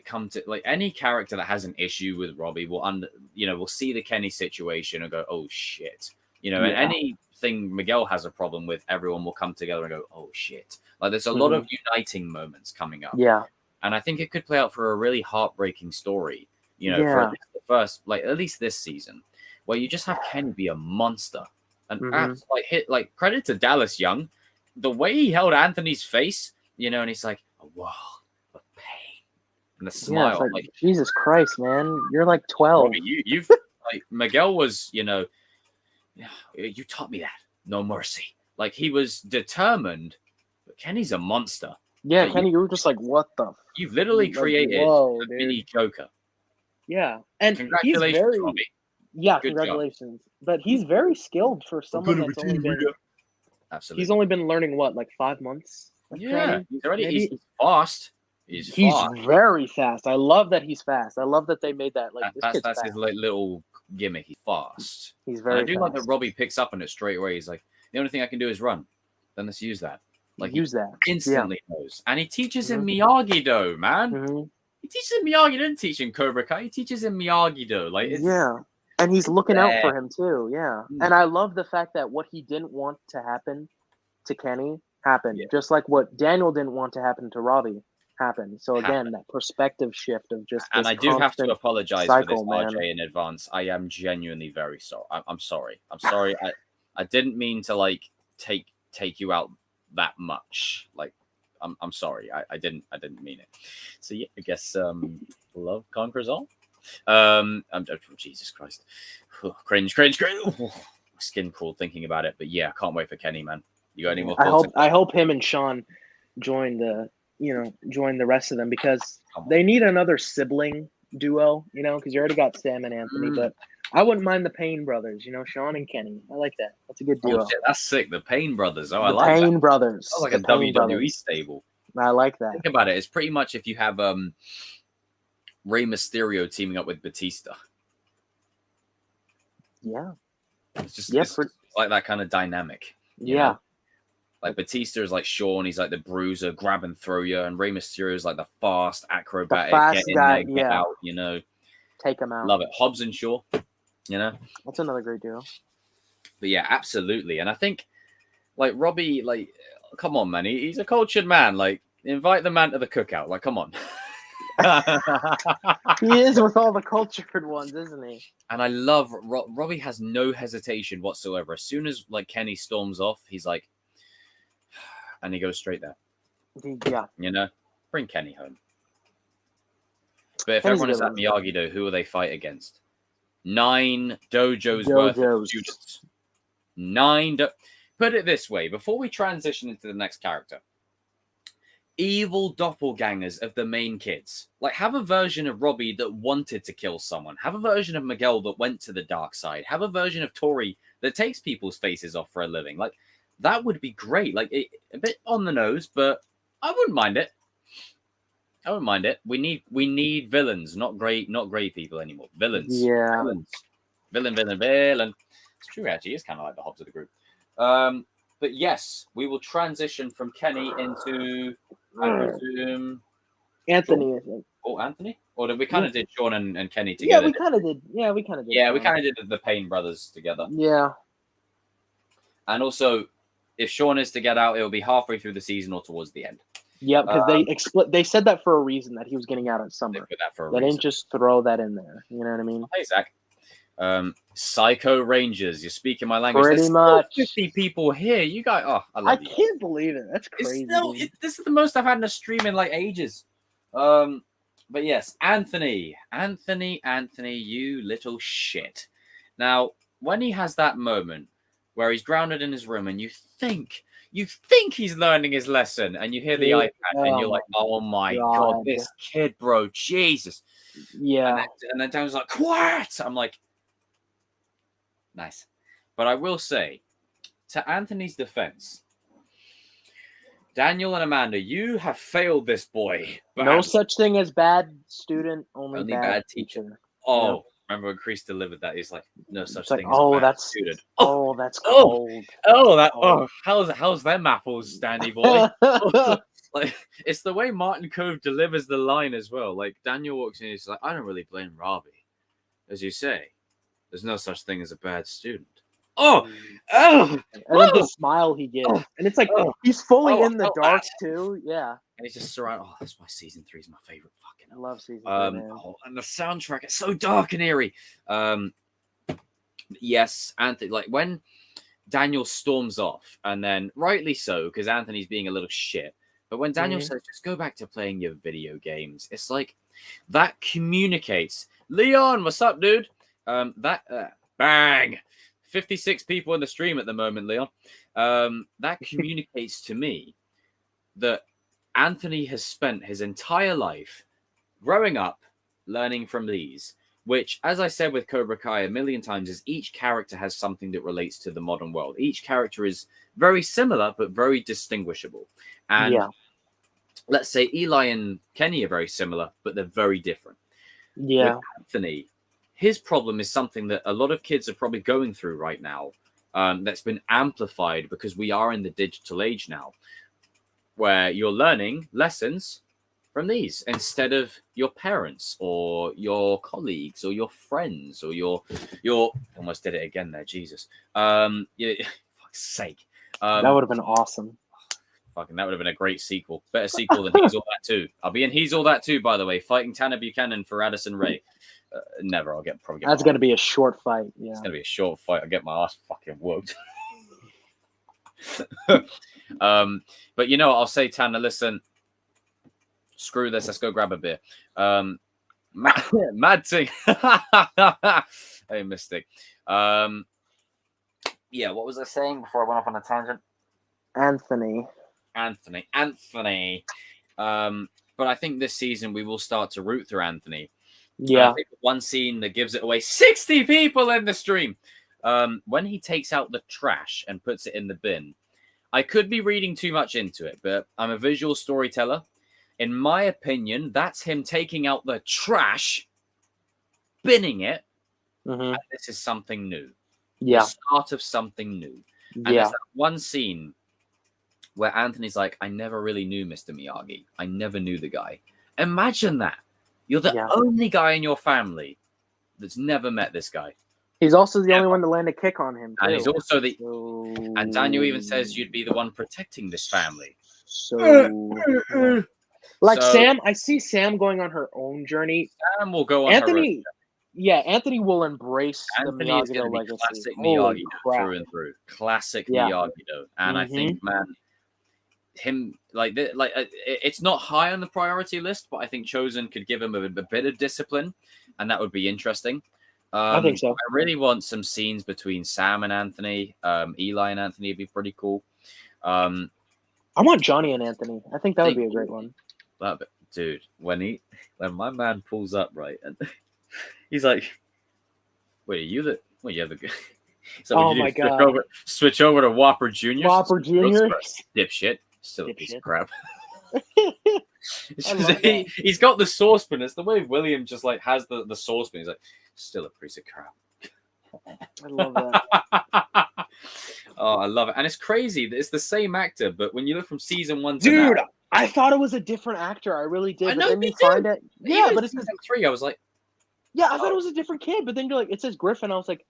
come to like any character that has an issue with Robbie will see the Kenny situation and go, oh shit. You know, and anything Mcgill has a problem with, everyone will come together and go, oh shit. Like there's a lot of uniting moments coming up. Yeah. And I think it could play out for a really heartbreaking story, you know, for the first, like at least this season, where you just have Kenny be a monster. And credit to Dallas Young, the way he held Anthony's face, you know, and he's like, a world of pain. And the smile. Yeah, like, Jesus Christ, man. You're like 12. You've like Mcgill was, you know, you taught me that. No mercy. Like he was determined, but Kenny's a monster. Yeah, Kenny, you were just like, what the? You've literally created a mini Joker. Yeah, and congratulations, Robbie. Yeah, good congratulations. Job. But he's very skilled for someone that's only been. Absolutely. He's only been learning what, like 5 months? Like training? He's fast. He's very fast. I love that he's fast. I love that they made that. Like that's his like little gimmick. He's fast. He's very. And I do like that Robbie picks up on it straight away. He's like, the only thing I can do is run. Then let's use that. Like use that. Instantly knows, and he teaches him Miyagi-Do, man. He teaches him Miyagi. He didn't teach him Cobra Kai. He teaches him Miyagi-Do. Like and he's looking out for him too. Yeah, and I love the fact that what he didn't want to happen to Kenny happened, just like what Daniel didn't want to happen to Robbie happened. So again, that perspective shift of just. And I do have to apologize for this, RJ, in advance. I am genuinely very sorry. I'm sorry. I'm sorry. I didn't mean to like take you out that much. Like I'm sorry. I didn't mean it. So yeah, I guess love conquers all. Jesus Christ. Cringe. My skin crawled thinking about it. But yeah, I can't wait for Kenny, man. You got any more thoughts? I hope him and Sean join the rest of them, because they need another sibling duo, you know, because you already got Sam and Anthony, but I wouldn't mind the Payne brothers, you know, Sean and Kenny. I like that. That's a good duo. Oh, shit, that's sick. The Payne brothers. Oh, I like that. Payne brothers. Sounds like a WWE stable. I like that. Think about it. It's pretty much if you have Rey Mysterio teaming up with Batista. Yeah. It's just it's like that kind of dynamic. You know? Like Batista is like Sean, he's like the bruiser, grab and throw you, and Rey Mysterio is like the fast acrobatic, get in there, get out, you know. Take him out. Love it. Hobbs and Shaw, you know. That's another great duo. But yeah, absolutely. And I think like Robbie, like, come on, man. He's a cultured man. Like, invite the man to the cookout. Like, come on. He is with all the cultured ones, isn't he? And I love Robbie has no hesitation whatsoever. As soon as like Kenny storms off, he's like, and he goes straight there. Yeah. You know, bring Kenny home. But if everyone is at Miyagi-Do, who will they fight against? 9 dojos worth of students. 9. Put it this way, before we transition into the next character. Evil doppelgangers of the main kids. Like, have a version of Robbie that wanted to kill someone. Have a version of Mcgill that went to the dark side. Have a version of Tori that takes people's faces off for a living. Like, that would be great. Like, a bit on the nose, but I wouldn't mind it. I wouldn't mind it. We need villains, not great people anymore. Villains. Yeah. Villains. Villain. It's true, actually. It's kind of like the Hobbs of the group. But yes, we will transition from Kenny into I presume Anthony, I think. Oh, Anthony? Or did we kind of did Sean and Kenny Yeah, together? we kind of did. Yeah, we kind of did. Yeah, we kind of did the Payne brothers together. Yeah. And also, if Sean is to get out, it'll be halfway through the season or towards the end. Yeah, because they said that for a reason, that he was getting out in They summer. put that for a They reason. didn't just throw that in there. You know what I mean? Hey, Zach. Psycho Rangers, you're speaking my language. Pretty There's much. still 50 people here. You guys, I love you. can't believe it. That's It's crazy. still, dude. this is the most I've had in a stream in like ages. But yes, Anthony, you little shit. Now, when he has that moment where he's grounded in his room and you think he's learning his lesson and you hear the iPad and you're like, oh my God, this kid, bro, Jesus. Yeah. And then Dan's like, quiet. I'm like, nice. But I will say, to Anthony's defense, Daniel and Amanda, you have failed this boy. No such thing as bad student, only bad teacher. Oh, yeah. Remember when Chris delivered that? He's like, no such Like, thing as bad student. Oh, that's cold. How's them apples, Danny boy? Like, it's the way Martin Cove delivers the line as well. Like, Daniel walks in, he's like, I don't really blame Robbie. As you say, there's no such thing as a bad student. And then the smile he gives. And it's like, he's fully in the dark, too. Yeah. And he's just surrounded. Oh, that's why season 3 is my favorite fucking. I love season 3, man. And the soundtrack, it's so dark and eerie. Yes, Anthony, like when Daniel storms off, and then rightly so, because Anthony's being a little shit. But when Daniel says, just go back to playing your video games, it's like that communicates. Leon, what's up, dude? Bang. 56 people in the stream at the moment, Leon. That communicates to me that Anthony has spent his entire life growing up, learning from these, which, as I said with Cobra Kai a million times, is each character has something that relates to the modern world. Each character is very similar, but very distinguishable. And let's say Eli and Kenny are very similar, but they're very different. Yeah. With Anthony, his problem is something that a lot of kids are probably going through right now, that's been amplified because we are in the digital age now, where you're learning lessons from these instead of your parents or your colleagues or your friends or your almost did it again there, Jesus. Fuck's sake. That would have been awesome. Fucking, that would have been a great sequel. Better sequel than He's All That Too. I'll be in He's All That Too, by the way, fighting Tanner Buchanan for Addison Rae. Never. I'll probably get. That's gonna be a short fight. Yeah, it's gonna be a short fight. I'll get my ass fucking whooped. But you know what? I'll say, Tanner, listen. Screw this. Let's go grab a beer. Mad thing. Hey, Mystic. Yeah. What was I saying before I went off on a tangent? Anthony. But I think this season we will start to root through Anthony. Yeah. I think one scene that gives it away, 60 people in the stream. When he takes out the trash and puts it in the bin, I could be reading too much into it, but I'm a visual storyteller. In my opinion, that's him taking out the trash, binning it, and this is something new. Yeah. The start of something new. And there's that one scene where Anthony's like, I never really knew Mr. Miyagi. I never knew the guy. Imagine that. You're the only guy in your family that's never met this guy. He's also the only one to land a kick on him, too. And he's also and Daniel even says you'd be the one protecting this family. Sam, I see Sam going on her own journey. Sam will go on Anthony. her own. Yeah, Anthony will embrace Anthony the is going to be legacy. classic Miyagi through and through. Classic Miyagi, and I think, man, him it's not high on the priority list, but I think Chosen could give him a bit of discipline, and that would be interesting. I think so. I really want some scenes between Sam and Anthony. Eli and Anthony would be pretty cool. I want Johnny and Anthony. I think that would be a great one. Dude, when my man pulls up, right, and he's like, "Wait, are you the? Well, you have the." So oh my god! Switch over to Whopper Junior. Whopper Junior, dipshit. Still a piece of crap. He's got the saucepan. It's the way William just like has the saucepan. He's like, still a piece of crap. I love that. Oh, I love it, and it's crazy that it's the same actor, but when you look from season 1 to dude, now, I thought it was a different actor. I really did. I But know, then me you find too. it. Yeah, Even but in it says season 3, I was like, yeah. I thought it was a different kid. But then you're like, it says Griffin. I was like,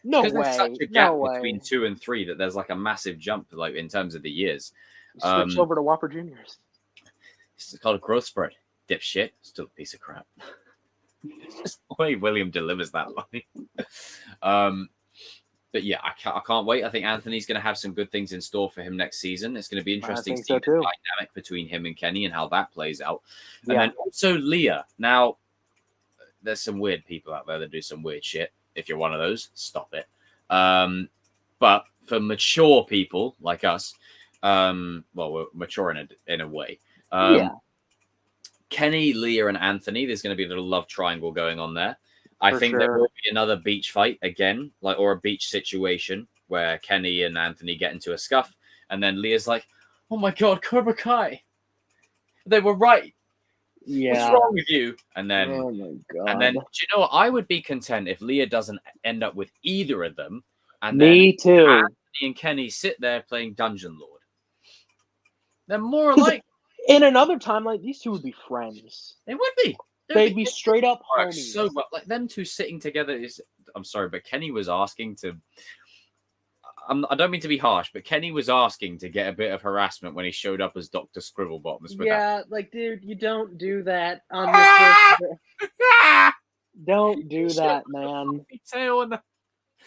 no because there's such way, a gap no way. between 2 and 3 that there's like a massive jump, like in terms of the years. Switch over to Whopper Juniors. It's called a growth spurt. Dipshit. Still a piece of crap. Just the way William delivers that line. But yeah, I can't wait. I think Anthony's going to have some good things in store for him next season. It's going to be interesting to see the dynamic between him and Kenny and how that plays out. And then also Leah. Now, there's some weird people out there that do some weird shit. If you're one of those, stop it. But for mature people like us, well, we're mature in a way. Kenny, Leah, and Anthony, there's going to be a little love triangle going on there. I think there will be another beach fight again, or a beach situation where Kenny and Anthony get into a scuff, and then Leah's like, "Oh my god, Cobra Kai, they were right. What's wrong with you?" And then, oh my god, and then, do you know what? I would be content if Leah doesn't end up with either of them, and me then too. Anthony and Kenny sit there playing Dungeon Lord. They're more alike. In another timeline, these two would be friends. They would be. They'd be straight up homies. So well, like them two sitting together is. I'm sorry, but Kenny was asking to. I don't mean to be harsh, but Kenny was asking to get a bit of harassment when he showed up as Dr. Scribblebottoms. Yeah, like, dude, you don't do that on the first. Don't do that, man.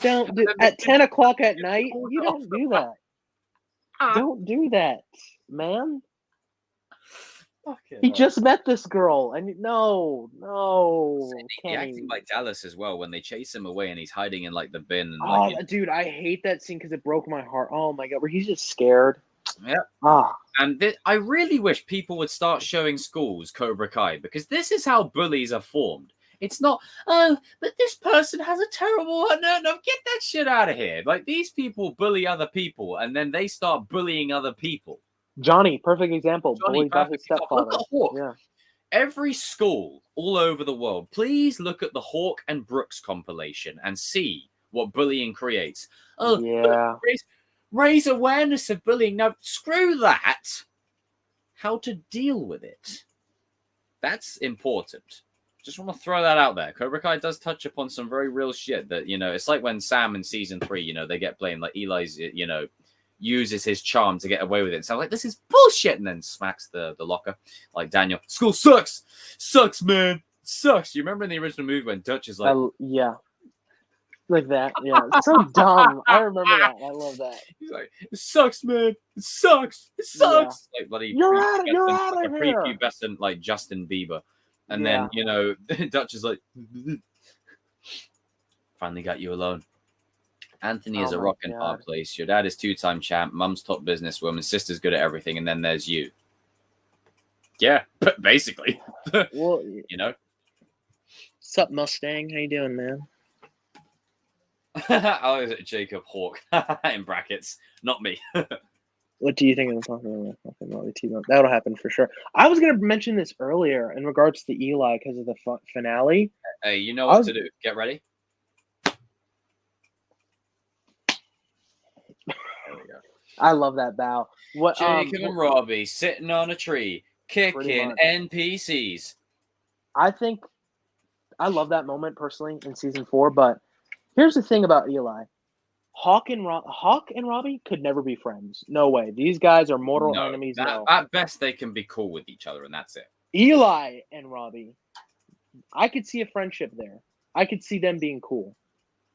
Don't do at 10 o'clock at night. You don't do that. Don't do that, man. He just met this girl, and no. He's acting like Dallas as well when they chase him away and he's hiding in like the bin. And, oh, dude, I hate that scene because it broke my heart. Oh my god, where he's just scared. Yeah. And I really wish people would start showing schools Cobra Kai, because this is how bullies are formed. It's not, oh, but this person has a terrible one. No, get that shit out of here. Like, these people bully other people, and then they start bullying other people. Johnny, perfect example. Johnny, bullied by his stepfather. Look at Hawk. Yeah. Every school all over the world, please look at the Hawk and Brooks compilation and see what bullying creates. Oh, yeah. Raise awareness of bullying. No, screw that. How to deal with it. That's important. Just want to throw that out there. Cobra Kai does touch upon some very real shit that, it's like when Sam in season 3, they get blamed. Like Eli's, uses his charm to get away with it. So I'm like, this is bullshit. And then smacks the locker. Like Daniel, school sucks. Sucks, man. Sucks. You remember in the original movie when Dutch is like... yeah. Like that. Yeah. It's so dumb. I remember that. I love that. He's like, it sucks, man. It sucks. It sucks. Yeah. Like bloody... You're out of here. Prepubescent, like Justin Bieber. And then, Dutch is like... Finally got you alone. Anthony is a rock and hard place. Your dad is 2-time champ. Mum's top businesswoman. Sister's good at everything. And then there's you. Yeah, basically. Well, What's up, Mustang? How you doing, man? Oh, is it Jacob Hawk? In brackets. Not me. What do you think of the talking about? That'll happen for sure. I was going to mention this earlier in regards to Eli because of the finale. Hey, you know what to do. Get ready. I love that bow. What Jacob and Robbie sitting on a tree, kicking NPCs. I think I love that moment personally in season 4, but here's the thing about Eli. Hawk and Robbie could never be friends. No way. These guys are mortal enemies. At best, they can be cool with each other, and that's it. Eli and Robbie, I could see a friendship there. I could see them being cool.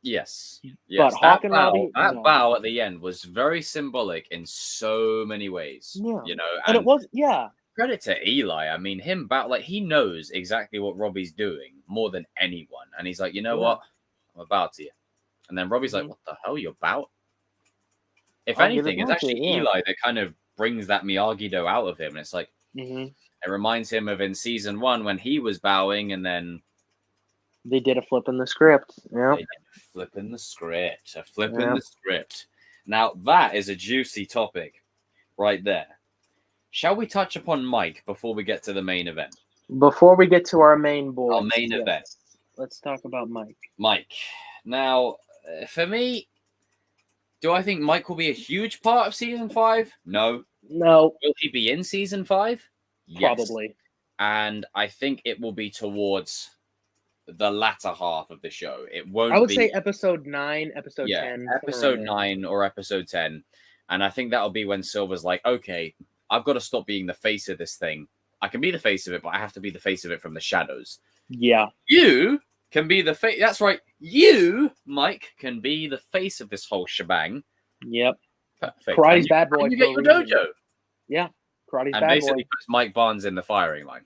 Yes. But Hawk and Robbie, bow at the end was very symbolic in so many ways. Yeah. And it was, credit to Eli. I mean, him he knows exactly what Robbie's doing more than anyone. And he's like, you know what? I'm about to you. And then Robbie's like, what the hell? You're about? If anything, it's actually Eli that kind of brings that Miyagi-Do out of him. And it's like, it reminds him of in season 1 when he was bowing and then they did a flip in the script. Yeah. Flipping the script. The script. Now, that is a juicy topic right there. Shall we touch upon Mike before we get to the main event? Before we get to our main board. Our main event. Let's talk about Mike. Mike. Now, for me, do I think Mike will be a huge part of season 5? No. No, Will he be in season 5? Yes. probably. And I think it will be towards the latter half of the show. It won't I would be, say episode 9, episode 10. episode 9 or episode 10. And I think that'll be when Silver's like, okay, I've got to stop being the face of this thing. I can be the face of it, but I have to be the face of it from the shadows. Yeah. You can be the face. That's right. You, Mike, can be the face of this whole shebang. Yep. Perfect. Karate's bad boy. And you get your for a reason. dojo. Yeah. Karate's And bad basically boy. puts Mike Barnes in the firing line.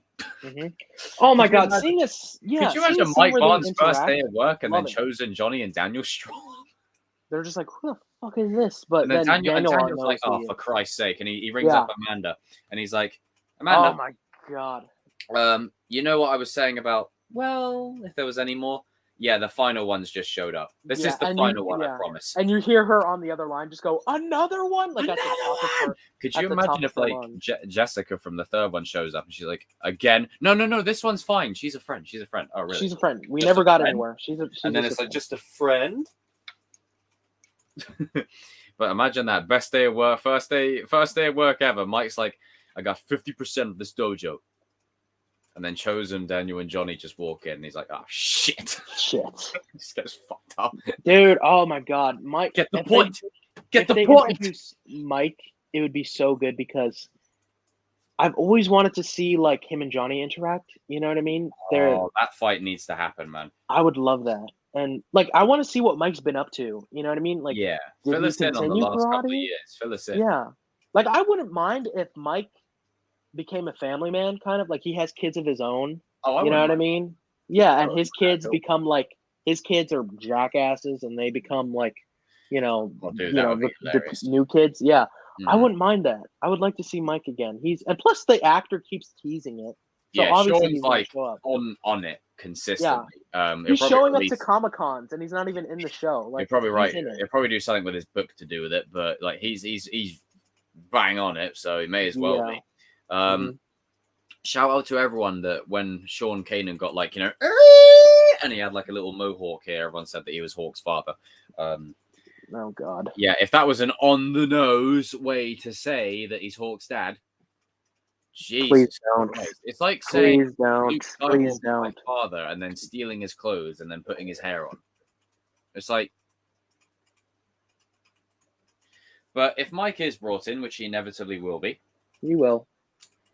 Oh my Could you God! imagine- Seeing us, yeah. Could you seeing imagine a scene Mike where they Barnes' first interact, day at work and then love it. Chosen Johnny and Daniel Strong? They're just like, who the fuck is this? But And then then Daniel's knows like, who oh, he for is. Christ's sake. And he rings Yeah. up Amanda and he's like, Oh Amanda, my God! you know what I was saying about, well, if there was any more? Yeah, the final ones just showed up. This Yeah, is the and final you- one, I yeah. promise. And you hear her on the other line just go, another one, like at the top of her. Could at you the top imagine of if her like lungs. Jessica from the third one shows up and she's like, again? No, this one's fine. She's a friend. She's a friend. Oh, really? She's a friend. We Just never a got friend? anywhere. She's And then just it's a like friend. just a friend. But imagine that best day of work, first day of work ever. Mike's like, I got 50% of this dojo. And then Chosen, Daniel, and Johnny just walk in. And he's like, oh, shit. Shit, Just gets fucked up. dude. Oh my God, Mike. Get the if point. Get if the they point. introduce Mike, it would be so good because I've always wanted to see like him and Johnny interact. You know what I mean? Oh, that fight needs to happen, man. I would love that, and like I want to see what Mike's been up to. You know what I mean? Like, Yeah. did Fill he us in on the continue last couple of karate? years. Fill us in. Yeah, like I wouldn't mind if Mike became a family man, kind of like he has kids of his own. Oh, I You know what I wouldn't mean? Yeah, and would his mind kids that. become like his kids are jackasses, and they become like, you know, Oh, dude, you that know would be the hilarious. new kids. Yeah, I Mhm. wouldn't mind that. I would like to see Mike again. And plus the actor keeps teasing it, so Yeah, obviously Sean's he's gonna like show up. on it consistently. He's showing up to Comic Cons, and he's not even in the show. Like You're probably right. he's in it. He'll probably do something with his book to do with it, but like he's bang on it, so he may as well Yeah. be. Mhm. Shout out to everyone that when Sean Kanan got like, and he had like a little mohawk here, everyone said that he was Hawk's father. Oh God. Yeah, if that was an on the nose way to say that he's Hawk's dad, Jesus Please don't. Christ. It's like saying Please don't. Luke Please Skywalker's my don't. father and then stealing his clothes and then putting his hair on. It's like, but if Mike is brought in, which he inevitably will be, You will.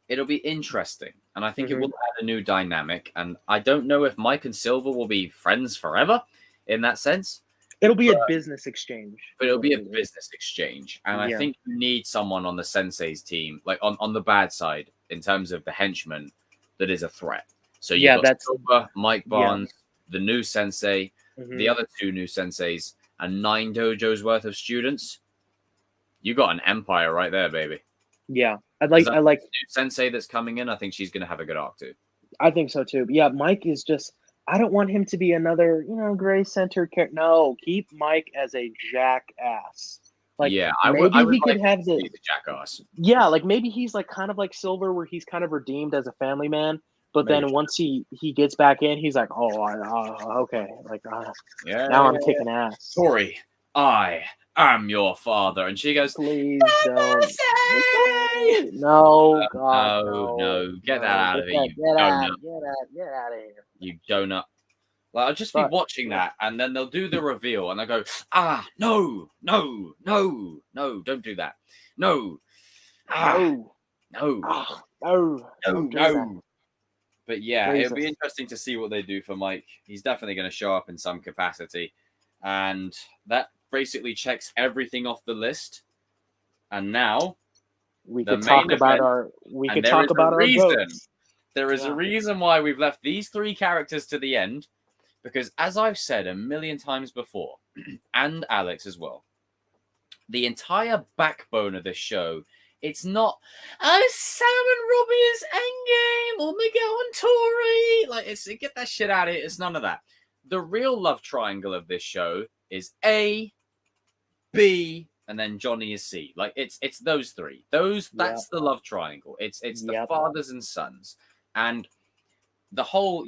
it'll be interesting. And I think it Mhm. will add a new dynamic. And I don't know if Mike and Silver will be friends forever in that sense, It'll be a business exchange. but it'll be a What it is. business exchange. And I Yeah. think you need someone on the Sensei's team, like on the bad side, in terms of the henchman, that is a threat. So you've Yeah, got that's- Silver, Mike Barnes, the new Sensei, Mhm. the other 2 new Senseis, and 9 dojos worth of students. You got an empire right there, baby. Yeah, I Is like. that- I like. New Sensei that's coming in, I think she's going to have a good arc too. I think so too. But yeah, Mike is just. I don't want him to be another, gray center character. No, keep Mike as a jackass. Like, yeah, maybe I would he could like have him to the. be the jackass. Yeah, like maybe he's like kind of like Silver, where he's kind of redeemed as a family man. But Maybe. then once he gets back in, he's like, oh, okay, like Yeah. now I'm kicking ass. Tori, I am your father, and she goes, Please don't. No, God, no, get that out of Get here, that- you donut. Get out of here. You donut. Like, I'll just be But- watching that, and then they'll do the reveal, and they'll go, no, don't do that. No. No, No. no, don't do that. No. But yeah, it'll be Jesus. interesting to see what they do for Mike. He's definitely going to show up in some capacity. And that basically checks everything off the list. And now, We The could talk main about event, our. We and could there talk is a about our reason. goats. there is Yeah. a reason why we've left these 3 characters to the end. Because as I've said a million times before, and Alex as well, the entire backbone of this show, it's not, Sam and Robbie is Endgame, or Miguel and Tori. Like, get that shit out of it. It's none of that. The real love triangle of this show is A, B, and then Johnny is C. Like, it's those 3. That's the love triangle. It's the Yep. fathers and sons. And the whole,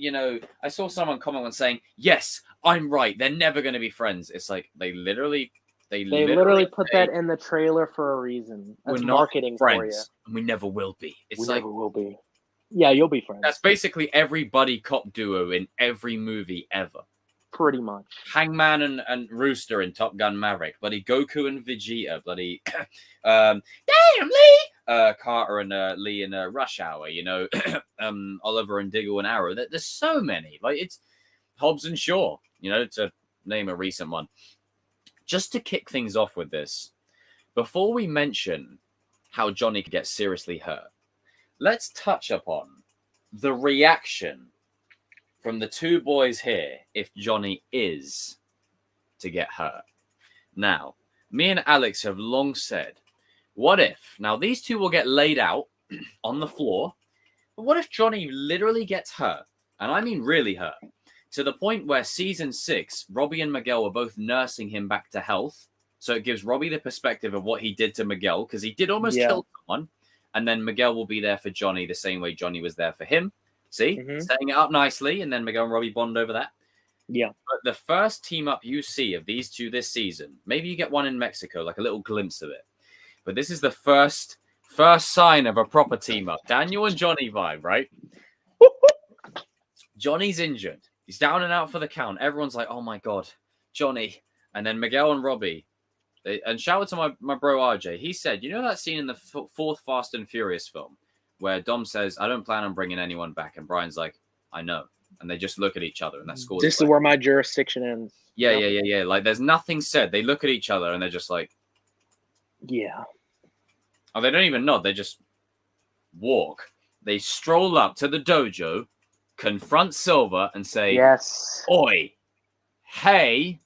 I saw someone comment on saying, yes, I'm right. They're never going to be friends. It's like they literally They literally put say, that in the trailer for a reason. That's we're not marketing for you. friends, and we never will be. It's We like never will be. Yeah, you'll be friends. that's basically every buddy cop duo in every movie ever. Pretty much. Hangman and Rooster in Top Gun Maverick, bloody Goku and Vegeta, bloody damn Lee, Carter and Lee in Rush Hour, you know, Oliver and Diggle and Arrow. There's so many. Like it's Hobbs and Shaw, you know, to name a recent one. Just to kick things off with this, before we mention how Johnny could get seriously hurt, let's touch upon the reaction from the two boys here if Johnny is to get hurt. Now, me and Alex have long said, what if, now these two will get laid out on the floor, but what if Johnny literally gets hurt, and I mean really hurt, to the point where season 6, Robbie and Mcgill are both nursing him back to health, so it gives Robbie the perspective of what he did to Mcgill, because he did almost kill someone, and then Mcgill will be there for Johnny the same way Johnny was there for him. See? Setting it up nicely, and then Mcgill and Robbie bond over that. Yeah. But the first team up you see of these two this season, maybe you get one in Mexico, like a little glimpse of it. But this is the first sign of a proper team up. Daniel and Johnny vibe, right? Johnny's injured. He's down and out for the count. Everyone's like, oh my God, Johnny. And then Mcgill and Robbie. And shout out to my bro RJ. He said, you know that scene in the fourth Fast and Furious film where Dom says, I don't plan on bringing anyone back. And Brian's like, I know. And they just look at each other and that scores. This is where my jurisdiction ends. Yeah. Like there's nothing said. They look at each other and they're just like, yeah. Oh, they don't even nod. They just walk. They stroll up to the dojo, confront Silver and say, yes, oi, hey,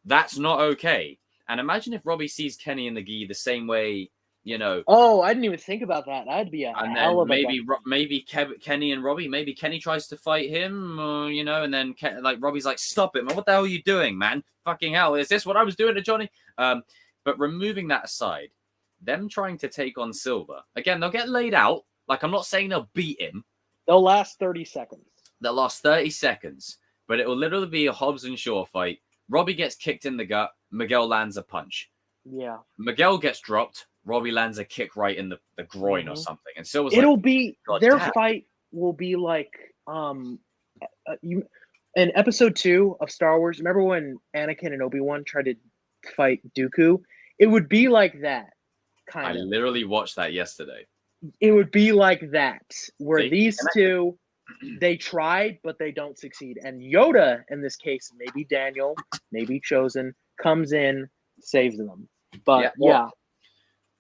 that's not okay. And imagine if Robbie sees Kenny and the gi the same way, you know. Oh, I didn't even think about that. That'd be a and hell of then maybe Kenny and Robbie, maybe Kenny tries to fight him, you know, and then Robbie's like, stop it, man. What the hell are you doing, man? Fucking hell. Is this what I was doing to Johnny? But removing that aside, them trying to take on Silver, again, they'll get laid out. Like, I'm not saying they'll beat him. They'll last 30 seconds. They'll last 30 seconds, but it will literally be a Hobbs and Shaw fight. Robbie gets kicked in the gut. Mcgill lands a punch. Yeah. Mcgill gets dropped. Robbie lands a kick right in the groin or something. And Silver's It'll like, be their fight will be like in episode 2 of Star Wars. Remember when Anakin and Obi-Wan tried to fight Dooku? It would be like that. I literally watched that yesterday. It would be like that, where See? these two, they tried, but they don't succeed. And Yoda, in this case, maybe Daniel, maybe Chosen, comes in, saves them. But yeah.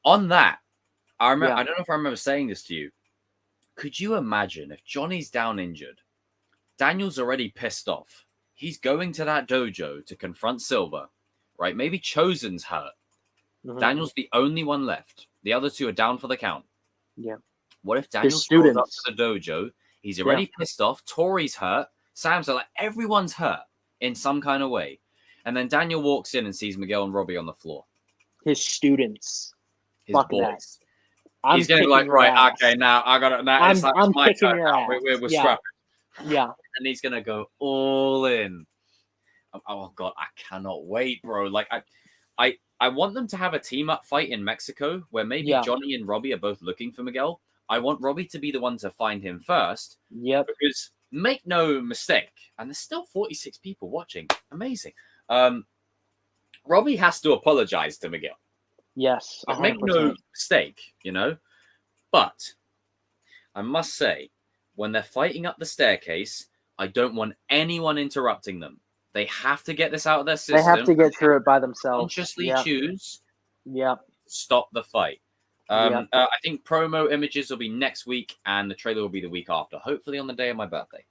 On that, I remember. I don't know if I remember saying this to you. Could you imagine if Johnny's down injured, Daniel's already pissed off. He's going to that dojo to confront Silver, right? Maybe Chosen's hurt. Daniel's the only one left. The other two are down for the count. Yeah. What if Daniel shows up to the dojo? He's already pissed off. Tori's hurt. Sam's like, everyone's hurt in some kind of way. And then Daniel walks in and sees Mcgill and Robbie on the floor. His students. His Fuck boys. That. He's going to be like, right, okay, now I got it. Now it's my turn now. We're scrapping. Yeah. And he's going to go all in. Oh, God, I cannot wait, bro. Like, I want them to have a team-up fight in Mexico where maybe Johnny and Robbie are both looking for Mcgill. I want Robbie to be the one to find him first. Yep. Because make no mistake, and there's still 46 people watching. Amazing. Robbie has to apologize to Mcgill. Yes. 100%. Make no mistake, you know. But I must say, when they're fighting up the staircase, I don't want anyone interrupting them. They have to get this out of their system. They have to get through it by themselves. Consciously choose. Yeah. Stop the fight. I think promo images will be next week, and the trailer will be the week after. Hopefully on the day of my birthday.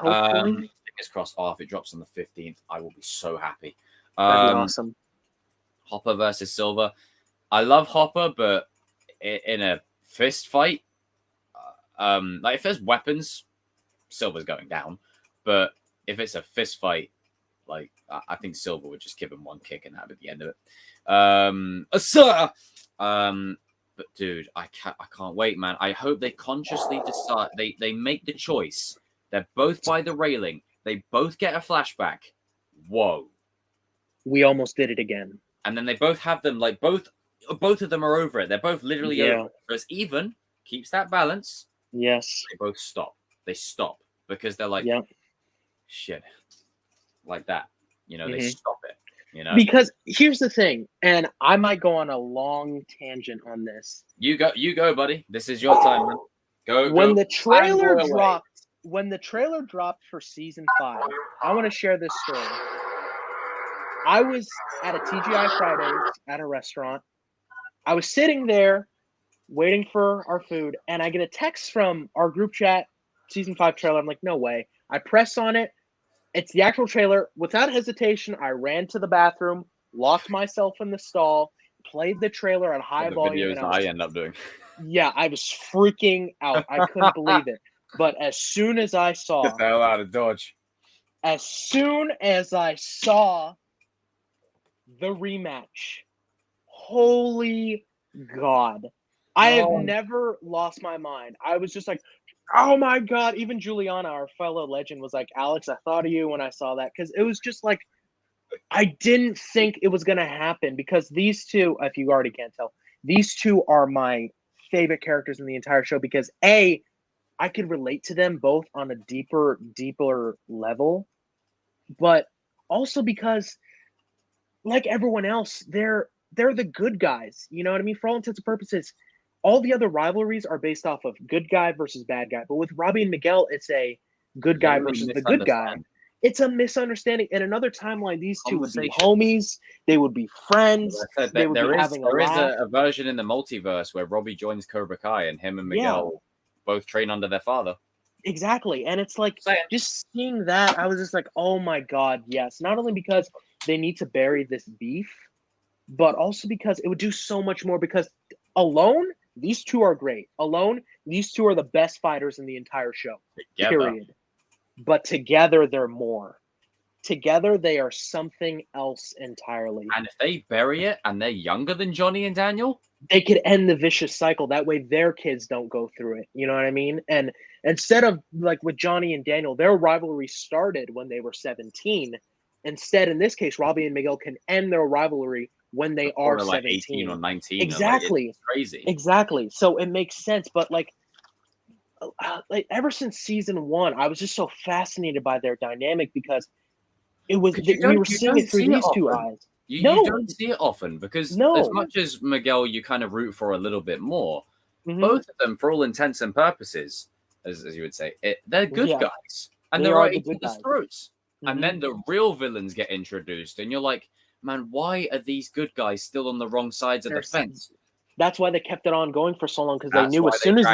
Fingers crossed. Oh, if it drops on the 15th, I will be so happy. That'd be awesome. Hopper versus Silver. I love Hopper, but in a fist fight, like if there's weapons, Silver's going down. But if it's a fist fight, like I think Silver would just give him one kick and have at the end of it. Sir. But dude, I can't wait, man. I hope they consciously decide they make the choice. They're both by the railing. They both get a flashback. Whoa. We almost did it again. and then they both have them like both of them are over it. They're both literally over it. So it's even, keeps that balance. Yes. They both stop. They stop because they're like, shit, like that. You know, they stop it. You know, because here's the thing, and I might go on a long tangent on this. You go, buddy. This is your time, man. Go. When the trailer dropped for season 5, I want to share this story. I was at a TGI Fridays at a restaurant. I was sitting there waiting for our food, and I get a text from our group chat, season 5 trailer. I'm like, no way. I press on it. It's the actual trailer. Without hesitation, I ran to the bathroom, locked myself in the stall, played the trailer at high volume. Videos that I end up doing. Yeah, I was freaking out. I couldn't believe it. But as soon as I saw... Get the hell out of Dodge. As soon as I saw the rematch, holy God. I have never lost my mind. I was just like, oh my God. Even Juliana, our fellow legend, was like, Alex, I thought of you when I saw that. Because it was just like, I didn't think it was going to happen. Because these two, if you already can't tell, these two are my favorite characters in the entire show. Because A, I could relate to them both on a deeper level. But also because, like everyone else, they're the good guys. You know what I mean? For all intents and purposes, all the other rivalries are based off of good guy versus bad guy. But with Robbie and Mcgill, it's a good guy versus the good guy. It's a misunderstanding. In another timeline, these two would be homies. They would be friends. They would be having a laugh. There is a version in the multiverse where Robbie joins Cobra Kai and him and Mcgill both train under their father. Exactly. And it's like, just seeing that, I was just like, oh my God, yes. Not only because they need to bury this beef, but also because it would do so much more. Because alone, these two are great. Alone, these two are the best fighters in the entire show. Period. But together, they're more. Together, they are something else entirely. And if they bury it and they're younger than Johnny and Daniel, they could end the vicious cycle. That way their kids don't go through it. You know what I mean? And instead of like with Johnny and Daniel, their rivalry started when they were 17. Instead, in this case, Robbie and Mcgill can end their rivalry when they are like 17. 18 or 19. Exactly. It's crazy. Exactly. So it makes sense. But like ever since season 1, I was just so fascinated by their dynamic because we were seeing it through these two eyes. You don't see it often because as much as Mcgill you kind of root for a little bit more, both of them, for all intents and purposes, as you would say, they're good guys. And they're right into the throats. And then the real villains get introduced. And you're like, man, why are these good guys still on the wrong sides of the fence? That's why they kept it on going for so long, because they knew as soon as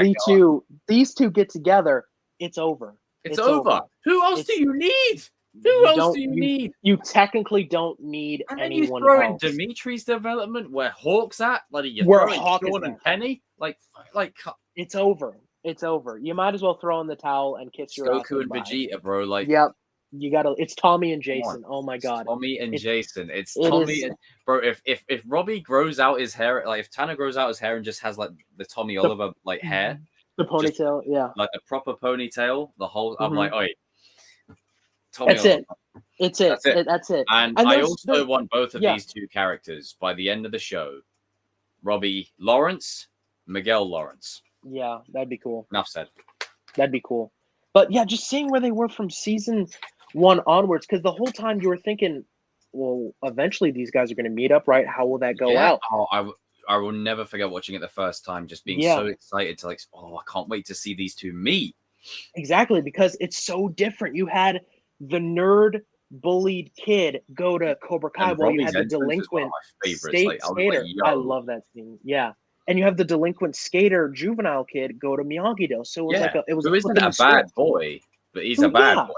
these two get together, it's over. It's over. Who else do you need? Who else do you need? You technically don't need anyone you throw else. in Dimitri's development where Hawk's at, like you throw in Sean and Penny, like it's over. It's over. You might as well throw in the towel and kiss your ass. Goku and Vegeta, bro. Like, yep. You gotta. It's Tommy and Jason. Oh my God. Tommy and Jason. It's Tommy and bro. If Robbie grows out his hair, like if Tanner grows out his hair and just has like the Tommy Oliver like hair, the ponytail, like a proper ponytail, the whole. I'm like, oi. That's it. That's it. And I also want both of these two characters by the end of the show. Robbie Lawrence, Mcgill Lawrence. Yeah, that'd be cool. Enough said. That'd be cool. But yeah, just seeing where they were from season 1 onwards, because the whole time you were thinking, well, eventually these guys are going to meet up, right? How will that go out? Oh, I will never forget watching it the first time, just being so excited to like, I can't wait to see these two meet. Exactly, because it's so different. You had the nerd bullied kid go to Cobra Kai while you had the delinquent skater. I love that scene. Yeah. And you have the delinquent skater juvenile kid go to Miyagi-Do. So it was who isn't a bad boy, but he's a bad boy.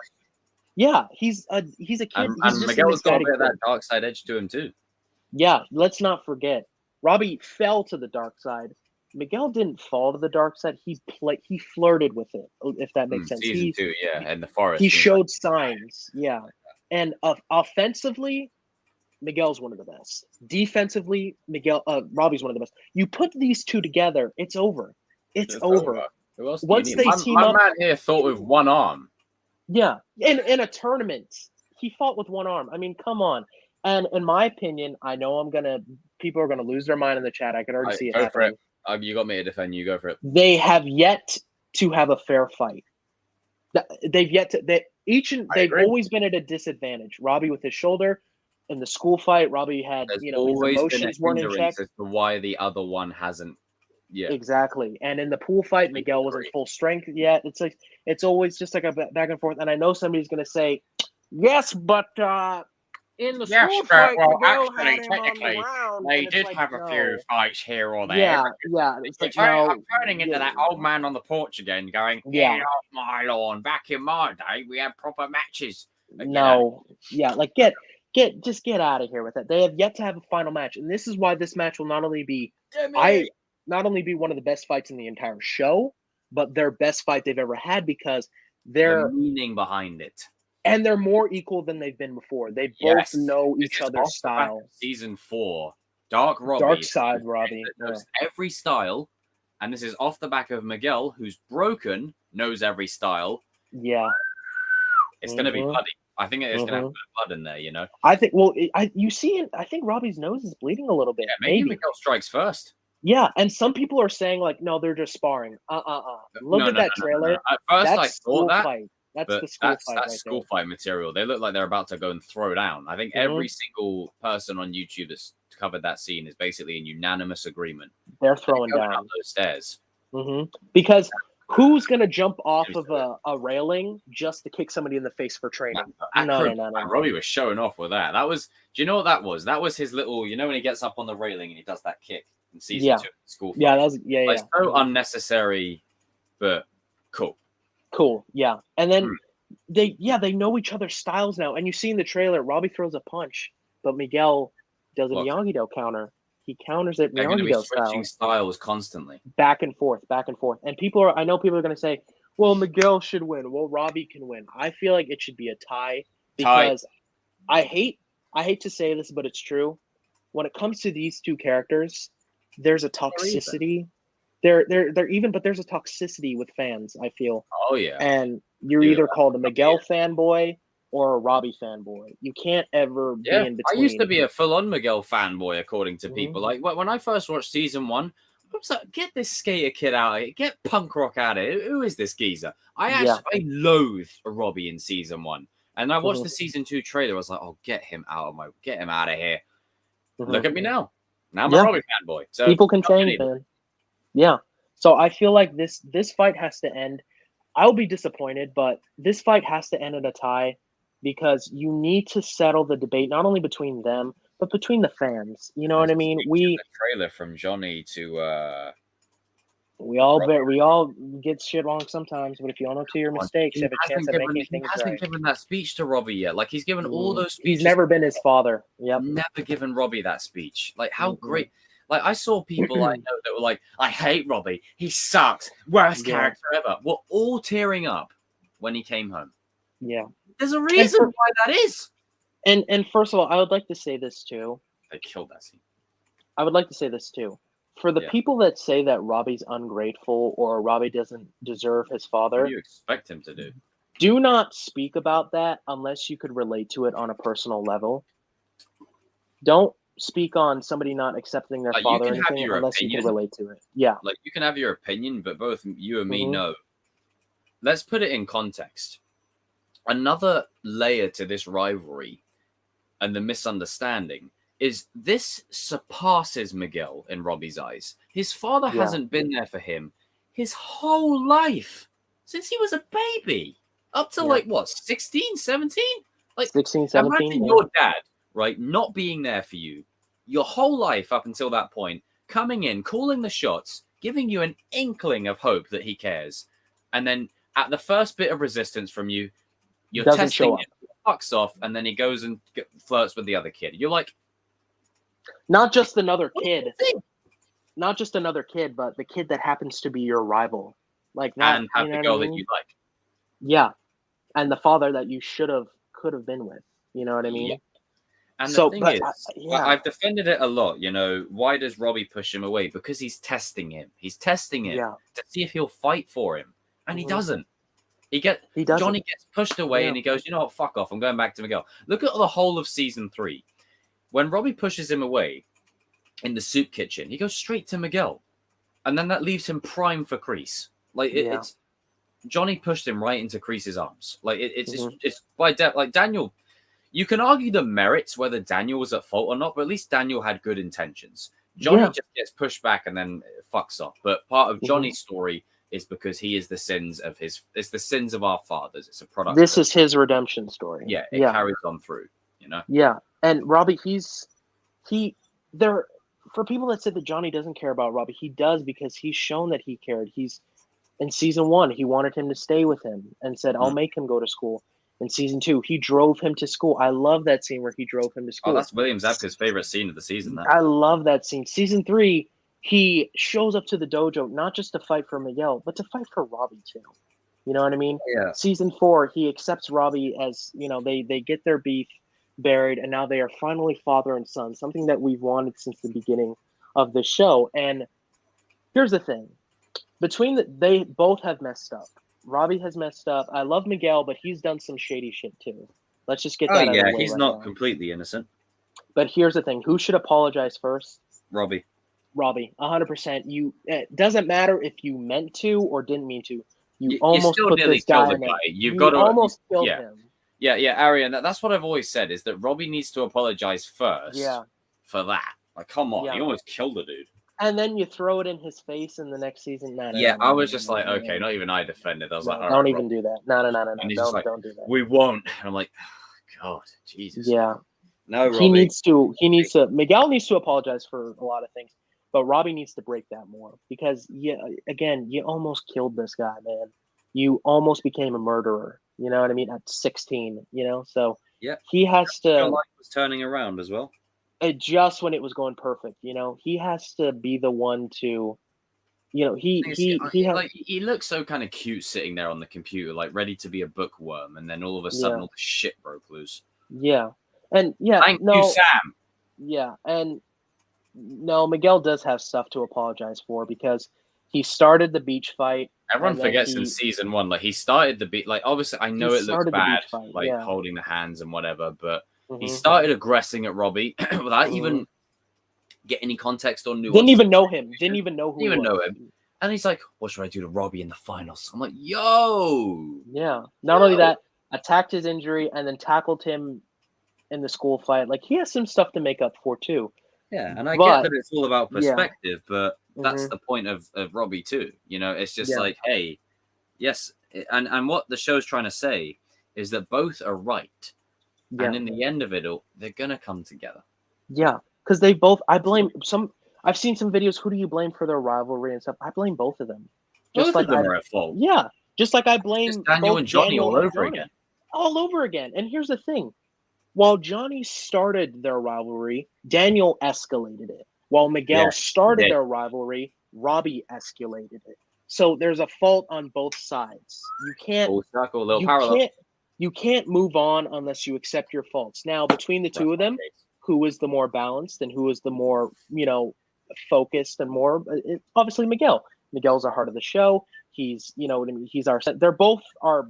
Yeah, he's a kid. And Miguel's got a bit of that dark side edge to him too. Yeah, let's not forget. Robbie fell to the dark side. Mcgill didn't fall to the dark side. He flirted with it, if that makes sense. Season 2, in the forest. He showed signs, And offensively, Miguel's one of the best. Defensively, Robbie's one of the best. You put these two together, it's over. It's over. Who else Once they team up, my man here fought with one arm. Yeah, in a tournament, he fought with one arm. I mean, come on. And in my opinion, I know people are gonna lose their mind in the chat. I could already see it Go for happening. it. You got me to defend you. Go for it. They have yet to have a fair fight. They've agree. always been at a disadvantage. Robbie with his shoulder in the school fight, Robbie had There's his always been a emotions weren't in check. hindrance as to why the other one hasn't. Yeah, Exactly. And in the pool fight, Miguel wasn't full strength yet. It's like it's always just like a back and forth. And I know somebody's gonna say, yes, but in the school fight, Miguel had him on the ground. they and it's did like, have a few fights here or there. Yeah, yeah. It's like, no, I'm turning into that old man on the porch again, going, Yeah. "Get off my lawn." Back in my day, we had proper matches. No, yeah, like get out of here with it. They have yet to have a final match, and this is why this match will not only be one of the best fights in the entire show, but their best fight they've ever had because the meaning behind it. And they're more equal than they've been before. They both know each other's style. Season 4, Dark Side Robbie knows every style, and this is off the back of Miguel, who's broken, knows every style. Yeah, it's going to be bloody. I think it's going to have blood in there. You know. I think. Well, you see it. I think Robbie's nose is bleeding a little bit. Yeah, maybe Miguel strikes first. Yeah, and some people are saying like, no, they're just sparring. Look at that trailer. At first, I thought that. Fight. That's but the school that's fight. That's school fight material. They look like they're about to go and throw down. I think every single person on YouTube that's covered that scene is basically in unanimous agreement. They're throwing down up those stairs. Because who's going to jump off of a railing just to kick somebody in the face for training? No. Robbie was showing off with that. That was. Do you know what that was? That was his little. You know when he gets up on the railing and he does that kick in season 2 school fight. Yeah, that was It's so unnecessary, but cool. Cool, yeah. And then they know each other's styles now. And you see in the trailer, Robbie throws a punch, but Miguel does a Miyagi-Do counter. He counters it Miyagi-Do switching styles constantly. Back and forth. And I know people are going to say, well, Miguel should win. Well, Robbie can win. I feel like it should be a tie because I hate to say this, but it's true. When it comes to these two characters, there's a toxicity. They're even, but there's a toxicity with fans, I feel. Oh yeah. And you're either called a Miguel fanboy or a Robbie fanboy. You can't ever be in between. I used to be a full-on Miguel fanboy, according to people. Like when I first watched season 1, I was like, get this skater kid out of it. Get punk rock out of it. Who is this geezer? I loathed Robbie in season 1. And I watched the season 2 trailer. I was like, oh, get him out of here. Look at me now. Now I'm a Robbie fanboy. So people can change, man. Yeah. So I feel like this fight has to end. I'll be disappointed, but this fight has to end in a tie because you need to settle the debate not only between them but between the fans. You know what I mean? The trailer from Johnny to we all get shit wrong sometimes, but if you own up to your mistakes, you have a chance of making things right. He hasn't given that speech to Robbie yet. Like he's given all those speeches. He's never been his father. Yep. Never given Robbie that speech. Like how great. Like, I saw people I know that were like, I hate Robbie. He sucks. Worst character ever. We're all tearing up when he came home. Yeah. There's a reason why that is. And first of all, I would like to say this, too. They killed that scene. I would like to say this, too. For the people that say that Robbie's ungrateful or Robbie doesn't deserve his father. What do you expect him to do? Do not speak about that unless you could relate to it on a personal level. Don't speak on somebody not accepting their father or anything unless you can relate to it. Yeah. Like you can have your opinion, but both you and me know. Let's put it in context. Another layer to this rivalry and the misunderstanding is this surpasses Miguel in Robbie's eyes. His father hasn't been there for him his whole life since he was a baby. Up to like what, 16, 17? Like 16, 17. Imagine your dad, right, not being there for you your whole life up until that point, coming in, calling the shots, giving you an inkling of hope that he cares. And then at the first bit of resistance from you, you're testing it, fucks off, and then he goes and flirts with the other kid. You're like... Not just another kid. Not just another kid, but the kid that happens to be your rival. Like that, and have the girl that you like. Yeah. And the father that you could have been with. You know what I mean? Yeah. And the thing is, I've defended it a lot. You know, why does Robbie push him away? Because he's testing him. He's testing him to see if he'll fight for him. And he doesn't. Johnny gets pushed away and he goes, you know what, fuck off. I'm going back to Miguel. Look at the whole of season 3. when Robbie pushes him away in the soup kitchen, he goes straight to Mcgill. And then that leaves him prime for Kreese. Like, it's Johnny pushed him right into Kreese's arms. Like, it's by like Daniel. You can argue the merits whether Daniel was at fault or not, but at least Daniel had good intentions. Johnny just gets pushed back and then fucks off. But part of Johnny's story is because he is the sins of it's the sins of our fathers. It's a product. This is his redemption story. Yeah, it carries on through, you know? Yeah. And Robbie, for people that said that Johnny doesn't care about Robbie, he does, because he's shown that he cared. In season 1, he wanted him to stay with him and said, I'll make him go to school. In season 2, he drove him to school. I love that scene where he drove him to school. Oh, that's William Zabka's favorite scene of the season. I love that scene. Season 3, he shows up to the dojo, not just to fight for Miguel, but to fight for Robbie too. You know what I mean? Yeah. Season 4, he accepts Robbie as, they get their beef buried, and now they are finally father and son, something that we've wanted since the beginning of the show. And here's the thing. They both have messed up. Robbie has messed up. I love Miguel, but he's done some shady shit too. Let's just get that out of the way. He's not completely innocent. But here's the thing. Who should apologize first? Robbie, 100%. It doesn't matter if you meant to or didn't mean to. You almost put this guy in guy. You almost killed him. Yeah, Arian, that's what I've always said, is that Robbie needs to apologize first for that. Like, come on, he almost killed the dude. And then you throw it in his face in the next season. I was just like, okay, not even I defended. I was like, don't even do that. No. Don't do that. We won't. And I'm like, oh, God, Jesus. Yeah. No, Robbie. Miguel needs to apologize for a lot of things, but Robbie needs to break that more, because, again, you almost killed this guy, man. You almost became a murderer. You know what I mean? At 16, so he has to. Your life was turning around as well. Just when it was going perfect, he has to be the one to, he looks so kind of cute sitting there on the computer, like ready to be a bookworm, and then all of a sudden all the shit broke loose. Yeah, and thank you, Sam. Yeah, and no, Miguel does have stuff to apologize for, because he started the beach fight. Everyone forgets in season 1, like, he started the beach. Like, obviously, I know it looks bad, holding the hands and whatever, but. He started aggressing at Robbie without even getting any context or nuance. Didn't even know him. Didn't even know who he was. Know him. And he's like, what should I do to Robbie in the finals? I'm like, yo! Yeah. Not only that, attacked his injury and then tackled him in the school fight. Like, he has some stuff to make up for, too. Yeah, and I get that it's all about perspective, but that's the point of Robbie, too. It's just like, hey, yes. And what the show's trying to say is that both are right. Yeah. And in the end of it all, they're going to come together. Yeah, because I've seen some videos, who do you blame for their rivalry and stuff? I blame both of them. Both of them are at fault. Yeah, just like I blame Daniel and Johnny all over again. All over again. And here's the thing. While Johnny started their rivalry, Daniel escalated it. While Miguel started their rivalry, Robbie escalated it. So there's a fault on both sides. You can't move on unless you accept your faults. Now, between the two of them, who is the more balanced and who is the more, focused and more? Obviously, Miguel. Miguel's our heart of the show. He's, he's they're both our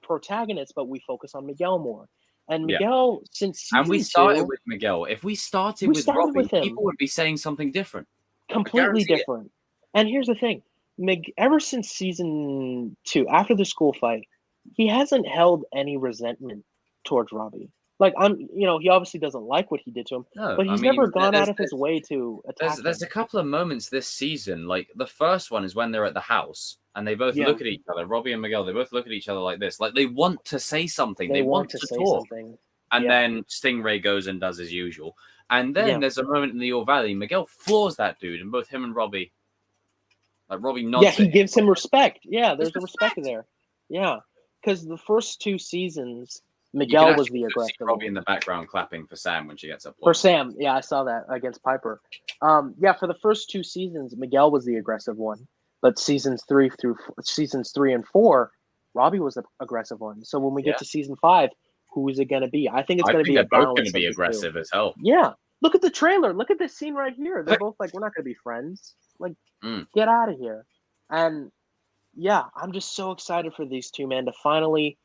protagonists, but we focus on Miguel more. And Miguel, since season 2, we started with Miguel. If we started with Robbie, people would be saying something different. Completely different. And here's the thing. Ever since season 2, after the school fight, he hasn't held any resentment towards Robbie. Like, he obviously doesn't like what he did to him, but he's never gone out of his way to attack him. There's a couple of moments this season. Like, the first one is when they're at the house and they both look at each other. Robbie and Miguel, they both look at each other like this. Like, they want to say something. They want to talk. Something. And then Stingray goes and does as usual. And then there's a moment in the Ore Valley. Miguel floors that dude, and both him and Robbie, Robbie nods. Yeah, he gives him respect. Yeah, there's a respect there. Yeah. Because the first 2 seasons, Miguel was the aggressive one. Robbie in the background clapping for Sam when she gets up. For Sam, I saw that against Piper. For the first 2 seasons, Miguel was the aggressive one. But seasons 3 and 4, Robbie was the aggressive one. So when we get to season 5, who is it going to be? I think it's going to be. They're both going to be aggressive as hell. Yeah, look at the trailer. Look at this scene right here. They're both like, we're not going to be friends. Like, get out of here. And yeah, I'm just so excited for these two, man, to finally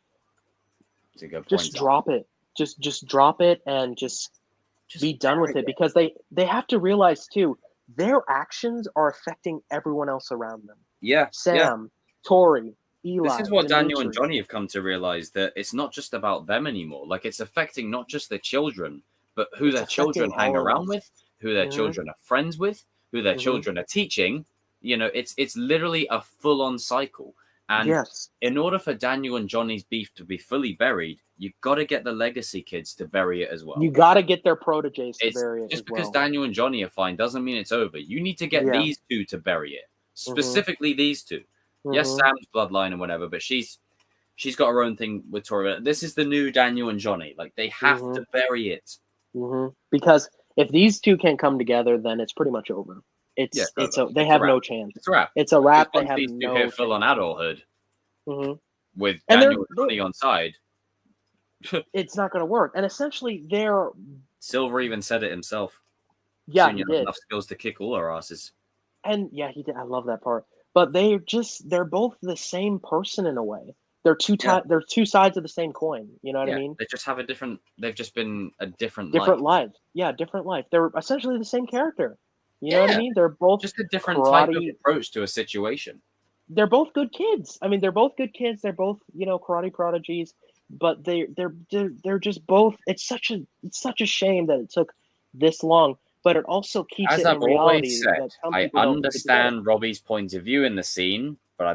just drop it. Just drop it and just Just be done with bury it, because they have to realize too, their actions are affecting everyone else around them. Yeah. Sam, Tori, Eli, This is what Daniel and Dimitri. Johnny have come to realize, that it's not just about them anymore. Like, it's affecting not just their children, but who It's their children affecting hang all of around us. with, who their Mhm. children are friends with, who their Mhm. children are teaching. You know, it's literally a full-on cycle. And Yes. in order for Daniel and Johnny's beef to be fully buried, you've got to get the legacy kids to bury it as well. You got to get their proteges to It's bury it just as because well. Daniel and Johnny are fine doesn't mean it's over. You need to get Yeah. these two to bury it. Specifically these two. Yes, Mhm. Sam's bloodline and whatever, but she's got her own thing with Tori. This is the new Daniel and Johnny. Like, they have to bury it. Because if these two can't come together, then it's pretty much over. They have no chance. It's a wrap. It's a wrap. They Once have these two no hit full on chance. adulthood Mhm. with And Daniel and Johnny on side. It's not going to work. And essentially, they're Silver even said it himself. yeah, Soon he you have did. enough skills to kick all our asses. And yeah, he did. I love that part. But they're both the same person in a way. They're they're two sides of the same coin. You know what I mean? They just have they've just been a different Different life. lives. Yeah, different life. They're essentially the same character. You know what I mean? They're both Just a different type of approach to a situation. They're both good kids. I mean, they're both good kids. They're both, karate prodigies, but they're just both. It's such a shame that it took this long, but it also keeps As it I've in reality always said, that some I people don't get it together. understand Robbie's point of view in the scene, but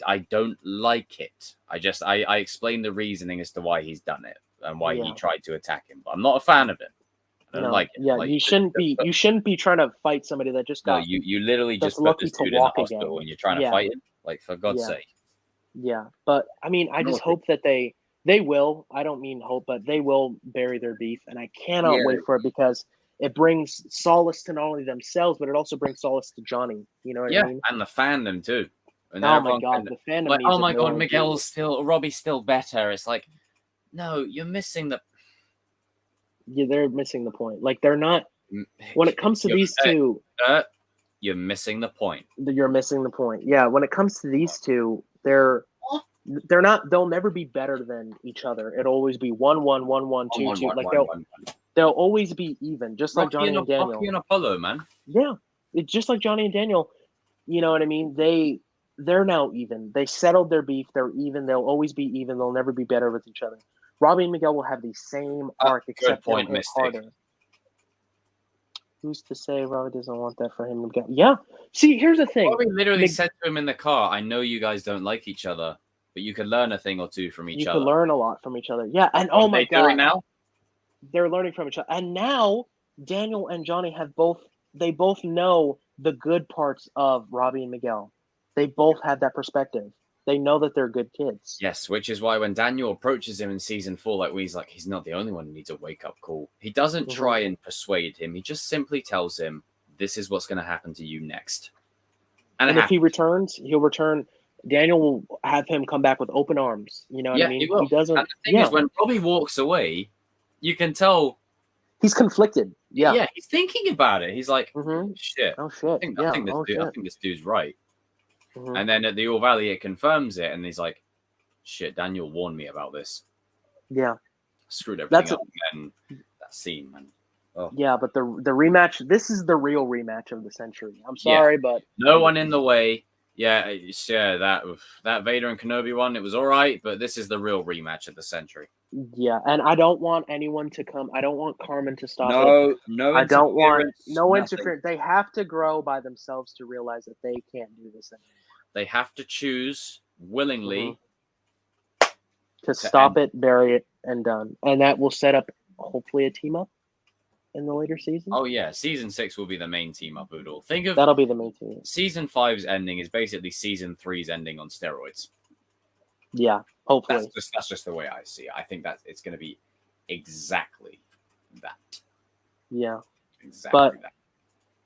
I don't like it. I explain the reasoning as to why he's done it and why he tried to attack him. But I'm not a fan of it. I don't like it. Yeah, Like, you shouldn't be trying to fight somebody that just got. you literally just put lucky this to dude in the walk hospital again. and you're trying to fight him. Like, for God's sake. Yeah, but I mean, I just hope that they will. I don't mean hope, but they will bury their beef, and I cannot wait for it, because it brings solace to not only themselves, but it also brings solace to Johnny. You know what I mean? And the fandom too. And Oh my god, the fandom. like, needs oh my god, more. Robbie's still better. It's like, no, you're missing the. Yeah, they're missing the point. Like, they're not. When it comes to these two, you're missing the point. You're missing the point. Yeah, when it comes to these two, they're not. They'll never be better than each other. It'll always be 1-1, 1-1, 2-2. Like they'll always be even, just like Johnny and Daniel. Rocky and Apollo, man. Yeah, it's just like Johnny and Daniel. You know what I mean? They're now even. They settled their beef. They're even. They'll always be even. They'll never be better with each other. Robbie and Mcgill will have the same arc, except they'll hit harder. Who's to say Robbie doesn't want that for him to get? Yeah. See, here's the thing. Robbie literally said to him in the car, "I know you guys don't like each other, but you can learn a thing or two from each other. You can learn a lot from each other." Yeah, and oh my god, doing now? They're learning from each other, and now Daniel and Johnny both know the good parts of Robbie and Mcgill. They both have that perspective. They know that they're good kids. Yes, which is why when Daniel approaches him in season 4, he's not the only one who needs a wake-up call. He doesn't try and persuade him. He just simply tells him, this is what's going to happen to you next. And if he returns, he'll return. Daniel will have him come back with open arms. You know what I mean? He will. Doesn't. And the thing is, when Robbie walks away, you can tell he's conflicted. Yeah, he's thinking about it. He's like, shit. Oh shit. I think this dude's right. And then at the All Valley, it confirms it, and he's like, shit, Daniel warned me about this. Yeah. Screwed everything up, and that scene, man. Oh. Yeah, but the rematch, this is the real rematch of the century. I'm sorry, but no one in the way. Yeah, that Vader and Kenobi one, it was all right, but this is the real rematch of the century. Yeah, and I don't want anyone to come. I don't want Carmen to stop it. No, I don't want interference. They have to grow by themselves to realize that they can't do this anymore. They have to choose willingly to stop it, bury it, and done. And that will set up, hopefully, a team up in the later season. Oh yeah, season 6 will be the main team up. Oodle. That'll be the main team. Season 5's ending is basically season 3's ending on steroids. Yeah, hopefully. That's just the way I see it. I think that it's going to be exactly that. Yeah, exactly that.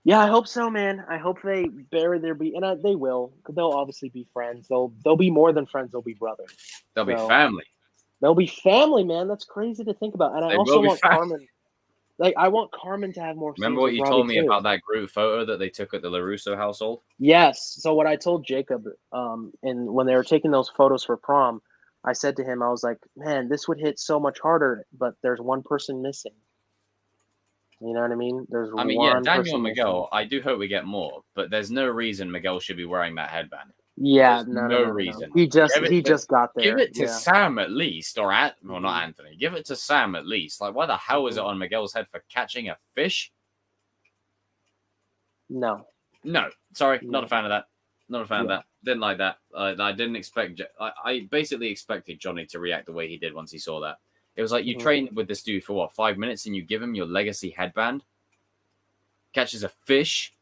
Yeah, I hope so, man. I hope they bury their beef, and they will. They'll obviously be friends. They'll be more than friends. They'll be brothers. They'll be family. They'll be family, man. That's crazy to think about. And I also want Carmen. I want Carmen to have more. Remember what you told me about that group photo that they took at the LaRusso household? Yes. So what I told Jacob, and when they were taking those photos for prom, I said to him, I was like, man, this would hit so much harder, but there's one person missing. You know what I mean? There's I mean, yeah, one Daniel person and Mcgill, missing. I do hope we get more, but there's no reason Miguel should be wearing that headband. Yeah, There's no, no no. reason. He just Give it got there. Give it to Yeah. Sam at least, or not Mhm. Anthony. Give it to Sam at least. Like, why the hell is it Mhm. on Miguel's head for catching a fish? No. No, sorry, not No. a fan of that. Not a fan of Yeah. that. Didn't like that. I didn't expect. I basically expected Johnny to react the way he did once he saw that. It was like you Mhm. trained with this dude for what, 5 minutes, and you give him your legacy headband. Catches a fish.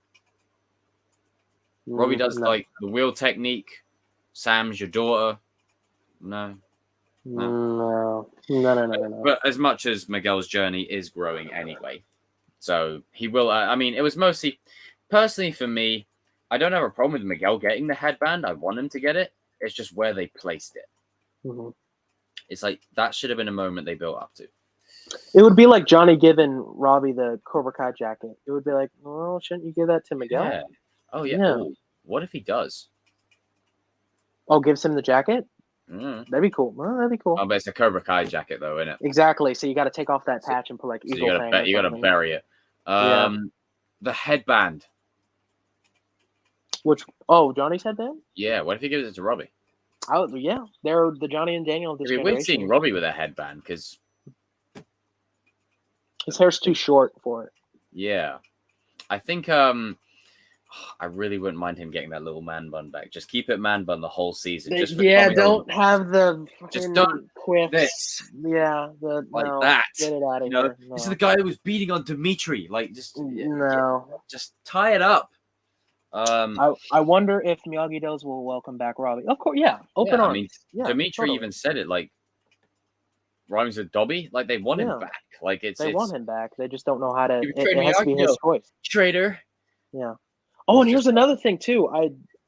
Robbie does no. like the wheel technique. Sam's your daughter. No. No. But as much as Miguel's journey is growing anyway, so he will. I mean, it was mostly personally for me. I don't have a problem with Miguel getting the headband. I want him to get it. It's just where they placed it. Mhm. It's like that should have been a moment they built up to. It would be like Johnny giving Robbie the Cobra Kai jacket. It would be like, well, shouldn't you give that to Miguel? Yeah. Oh yeah. Yeah. Ooh, what if he does? Oh, gives him the jacket? Mm. That'd be cool. Well, that'd be cool. Oh, but it's a Cobra Kai jacket though, isn't it? Exactly. So you got to take off that patch and put like So Eagle Fang or you gotta something. bury it. Yeah. The headband. Which? Oh, Johnny's headband? Yeah. What if he gives it to Robbie? Oh, yeah. They're the Johnny and Daniel of this It'd be weird generation. seeing Robbie with a headband because His hair's too short for it. yeah, I think I really wouldn't mind him getting that little man bun back. Just keep it man bun the whole season. Just for Yeah, Tommy don't have the Just fucking don't quiffs. this. Yeah, Like no, that. Get it out of You know, here. this is No. the guy who was beating on Dimitri. Like, just No. just tie it up. I wonder if Miyagi-Do's will welcome back Robbie. Of course, yeah. Open yeah, arms. I mean, Yeah, Dimitri totally. even said it. Like, rhymes with Dobby. Like, they want Yeah. him back. Like, it's They want him back. They just don't know how to. You It betrayed has to be his Miyagi-Do. choice. Traitor. Yeah. Oh, and It's here's just- another thing too.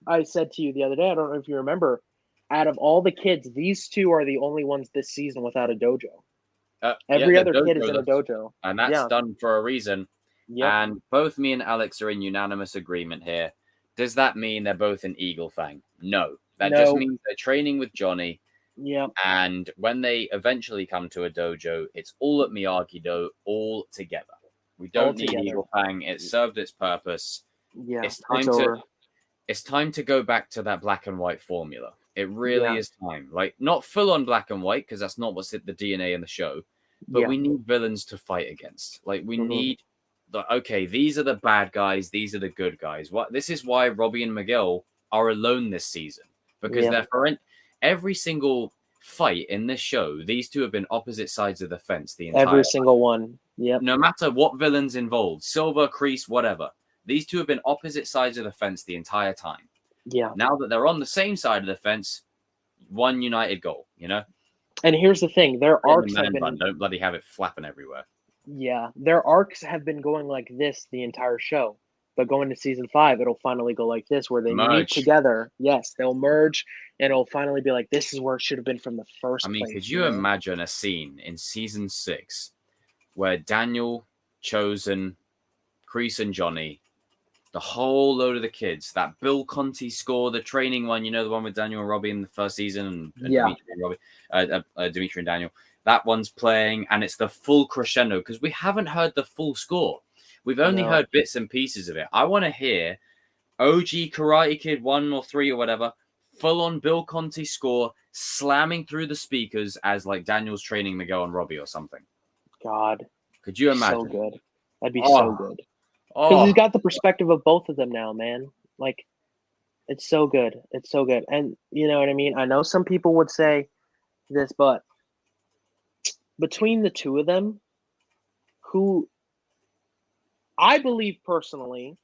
I said to you the other day. I don't know if you remember. Out of all the kids, these two are the only ones this season without a dojo. Every the other kid is in a does. dojo. And that's Yeah. done for a reason. Yep. And both me and Alex are in unanimous agreement here. Does that mean they're both in Eagle Fang? No. That just No. means they're training with Johnny. Yep. And when they eventually come to a dojo, it's all at Miyagi-Do, all together. We don't All need together. Eagle Fang. It served its purpose. Yeah. It's time over. It's time to go back to that black and white formula. It really Yeah. is time. Like, not full on black and white, because that's not what's the DNA in the show. But Yeah. we need villains to fight against. Like, we Mhm. need okay, these are the bad guys, these are the good guys. This is why Robbie and Mcgill are alone this season. Because Yeah. they're for every single fight in this show, these two have been opposite sides of the fence the entire Every single one. Yep. no matter what villains involved, Silver, Kreese, whatever. These two have been opposite sides of the fence the entire time. Yeah. Now that they're on the same side of the fence, one united goal, you know? And here's the thing: their In the arcs man have been. bun, don't bloody have it flapping everywhere. Yeah, their arcs have been going like this the entire show. But going to season 5, it'll finally go like this, where they meet Merge. together. Yes, they'll merge, and it'll finally be like, this is where it should have been from the first I mean, place. could you know? imagine a scene in season 6 where Daniel, Chosen, Kreese, and Johnny, the whole load of the kids, that Bill Conti score, the training one, you know, the one with Daniel and Robbie in the first season, and Yeah. Dimitri and Robbie, Dimitri and Daniel, that one's playing, and it's the full crescendo because we haven't heard the full score. We've only No. heard bits and pieces of it. I want to hear OG Karate Kid 1 or 3 or whatever, full on Bill Conti score, slamming through the speakers as like Daniel's training Miguel and Robbie or something. God, Could you imagine? so good. That'd be Oh. so good. Because Oh, he's got the perspective of both of them now, man. Like, it's so good. It's so good. And you know what I mean? I know some people would say this, but between the two of them, who I believe personally,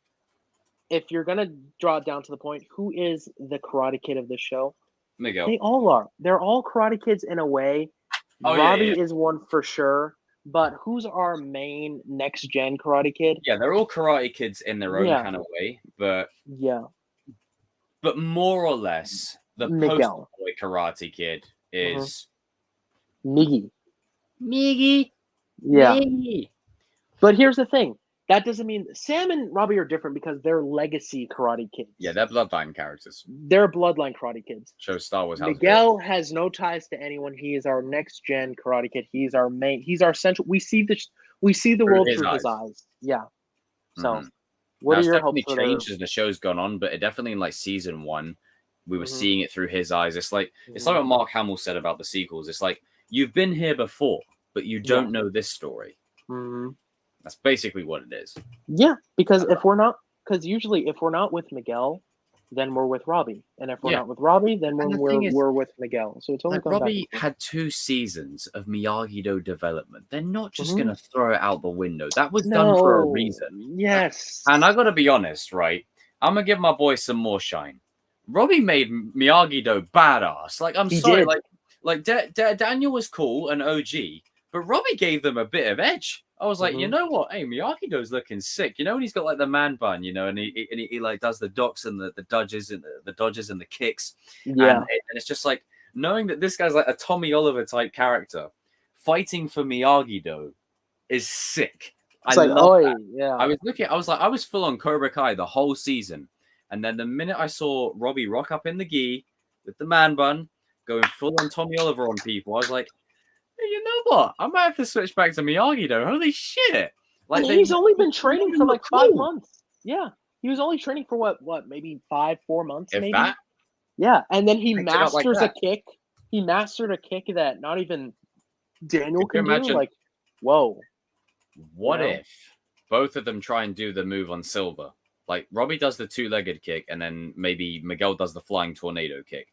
if you're going to draw it down to the point, who is the Karate Kid of this show? Miguel. They all are. They're all Karate Kids in a way. Oh, yeah, Robbie yeah. is one for sure. But who's our main next gen Karate Kid? Yeah, they're all Karate Kids in their own Yeah. kind of way, but Yeah, more or less, the Miguel. poster boy Karate Kid is Miggy. Miggy. Yeah. Miggy. But here's the thing. That doesn't mean Sam and Robbie are different because they're legacy Karate Kids. Yeah, they're bloodline characters. They're bloodline Karate Kids. Show Star Wars. House of Miguel has no ties to anyone. He is our next gen Karate Kid. He's our main. He's our central. We see this. we see the Through world his through his eyes. eyes. Yeah. So, Mhm. what Now, are it's your hopes definitely for their? changed as the show's gone on, but it definitely in like season 1, we were Mhm. seeing it through his eyes. It's like Mhm. what Mark Hamill said about the sequels. It's like you've been here before, but you Yeah. don't know this story. hmm That's basically what it is. Yeah, because usually if we're not with Miguel, then we're with Robbie, and if we're Yeah. not with Robbie, then And the we're thing is, we're with Miguel. So it's only like going back Robbie and forth. had 2 seasons of Miyagi-Do development. They're not just Mhm. gonna throw it out the window. That was done No. for a reason. Yes. And I gotta be honest, right? I'm gonna give my boy some more shine. Robbie made Miyagi-Do badass. Like, I'm He sorry, did. Daniel was cool and OG, but Robbie gave them a bit of edge. I was like, you Mhm. know what? Hey, Miyagi-Do's looking sick. You know when he's got like the man bun, you know, and he like does the docks and the dodges and the dodges and the kicks, Yeah. and it's just like knowing that this guy's like a Tommy Oliver type character fighting for Miyagi-Do is sick. It's I like, love oh that. yeah. I was full on Cobra Kai the whole season. And then the minute I saw Robbie rock up in the gi with the man bun, going full on Tommy Oliver on people, I was like, hey, you know what? I might have to switch back to Miyagi though. Holy shit. Like, And he's only been training for like 5 cool. months. Yeah. He was only training for what, maybe 4 months, If maybe? that, Yeah. And then he picked it up like masters a that. kick. He mastered a kick that not even Daniel Could you can do. imagine- Like, whoa. What You know? if both of them try and do the move on Silver? Like Robbie does the 2-legged kick, and then maybe Miguel does the flying tornado kick.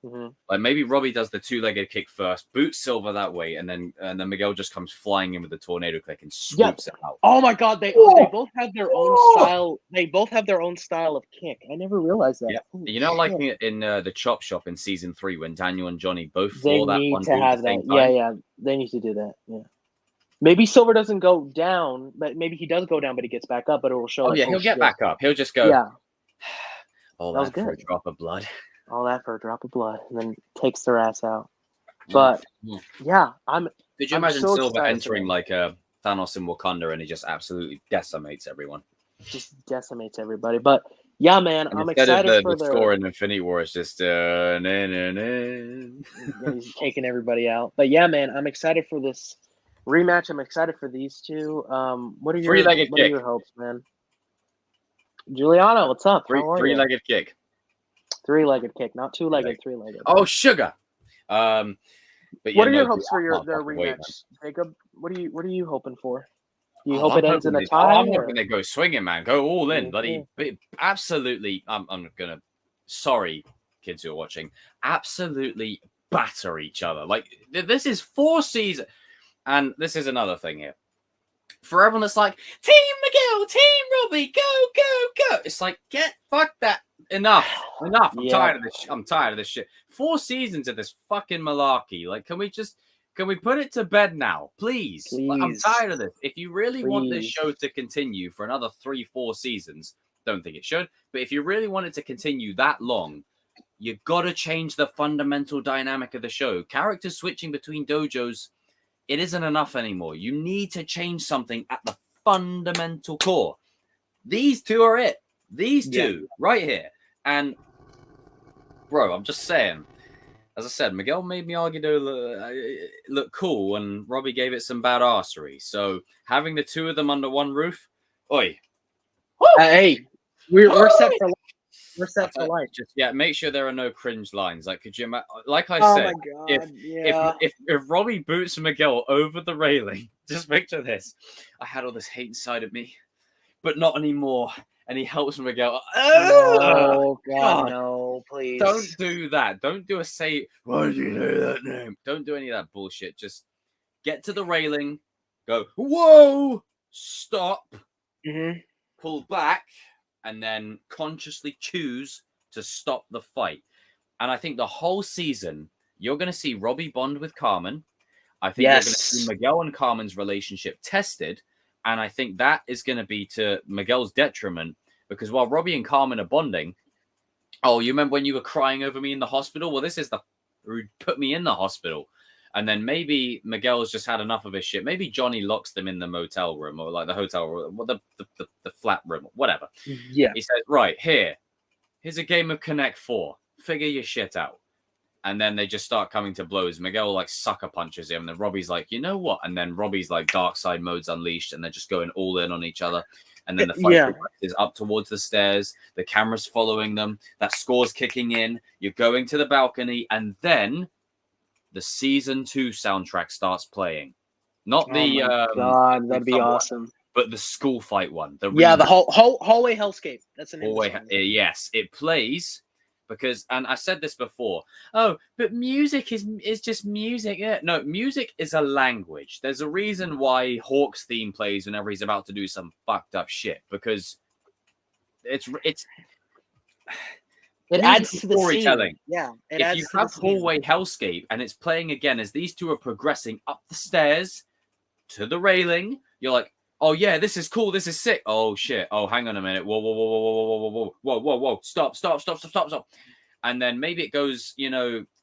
hmm Like maybe Robbie does the 2-legged kick first, boots Silver that way, and then Miguel just comes flying in with the tornado kick and swoops it out. Oh my god, they both have their own style. They both have their own style of kick. I never realized that. Yeah, Holy you know, like shit. in the Chop Shop in season 3 when Daniel and Johnny both They floor that need one to dude at have the same that. Yeah, time. yeah. They need to do that. Yeah. Maybe Silver doesn't go down, but maybe he does go down, but he gets back up. But it will show. Oh like, yeah, he'll get shit. back up. He'll just go. Yeah, All that was that for a good. drop of blood. all that for a drop of blood, and then takes their ass out. But yeah, Did you I'm imagine so Silver excited for entering that. like Thanos in Wakanda and he just absolutely decimates everyone? Just decimates everybody. But yeah, man, And I'm instead excited of for the their. score in Infinity War, it's just And he's taking everybody out. But yeah, man, I'm excited for this rematch. I'm excited for these two. What are your Three-legged what are kick. your hopes, man? Juliano, what's up? How are you? Three-legged kick. Three-legged kick, not two-legged, three-legged. Oh, sugar. But yeah, What are no, your hopes dude, for I can't their fucking wait, man. rematch, Jacob? What are you hoping for? Do you Oh, hope it ends in a tie? I'm or- hoping they go swinging, man. Go all in, Me bloody. Absolutely. I'm gonna. Sorry, kids who are watching. Absolutely batter each other. Like this is 4 seasons, and this is another thing here. For everyone that's like Team Miguel, Team Robbie, go, go, go. It's like fuck that. Enough. I'm tired of this. I'm tired of this shit. 4 seasons of this fucking malarkey. Like, can we put it to bed now, please? Like, I'm tired of this. If you really want this show to continue for another 3-4 seasons, don't think it should. But if you really want it to continue that long, you gotta change the fundamental dynamic of the show. Characters switching between dojos, it isn't enough anymore. You need to change something at the fundamental core. These two are it. These two right here. And bro, I'm just saying. As I said, Miguel made Miyagi-Do look cool, and Robbie gave it some badassery. So having the two of them under one roof, oi. Hey, we're set for life. We're set for life. Just make sure there are no cringe lines. Like, could you imagine? Like I Oh said, my god! if Robbie boots Miguel over the railing, just picture this. I had all this hate inside of me, but not anymore. And he helps Miguel. Oh god, no! Please don't do that. Don't do a say. Why did you know that name? Don't do any of that bullshit. Just get to the railing. Go. Whoa! Stop. Pull back, and then consciously choose to stop the fight. And I think the whole season, you're going to see Robbie bond with Carmen. I think you're going to see Miguel and Carmen's relationship tested. And I think that is going to be to Miguel's detriment, because while Robbie and Carmen are bonding, oh, you remember when you were crying over me in the hospital? Well, this is who put me in the hospital. And then maybe Miguel's just had enough of his shit. Maybe Johnny locks them in the motel room or like the hotel room, or the flat room, whatever. Yeah. He says, right, here's a game of Connect 4. Figure your shit out. And then they just start coming to blows. Miguel like sucker punches him. And then Robbie's like, you know what? And then Robbie's like dark side mode's unleashed, and they're just going all in on each other. And then the fight is up towards the stairs. The camera's following them. That score's kicking in. You're going to the balcony, and then the season 2 soundtrack starts playing. Not the God, that'd be awesome. But the school fight one. The hallway hellscape. That's an hallway. Yes, it plays. Because, and I said this before, oh, but music is just music. Yeah. No, music is a language. There's a reason why Hawk's theme plays whenever he's about to do some fucked up shit. Because it adds to the storytelling. Scene. Yeah. If you have Hallway Hellscape and it's playing again as these two are progressing up the stairs to the railing, you're like, oh yeah, this is cool. This is sick. Oh shit. Oh, hang on a minute. Whoa, whoa, whoa, whoa, whoa, whoa, whoa, whoa, whoa, whoa. Stop. And then maybe it goes,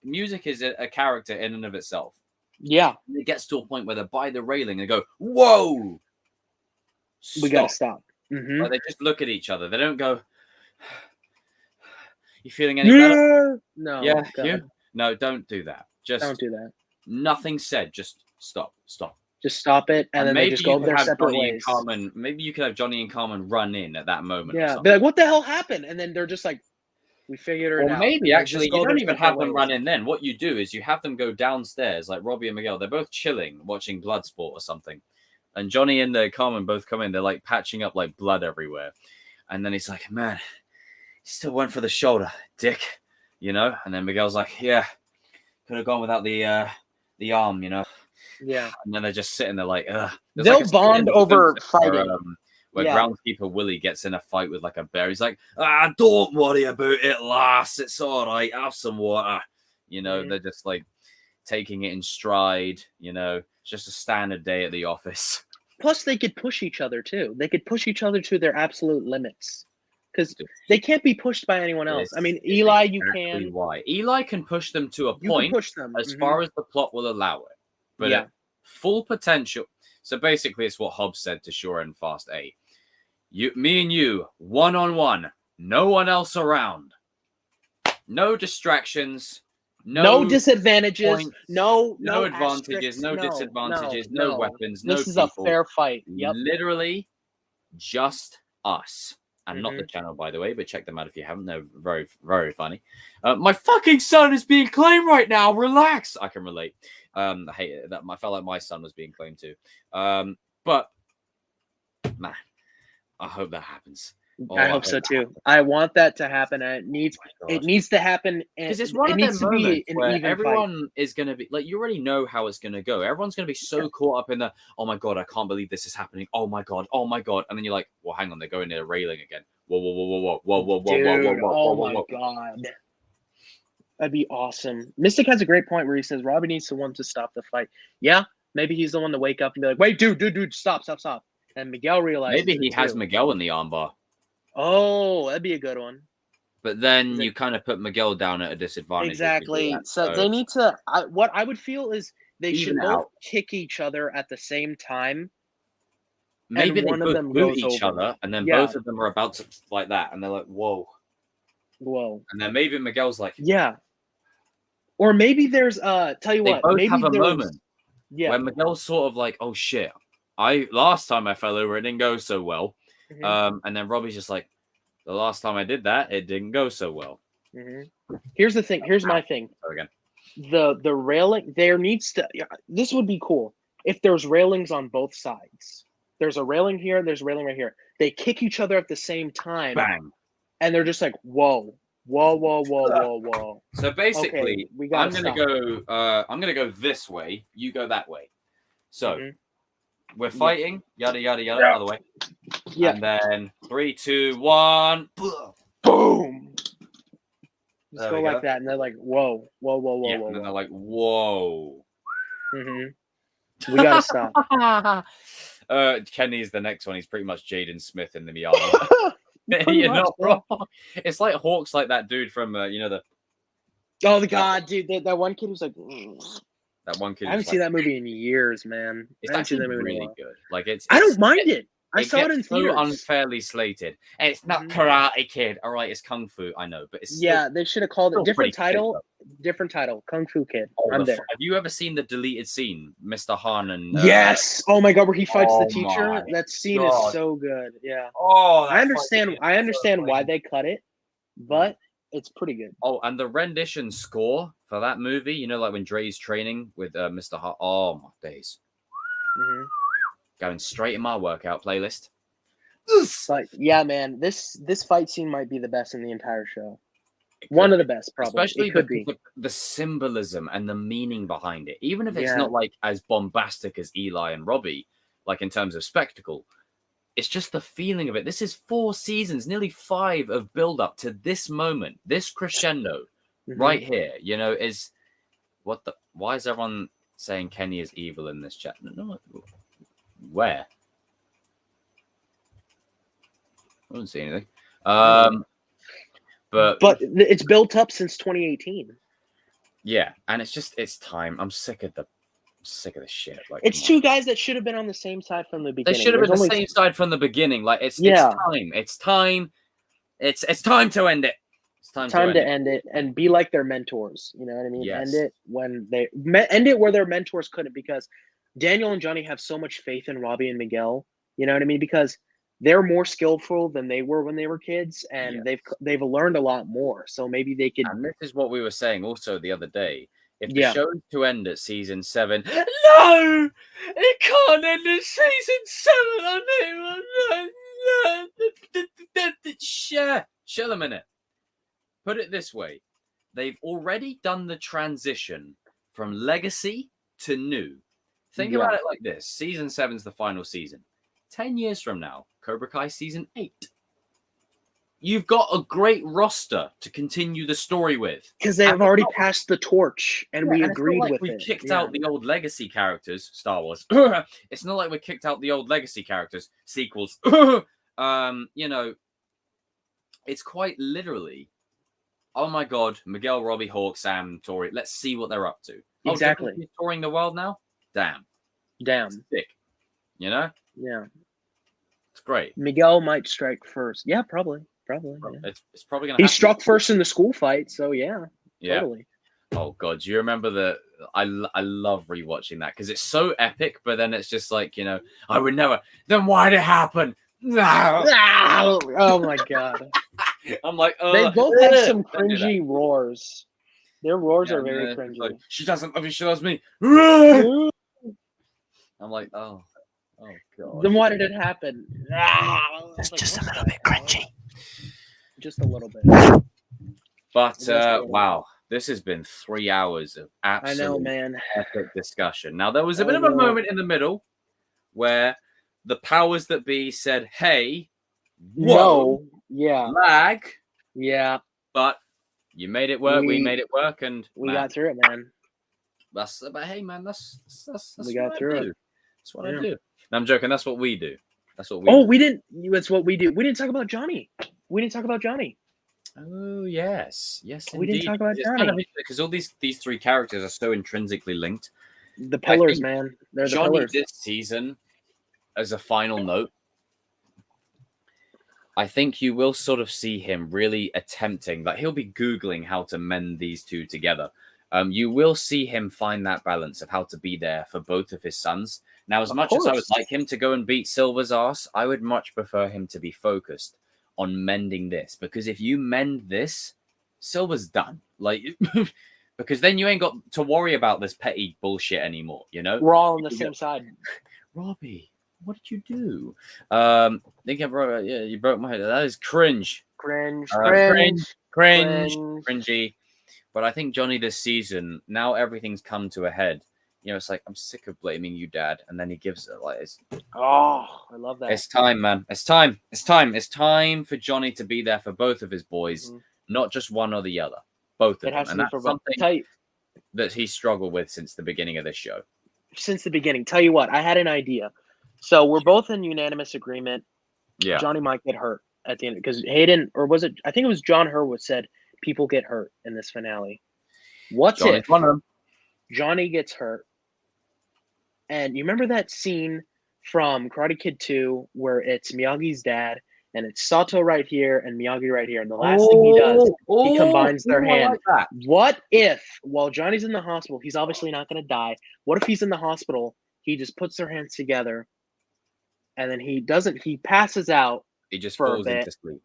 music is a character in and of itself. Yeah. And it gets to a point where they're by the railing and go, whoa. We gotta stop. Like they just look at each other. They don't go, you feeling any better? No. Yeah, you? No, don't do that. Just don't do that. Nothing said. Just stop. Just stop it, and then they just go their separate ways. Maybe you could have Johnny and Carmen run in at that moment. Yeah, be like, what the hell happened? And then they're just like, we figured it out. Or maybe actually you don't even have them run in then. What you do is you have them go downstairs, like Robbie and Miguel. They're both chilling, watching Bloodsport or something. And Johnny and Carmen both come in. They're like patching up like blood everywhere. And then he's like, man, he still went for the shoulder, dick. And then Miguel's like, yeah, could have gone without the arm, Yeah. And then they're just sitting there like, ugh. They'll bond over fighting. Where Groundskeeper Willie gets in a fight with like a bear. He's like, don't worry about it, lass. It's all right. Have some water. They're just like taking it in stride. It's just a standard day at the office. Plus, they could push each other too. They could push each other to their absolute limits. Because they can't be pushed by anyone else. I mean, Eli, you can. Why? Eli can push them to a point push them. as far as the plot will allow it. But at full potential. So basically, it's what Hobbs said to Shore in Fast 8. Me and you, one-on-one. No one else around. No distractions. No disadvantages. Points, no advantages. No disadvantages. No weapons. No This is people. a fair fight. Yep. Literally just us. And not the channel, by the way, but check them out if you haven't. They're very, very funny. My fucking son is being claimed right now. Relax. I can relate. I hate it. I felt like my son was being claimed too. But, man, I hope that happens. I hope so too. I want that to happen. It needs to happen. Because it's one of those moments where everyone is going to be like, you already know how it's going to go. Everyone's going to be so caught up in the, oh my God, I can't believe this is happening. Oh my God. And then you're like, well, hang on, they're going near the railing again. Whoa. Oh my God. That'd be awesome. Mystic has a great point where he says Robbie needs someone to stop the fight. Yeah, maybe he's the one to wake up and be like, wait, dude, stop. And Miguel realizes maybe he has Miguel in the armbar. Oh, that'd be a good one. But then you kind of put Miguel down at a disadvantage. Exactly. So they need to. What I would feel is they should both kick each other at the same time. Maybe one of them boot each other, and then both of them are about to like that, and they're like, "Whoa." And then maybe Miguel's like, "Yeah." Or maybe there's tell you what, maybe have a moment. Yeah. When Miguel's sort of like, "Oh shit, last time I fell over, it didn't go so well." And then Robbie's just like, the last time I did that, it didn't go so well. Here's the thing. Here's my thing. Again. The railing, there needs to, this would be cool if there's railings on both sides. There's a railing here. There's a railing right here. They kick each other at the same time. Bang. And they're just like, whoa. So basically, I'm going to go this way. You go that way. So we're fighting, yada, yada, yada, out of the way. Yeah. And then 3, 2, 1. Boom. Just go like that. And they're like, whoa. And then they're like, whoa. We got to stop. Kenny's the next one. He's pretty much Jaden Smith in the Miyagi. You're not wrong. It's like Hawk's like that dude from, the... Oh, the God, dude. That one kid was like... That one kid. I haven't seen that movie in years, man. It's actually really good. Like I don't mind it. I saw it in gets so theaters. unfairly slated. And it's not Mhm. Karate Kid. All right, it's Kung Fu. I know, but it's Yeah, they should have called it still different pretty kid, title. though. Different title. Kung Fu Kid. Oh, I'm there. have you ever seen the deleted scene, Mr. Han and? Yes. Oh my god, where he fights the Oh teacher. my That scene God. is so good. Yeah. Oh, I understand. I understand why they cut it, but it's pretty good. Oh, and the rendition score for that movie, you know, like when Dre's training with Mr. Han. Oh my days, Hmm. going straight in my workout playlist. But yeah, man, this fight scene might be the best in the entire show. One of the best, probably. Especially It could because be. the symbolism and the meaning behind it. Even if it's Yeah. not like as bombastic as Eli and Robbie, like in terms of spectacle, it's just the feeling of it. This is 4 seasons, nearly 5 of build up to this moment, this crescendo Mhm. right here. You know, is what the? Why is everyone saying Kenny is evil in this chat? No, where? I don't see anything. But it's built up since 2018. yeah, and it's time. I'm sick of the shit. Like, It's come 2 on. guys that should have been on the same side from the They beginning. should have been There's the only- same side from the beginning. Like it's Yeah. time. It's time. It's time to end it. It's time to end it and be like their mentors. You know what I mean? Yes. End it when they end it where their mentors couldn't, because Daniel and Johnny have so much faith in Robbie and Mcgill. You know what I mean? Because they're more skillful than they were when they were kids, and they've learned a lot more. So maybe they could. And this is what we were saying also the other day. If the Yeah. show is to end at season 7, no, it can't end at season 7. Chill a minute. Put it this way: they've already done the transition from legacy to new. Think about it like this: season 7 is the final season. 10 years from now, Cobra Kai season 8. You've got a great roster to continue the story with. Because they've already passed the torch, and we agreed like with we it. kicked out the old legacy characters, Star Wars. It's not like we kicked out the old legacy characters, sequels. You know, it's quite literally, oh my god, Miguel, Robbie, Hawk, Sam, Tori, let's see what they're up to. Exactly. He's touring the world now? Damn. Sick. You know? Yeah. It's great. Miguel might strike first. Yeah, probably. Yeah. It's probably going to He struck first in the school fight, so yeah. Totally. Oh god, do you remember I love rewatching that because it's so epic, but then it's just like, you know, I would never. Then why'd it happen? No. Oh my god. I'm like, they both have some don't do that. cringy roars. Their roars Yeah, are very it's cringy. like, she doesn't love you, she loves me. I'm like, oh god. Then why did it happen? It's just a little bit cringy. Just a little bit. But Just a little wow, this has been 3 hours of I know, absolute man. epic discussion. Now there was a bit of a moment in the middle where the powers that be said, "Hey, whoa, yeah, lag," yeah. but you made it work. We made it work, and We got through it, man. But hey, man, that's We got what through I it. do. That's what I Yeah. do. No, I'm joking. That's what we do. That's what we. Oh, do. we didn't. That's what we do. We didn't talk about Johnny. Oh yes, yes. We didn't indeed. talk about It's kind of Johnny. because all these 3 characters are so intrinsically linked. The pillars, think man. They're the Johnny pillars. this season, as a final note, I think you will sort of see him really attempting, like he'll be Googling how to mend these 2 together. You will see him find that balance of how to be there for both of his sons. Now, as much as I would like him to go and beat Silver's ass, I would much prefer him to be focused on mending this, because if you mend this, Silver's done. Like, because then you ain't got to worry about this petty bullshit anymore, you know? We're all on the same side. Robbie, what did you do? You broke my head. That is cringe. Cringy. But I think Johnny this season, now everything's come to a head. You know, it's like, I'm sick of blaming you, Dad. And then he gives it like, Oh, I love that. it's time, man. It's time. It's time for Johnny to be there for both of his boys, not just one or the other. Both of It them. has to And be that's for both. something that he struggled with since the beginning of this show. Since the beginning. Tell you what, I had an idea. So we're both in unanimous agreement. Yeah. Johnny might get hurt at the end because Hayden, or was it? I think it was John Hurwitz said people get hurt in this finale. What's Johnny's if one of them. Johnny gets hurt? And you remember that scene from Karate Kid 2 where it's Miyagi's dad and it's Sato right here and Miyagi right here. And the last thing he does, he combines their hand. I like that. What if, while Johnny's in the hospital, he's obviously not going to die. What if he's in the hospital, he just puts their hands together and then he passes out He just for a falls bit. into sleep.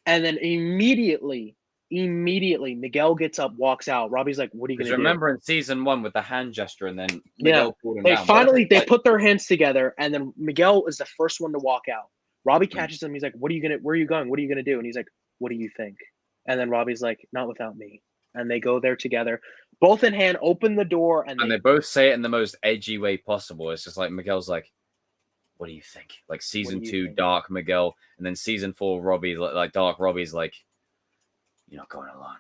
And then immediately, Miguel gets up, walks out. Robbie's like, what are you going Because to do? remember in season 1 with the hand gesture and then Yeah. Miguel pulled him down. They put their hands together and then Miguel is the first one to walk out. Robbie catches him. He's like, where are you going? What are you going to do? And he's like, what do you think? And then Robbie's like, not without me. And they go there together, both in hand, open the door. And they both say it in the most edgy way possible. It's just like Miguel's like, what do you think? Like season 2, dark Miguel. And then season 4, Robbie, like dark Robbie's like, you're not going alone.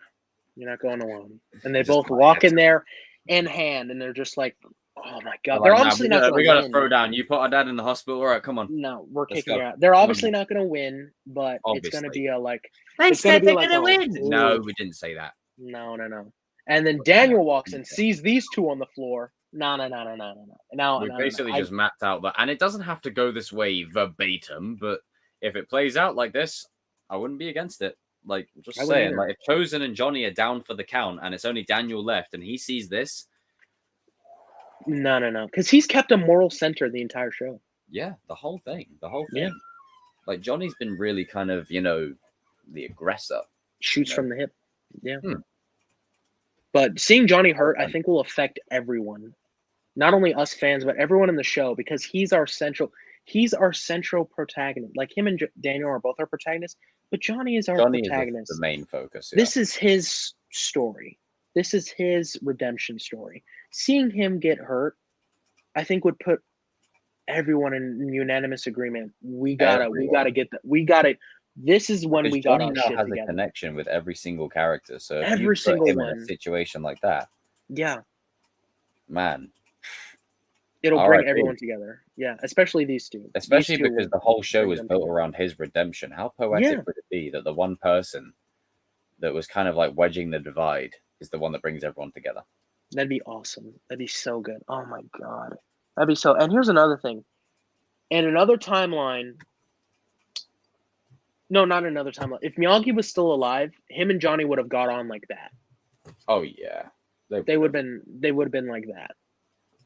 You're not going alone. And they both walk in there in hand. And they're just like, oh my God. They're obviously not going to win. We got to throw down. You put our dad in the hospital. All right, come on. No, we're kicking her out. They're obviously not going to win, but it's going to be a like. It's going to win. No, we didn't say that. No. And then Daniel walks in, sees these two on the floor. No. We basically just mapped out that. And it doesn't have to go this way verbatim, but if it plays out like this, I wouldn't be against it. Like, just saying, like, if Chosen and Johnny are down for the count and it's only Daniel left and he sees this. No. Because he's kept a moral center the entire show. Yeah, the whole thing. Yeah. Like, Johnny's been really kind of, the aggressor. Shoots from the hip. Yeah. But seeing Johnny hurt, I think will affect everyone. Not only us fans, but everyone in the show, because he's our central protagonist. Like him and Daniel are both our protagonists, but Johnny is our protagonist. Is the main focus. Yeah. This is his story. This is his redemption story. Seeing him get hurt, I think would put everyone in unanimous agreement. We gotta get that. This is when we got our shit has together. A connection with every single character. So if every you single put him one in a situation like that, yeah, man, it'll bring everyone together. Yeah, especially these two. Especially because the whole show is built around his redemption. How poetic would it be that the one person that was kind of like wedging the divide is the one that brings everyone together? That'd be awesome. That'd be so good. Oh my God, that'd be so. And here's another thing. In another timeline. No, not another timeline. If Miyagi was still alive, him and Johnny would have got on like that. Oh yeah, they would have been like that.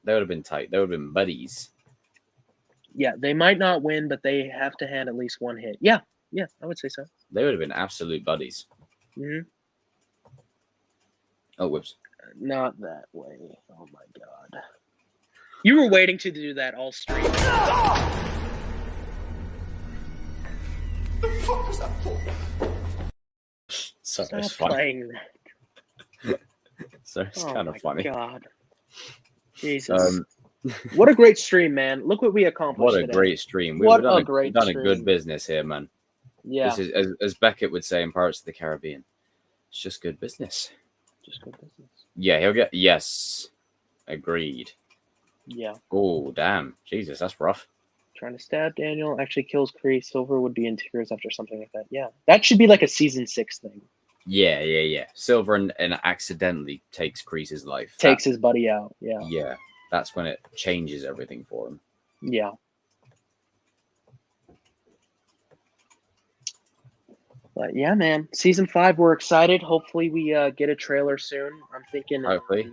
They would have been tight. They would have been buddies. Yeah, they might not win, but they have to hand at least one hit. Yeah, I would say so. They would have been absolute buddies. Mm-hmm. Oh, whoops. Not that way. Oh my God. You were waiting to do that all stream. The fuck was that for? So Stop it's funny. playing that. So it's kind of funny. Oh my God. Jesus. What a great stream, man. Look what we accomplished. What a today. Great stream. We've done a good business here, man. Yeah. This is, as Beckett would say in Pirates of the Caribbean, it's just good business. Just good business. Yeah, he'll get... Yes. Agreed. Yeah. Oh, damn. Jesus, that's rough. Trying to stab Daniel actually kills Kree. Silver would be in tears after something like that. Yeah. That should be like a season 6 thing. Yeah. Silver and accidentally takes Kreese's life. Takes his buddy out. Yeah. Yeah. That's when it changes everything for him. Yeah. But yeah, man. Season 5, we're excited. Hopefully we get a trailer soon. I'm thinking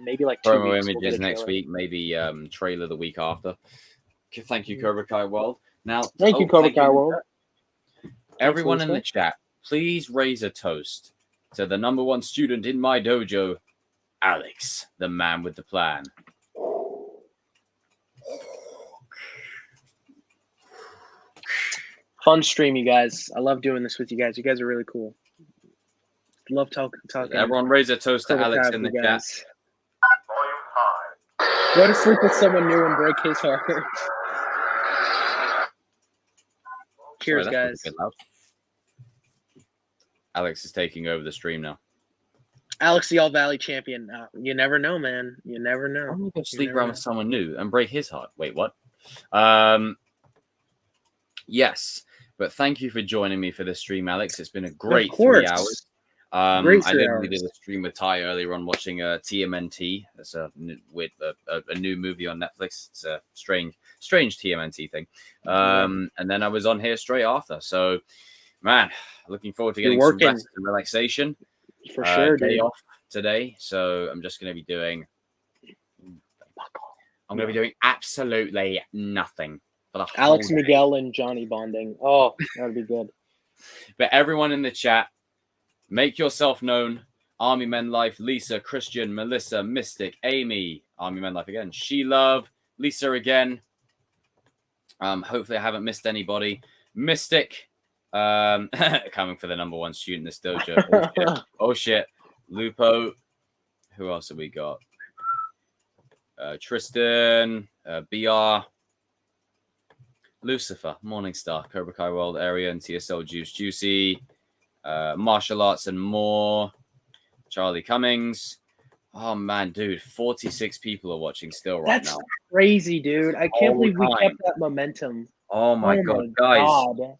maybe like 2 promo weeks. Images next week, maybe trailer the week after. Thank you, Cobra Kai World. Now, thank you, Cobra Kai World. Everyone in the chat, please raise a toast to the #1 student in my dojo, Alex, the man with the plan. Fun stream, you guys. I love doing this with you guys. You guys are really cool. Love talking. Everyone raise a toast to Alex in the chat. Go to sleep with someone new and break his heart. Cheers, guys. Alex is taking over the stream now. Alex, the All Valley champion. You never know, man. You never know. I'm going to go sleep around with someone new and break his heart. Wait, what? Yes, but thank you for joining me for this stream, Alex. It's been a great 3 hours. Great I 3 literally hours. did a stream with Ty earlier on watching TMNT. That's a new movie on Netflix. It's a strange TMNT thing. And then I was on here straight after. So, man, looking forward to You're getting some working. rest and relaxation. For sure, Day dude. off today, so I'm just going to be doing. I'm going to be doing absolutely nothing for the Alex whole day. Mcgill and Johnny bonding. Oh, that'd be good. But everyone in the chat, make yourself known. Army Men Life, Lisa, Christian, Melissa, Mystic, Amy, Army Men Life again, She Love, Lisa again. Hopefully I haven't missed anybody. Mystic, coming for the number one student in this dojo. Oh shit. Oh shit. Lupo. Who else have we got? Tristan, BR, Lucifer, Morningstar, Cobra Kai World Area, and TSL Juicy, Martial Arts and More, Charlie Cummings. Oh man, dude, 46 people are watching still right now. That's crazy, dude. I can't believe we kept that momentum. Oh my god, guys. God.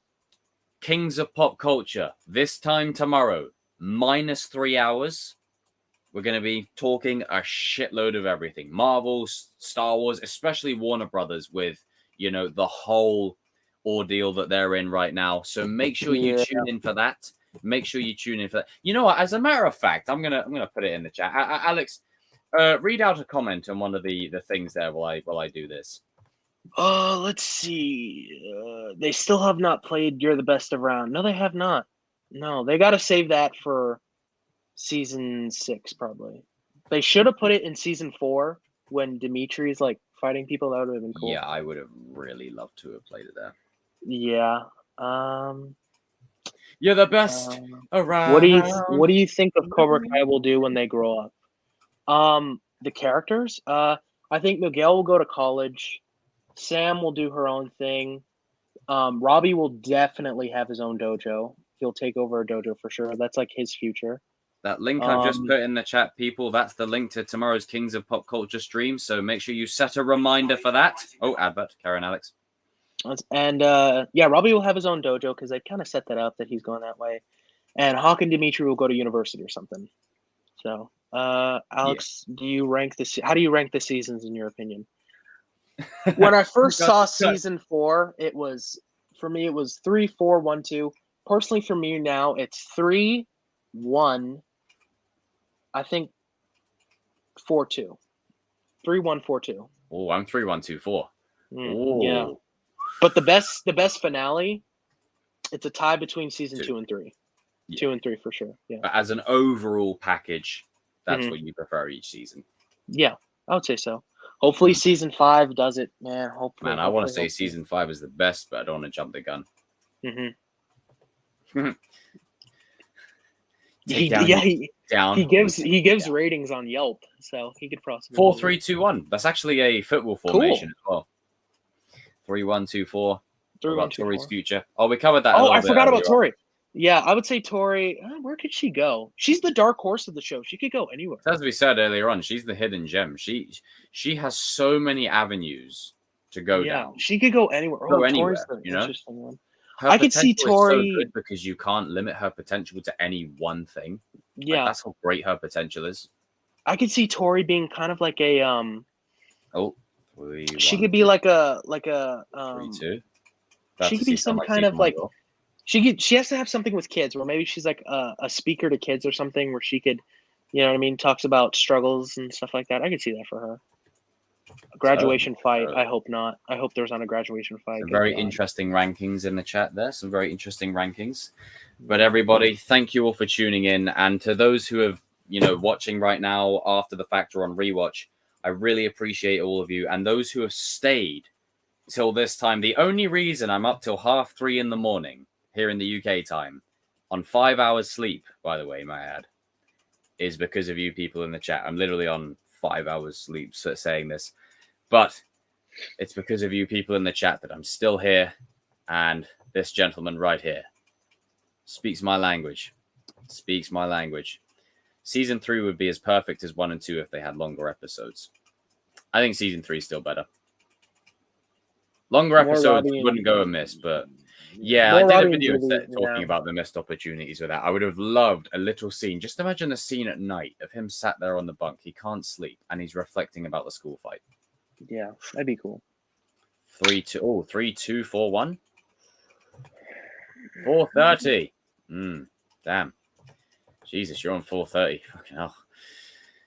Kings of Pop Culture, this time tomorrow, minus 3 hours. We're going to be talking a shitload of everything. Marvel, Star Wars, especially Warner Brothers with, the whole ordeal that they're in right now. So make sure you tune in for that. Make sure you tune in for that. You know what? As a matter of fact, I'm gonna put it in the chat. Alex, read out a comment on one of the things there while I do this. Let's see. They still have not played You're the Best Around. No, they have not. No, they got to save that for season 6, probably. They should have put it in season 4 when Dimitri's like fighting people. That would have been cool. Yeah, I would have really loved to have played it there. Yeah. You're the best around. What do you think of Cobra Kai will do when they grow up? The characters. I think Miguel will go to college. Sam will do her own thing. Robbie will definitely have his own dojo. He'll take over a dojo for sure. That's like his future. That link I've just put in the chat, people, that's the link to tomorrow's Kings of Pop Culture stream. So make sure you set a reminder for that. Oh, advert. Karen, Alex. And Robbie will have his own dojo because they kind of set that up that he's going that way. And Hawk and Dimitri will go to university or something. So, Alex, how do you rank the seasons in your opinion? When I first saw season 4, it was 3, 4, 1, 2. Personally, for me now, it's 3, 1. I think 4, 2. 3, 1, 4, 2. Oh, I'm 3, 1, 2, 4. Yeah, but the best finale, it's a tie between season 2 and 3. Yeah. 2 and 3 for sure. Yeah. But as an overall package, that's what you prefer each season. Yeah, I would say so. Hopefully season 5 does it, man. Hopefully. Man, I want to say season 5 is the best, but I don't want to jump the gun. He gives ratings on Yelp, so he could possibly 4, 3, 2, 1. That's actually a football formation as well. 3, 1, 2, 4. 3, 1, 2, Tori's 4. future. Oh, we covered that. I forgot about Tori. Yeah, I would say Tori. Where could she go? She's the dark horse of the show. She could go anywhere. As we said earlier on, she's the hidden gem. She has so many avenues to go down. She could go anywhere. Anywhere, Tori's the interesting one. I could see Tori so good because you can't limit her potential to any one thing. Yeah, that's how great her potential is. I could see Tori being kind of like a she could be like a 3, 2. She could be some kind of like she has to have something with kids, where maybe she's like a speaker to kids or something, where she could, talks about struggles and stuff like that. I could see that for her. A graduation fight. I hope not. I hope there's not a graduation fight. Some very interesting rankings in the chat there. Some very interesting rankings. But everybody, thank you all for tuning in. And to those who have, watching right now after the fact or on rewatch, I really appreciate all of you. And those who have stayed till this time. The only reason I'm up till 3:30 in the morning here in the UK time on 5 hours sleep, by the way, my ad, is because of you people in the chat. I'm literally on 5 hours sleep saying this, but it's because of you people in the chat that I'm still here. And this gentleman right here speaks my language. Season 3 would be as perfect as 1 and 2 if they had longer episodes. I think season 3 is still better. Longer episodes wouldn't go amiss, but Yeah, I More did a Robbie and video Julie, talking yeah. about the missed opportunities with that. I would have loved a little scene. Just imagine a scene at night of him sat there on the bunk. He can't sleep, and he's reflecting about the school fight. Yeah, that'd be cool. 3-2. Oh, 3-2, 4-1. 4:30. Damn. Jesus, you're on 4:30. Fucking hell.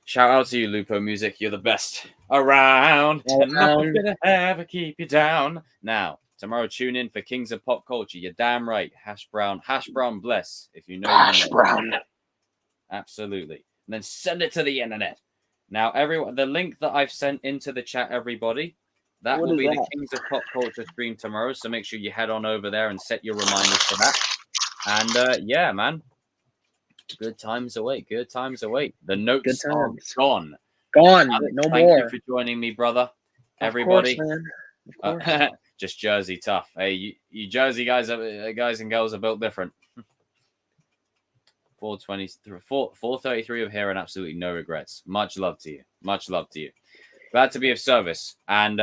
Shout out to you, Lupo Music. You're the best around. And nothing's gonna ever keep you down. Now, tomorrow tune in for Kings of Pop Culture. You're damn right. Hash brown bless. If you know Hash you know. brown. Absolutely. And then send it to the internet. Now, everyone, the link that I've sent into the chat, everybody, that What will is be that? the Kings of Pop Culture stream tomorrow. So make sure you head on over there and set your reminders for that. And yeah, man, good times await. Good times await. The notes are gone. Gone. Alex, No thank more. you for joining me, brother. Everybody. Everybody, Of course, man. Of course. just Jersey tough. Hey, you Jersey guys and girls are built different. 433 of here and absolutely no regrets. Much love to you. Much love to you. Glad to be of service. And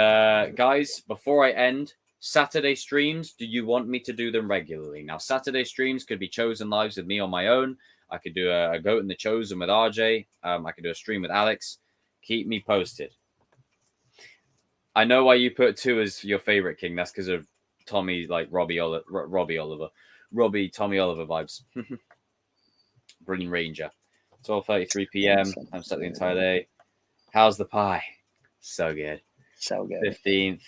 guys, before I end, Saturday streams, do you want me to do them regularly? Now, Saturday streams could be chosen lives with me on my own. I could do a Goat in the Chosen with RJ. I could do a stream with Alex. Keep me posted. I know why you put 2 as your favorite king. That's because of Tommy, like Robbie, Tommy Oliver vibes. Green Ranger. 12:33 p.m. I'm set the entire day. How's the pie? So good. So good. 15th.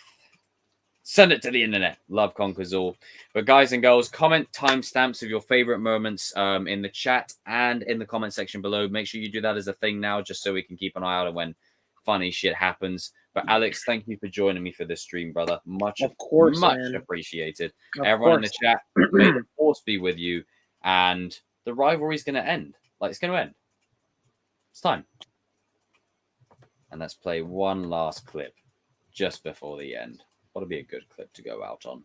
Send it to the internet. Love conquers all. But guys and girls, comment timestamps of your favorite moments in the chat and in the comment section below. Make sure you do that as a thing now, just so we can keep an eye out on when funny shit happens. But Alex, thank you for joining me for this stream, brother. Much appreciated. Everyone in the chat, may the force be with you. And the rivalry's going to end. Like, it's going to end. It's time. And let's play one last clip just before the end. What'll be a good clip to go out on?